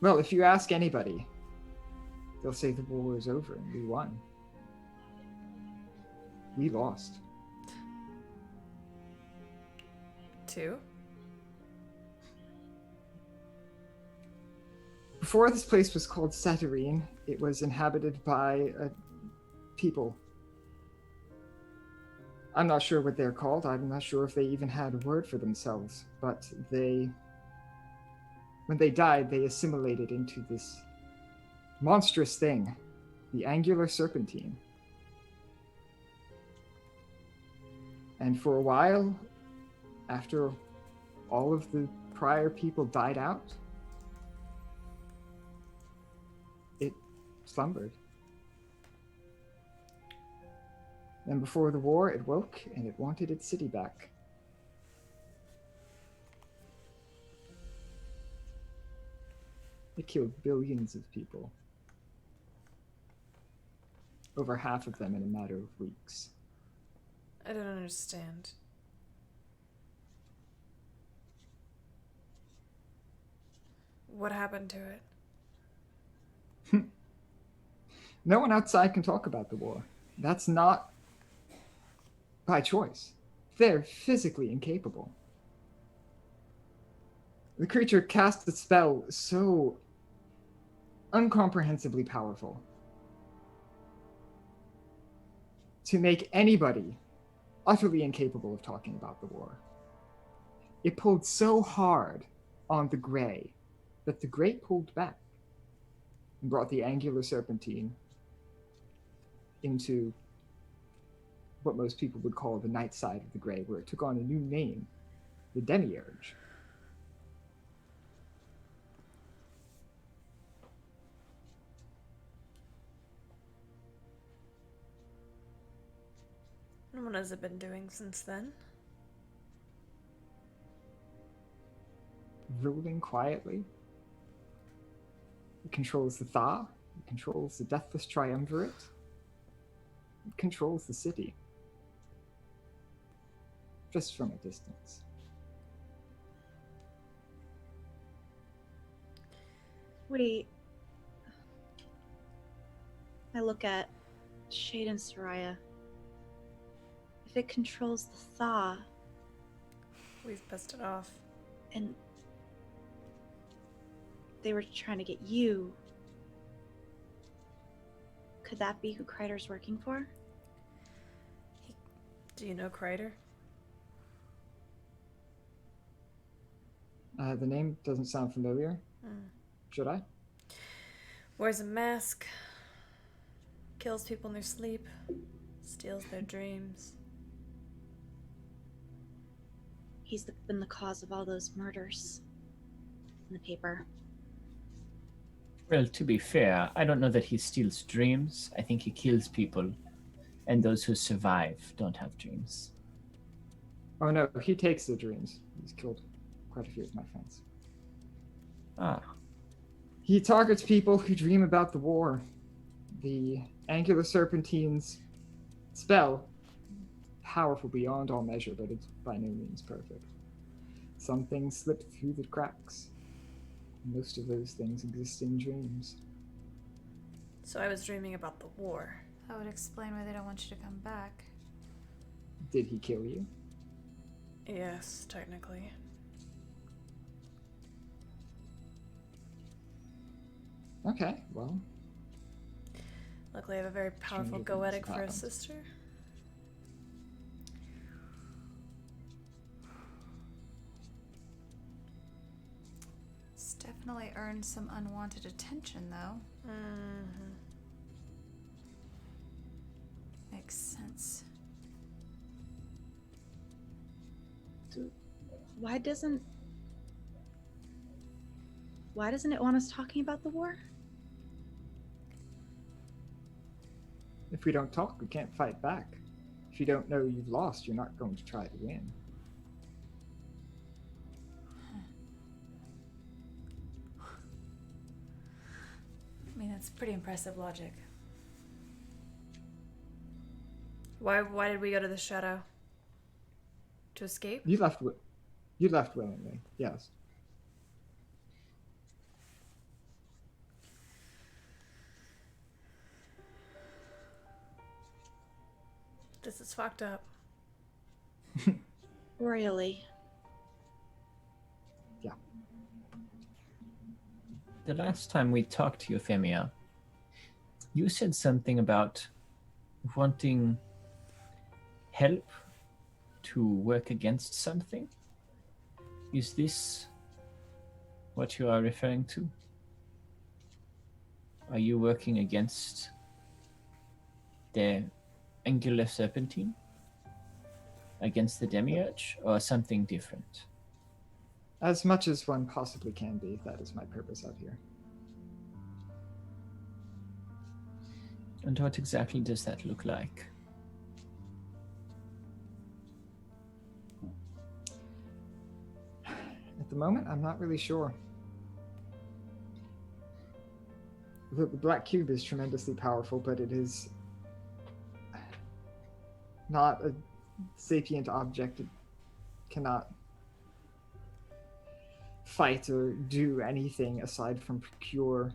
Well, if you ask anybody, they'll say the war is over and we won. We lost. 2? Before this place was called Satyrine, it was inhabited by people. I'm not sure what they're called. I'm not sure if they even had a word for themselves, but when they died, they assimilated into this monstrous thing, the Angular Serpentine. And for a while, after all of the prior people died out, it slumbered. And before the war, it woke and it wanted its city back. It killed billions of people. Over half of them in a matter of weeks. I don't understand. What happened to it? No one outside can talk about the war. That's not by choice. They're physically incapable. The creature cast a spell so incomprehensibly powerful to make anybody utterly incapable of talking about the war. It pulled so hard on the Grey that the Grey pulled back and brought the Angular Serpentine into what most people would call the night side of the Grey, where it took on a new name, the Demiurge. And what has it been doing since then? Ruling quietly. It controls the Thaw. It controls the Deathless Triumvirate. It controls the city. Just from a distance. I look at Shade and Soraya. If it controls the Thaw, We've pissed it off. and they were trying to get you, could that be who Kreider's working for? Do you know Kreider? The name doesn't sound familiar. Hmm. Should I? Wears a mask. Kills people in their sleep. Steals their dreams. He's been the cause of all those murders in the paper. Well, to be fair, I don't know that he steals dreams. I think he kills people, and those who survive don't have dreams. Oh no, he takes the dreams. He's killed quite a few of my friends. Ah, He targets people who dream about the war. The Angular Serpentine's spell, powerful beyond all measure, but it's by no means perfect. Some things slip through the cracks. Most of those things exist in dreams. So I was dreaming about the war. That would explain why they don't want you to come back. Did he kill you? Yes, technically. Okay, well, Luckily, I have a very powerful Stranger things goetic for a happen. sister. It's definitely earned some unwanted attention, though. Mm-hmm. Makes sense. Why doesn't it want us talking about the war? if we don't talk, we can't fight back. If you don't know you've lost, you're not going to try to win. I mean, that's pretty impressive logic. Why did we go to the shadow? To escape? You left willingly, yes. This is fucked up. Royally. The last time we talked to you, Euphemia, you said something about wanting help to work against something. Is this what you are referring to? Are you working against the Angular Serpentine? Against the Demiurge? Or something different? As much as one possibly can be, that is my purpose out here. And what exactly does that look like? At the moment, I'm not really sure. The Black Cube is tremendously powerful, but it is not a sapient object. It cannot fight or do anything aside from procure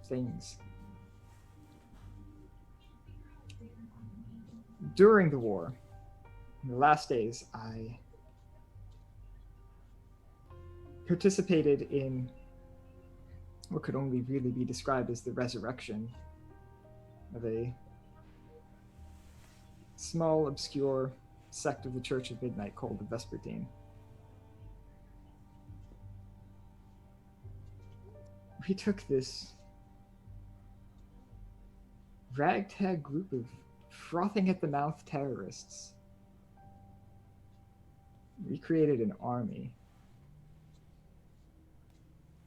things. During the war, in the last days, I participated in what could only really be described as the resurrection of a small, obscure sect of the Church of Midnight called the Vespertine. We took this ragtag group of frothing at the mouth terrorists. We created an army.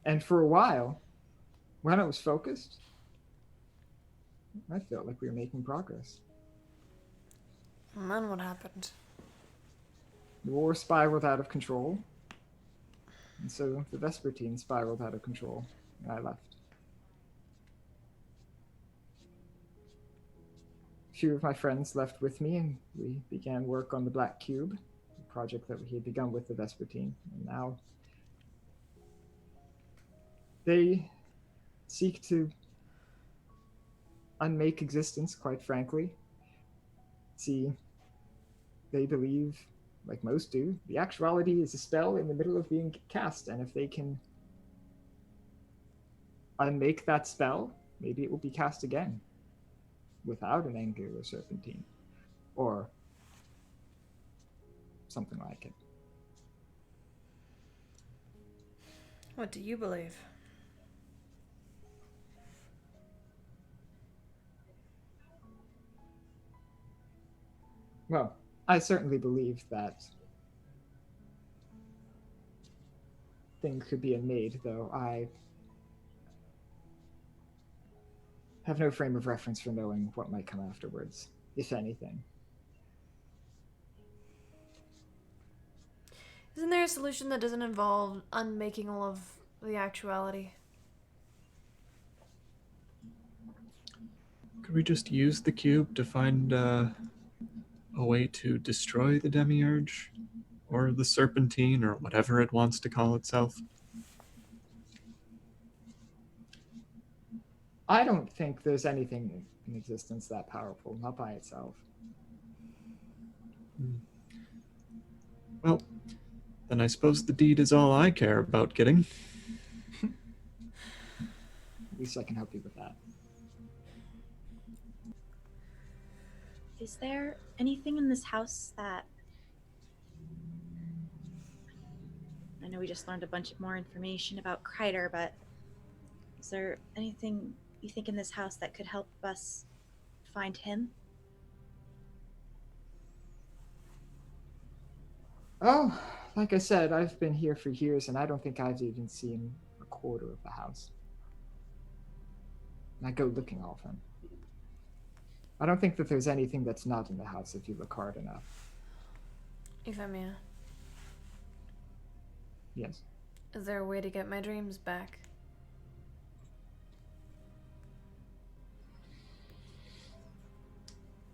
And for a while, when it was focused, I felt like we were making progress. And then what happened? The war spiraled out of control, and so the Vespertine spiraled out of control, and I left. A few of my friends left with me, and we began work on the Black Cube, a project that we had begun with the Vespertine, and now they seek to unmake existence, quite frankly. See, they believe, like most do, the actuality is a spell in the middle of being cast, and if they can unmake that spell, maybe it will be cast again without an Angular Serpentine, or something like it. What do you believe? Well, I certainly believe that things could be made, though I have no frame of reference for knowing what might come afterwards, if anything. Isn't there a solution that doesn't involve unmaking all of the actuality? Could we just use the cube to find a way to destroy the demiurge? Or the serpentine, or whatever it wants to call itself? I don't think there's anything in existence that powerful, not by itself. Well, then I suppose the deed is all I care about getting. At least I can help you with that. Is there anything in this house that... I know we just learned a bunch of more information about Kreider, but is there anything you think in this house that could help us find him? Oh, like I said, I've been here for years, and I don't think I've even seen a quarter of the house. And I go looking often. I don't think that there's anything that's not in the house if you look hard enough. Euphemia, Yes. is there a way to get my dreams back?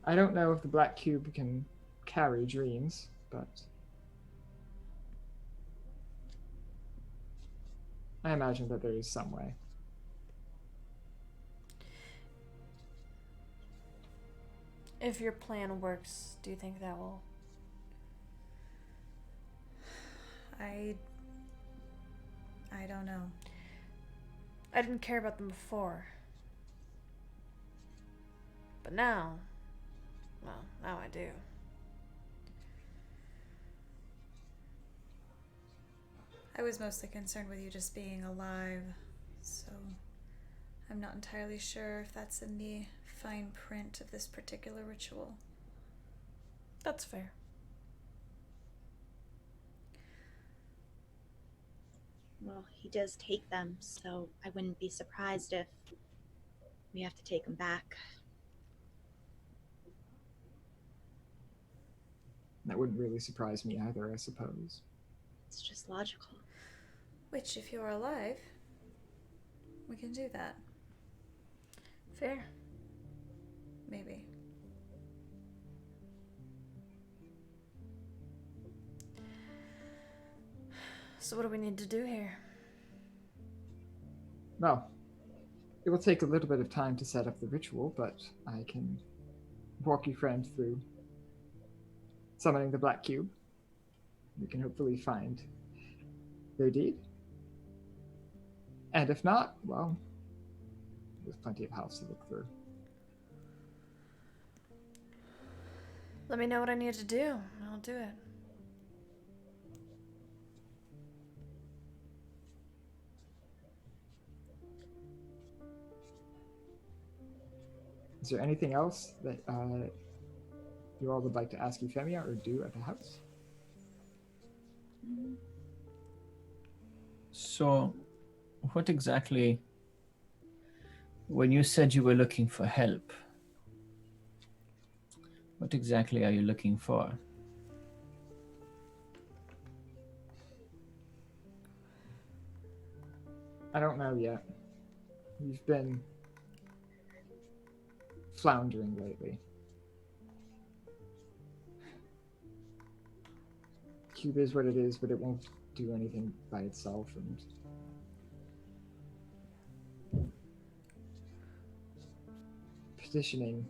I don't know if the Black Cube can carry dreams, but I imagine that there is some way. If your plan works, do you think that will... I don't know. I didn't care about them before. But now... well, now I do. I was mostly concerned with you just being alive, so I'm not entirely sure if that's in the fine print of this particular ritual. That's fair. Well, he does take them, so I wouldn't be surprised if we have to take him back. That wouldn't really surprise me either, I suppose. It's just logical. Which, if you're alive, we can do that. Fair. Maybe. So what do we need to do here? Well, it will take a little bit of time to set up the ritual, but I can walk your friend through summoning the Black Cube. We can hopefully find their deed. And if not, well, there's plenty of house to look through. Let me know what I need to do, and I'll do it. Is there anything else that you all would like to ask Euphemia or do at the house? So, what exactly, when you said you were looking for help, what exactly are you looking for? I don't know yet. We've been floundering lately. Cube is what it is, but it won't do anything by itself, and petitioning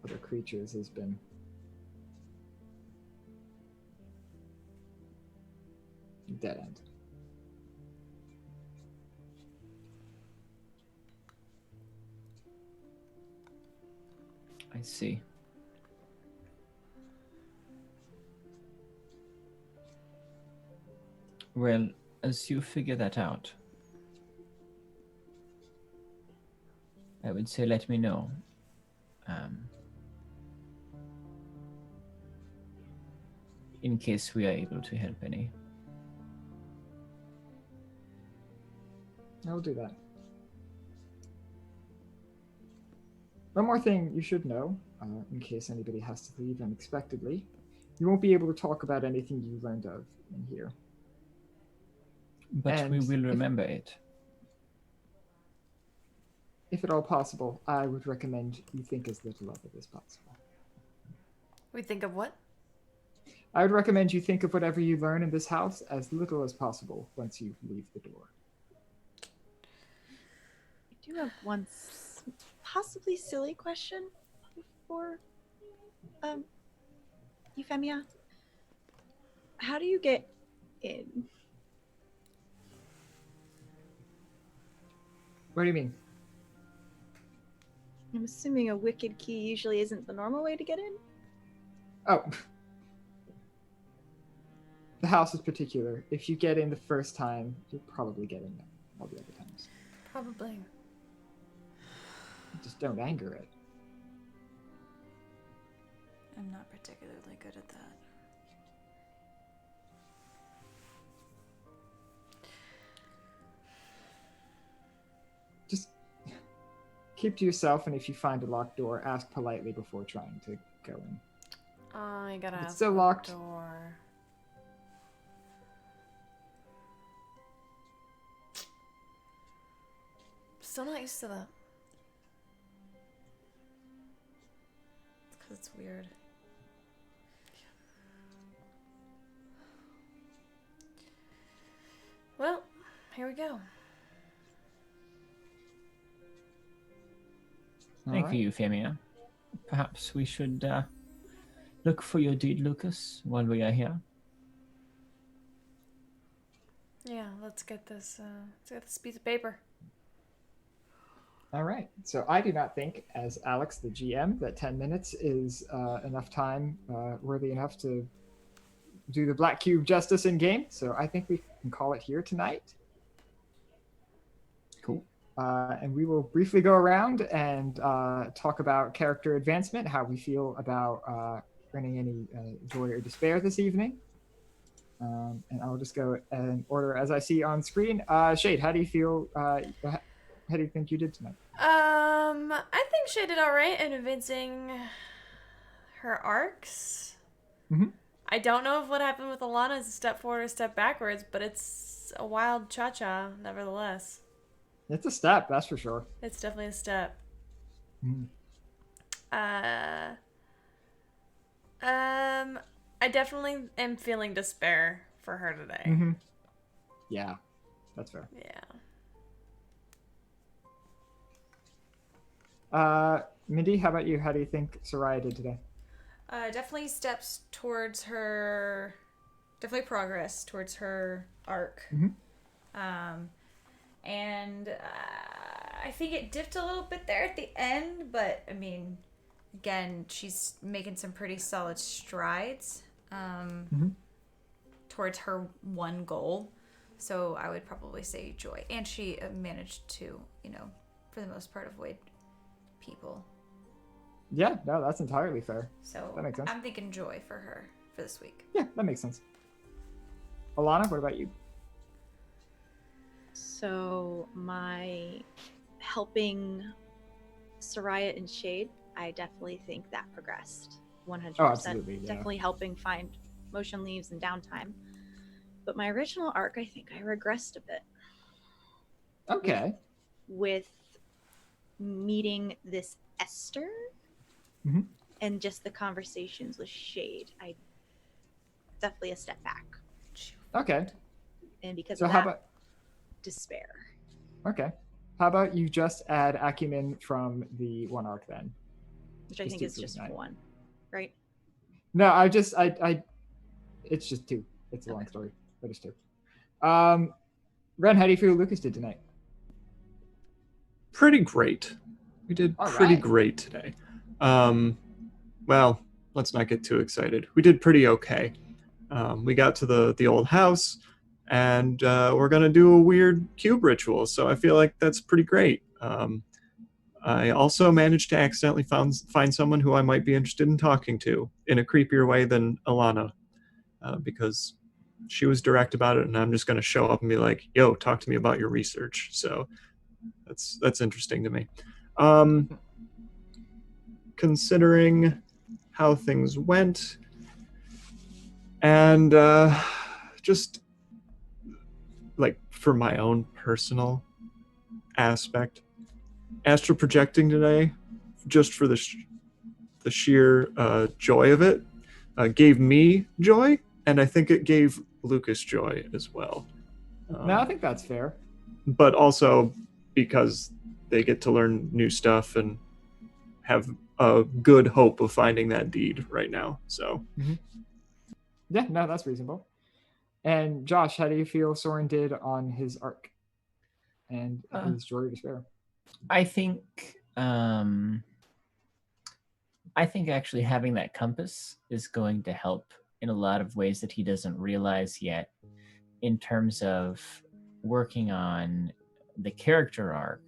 other creatures has been a dead end. I see. Well, as you figure that out, I would say let me know. In case we are able to help any. I'll do that. One more thing you should know, in case anybody has to leave unexpectedly, you won't be able to talk about anything you learned of in here. But we And will remember it. If at all possible, I would recommend you think as little of it as possible. We think of what? I would recommend you think of whatever you learn in this house as little as possible once you leave the door. I do have one possibly silly question for Euphemia. How do you get in? What do you mean? I'm assuming a wicked key usually isn't the normal way to get in. Oh. The house is particular. If you get in the first time, you'll probably get in all the other times. Probably. Just don't anger it. I'm not particularly good at that. Just keep to yourself, and if you find a locked door, ask politely before trying to go in. I gotta It's ask still for the locked. door. Still not used to that. It's because it's weird. Well, here we go. Thank Alright. you, Euphemia. Perhaps we should look for your deed, Lucas, while we are here. Yeah, let's get this piece of paper. All right. So I do not think, as Alex, the GM, that 10 minutes is enough time, worthy enough to do the Black Cube justice in game. So I think we can call it here tonight. Cool. And we will briefly go around and talk about character advancement, how we feel about earning any joy or despair this evening. And I'll just go in order as I see on screen. Shade, how do you feel? How do you think you did tonight? I think she did all right in advancing her arcs. Mhm. I don't know if what happened with Alana is a step forward or a step backwards, but it's a wild cha-cha, nevertheless. It's a step, that's for sure. It's definitely a step. Mhm. I definitely am feeling despair for her today. Mm-hmm. Yeah, that's fair. Yeah. Mindy, how about you? How do you think Soraya did today? Definitely steps towards her. Definitely progress towards her arc. Mhm. And I think it dipped a little bit there at the end, but I mean, again, she's making some pretty solid strides towards her one goal. So I would probably say joy. And she managed to, for the most part, avoid people. Yeah, no, that's entirely fair. So That makes sense. I'm thinking joy for her for this week. Yeah, that makes sense. Alana, what about you? So my helping Soraya and Shade, I definitely think that progressed 100%. Oh, absolutely, yeah. Definitely helping find motion leaves and downtime. But my original arc, I think I regressed a bit Okay. with meeting this Esther Mhm. and just the conversations with Shade. I definitely a step back. Okay. And because So of how that, about despair. okay? How about you just add acumen from the one arc then? Which I Just think do is for just tonight. one, right? No, I it's just two. It's a long story, but it's two. Ren, how do you feel Lucas did tonight? Pretty great. We did All pretty right. great today. Well, let's not get too excited. We did pretty okay. We got to the old house, and we're going to do a weird cube ritual. So I feel like that's pretty great. I also managed to accidentally find someone who I might be interested in talking to in a creepier way than Alana, because she was direct about it, and I'm just going to show up and be like, yo, talk to me about your research. So that's interesting to me. Considering how things went, and just like for my own personal aspect, astral projecting today, just for the sheer joy of it, gave me joy, and I think it gave Lucas joy as well. No, I think that's fair. But also because they get to learn new stuff and have a good hope of finding that deed right now. So Yeah, no, that's reasonable. And Josh, how do you feel Soren did on his arc and his joy or despair? I think actually having that compass is going to help in a lot of ways that he doesn't realize yet, in terms of working on the character arc.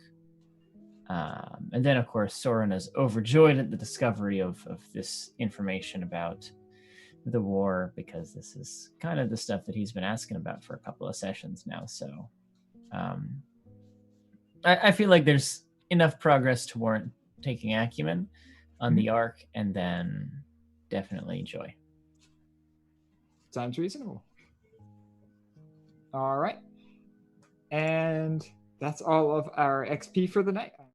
And then, of course, Soren is overjoyed at the discovery of this information about the war, because this is kind of the stuff that he's been asking about for a couple of sessions now. So I feel like there's enough progress to warrant taking acumen on the arc, and then definitely joy. Sounds reasonable. All right. And that's all of our XP for the night.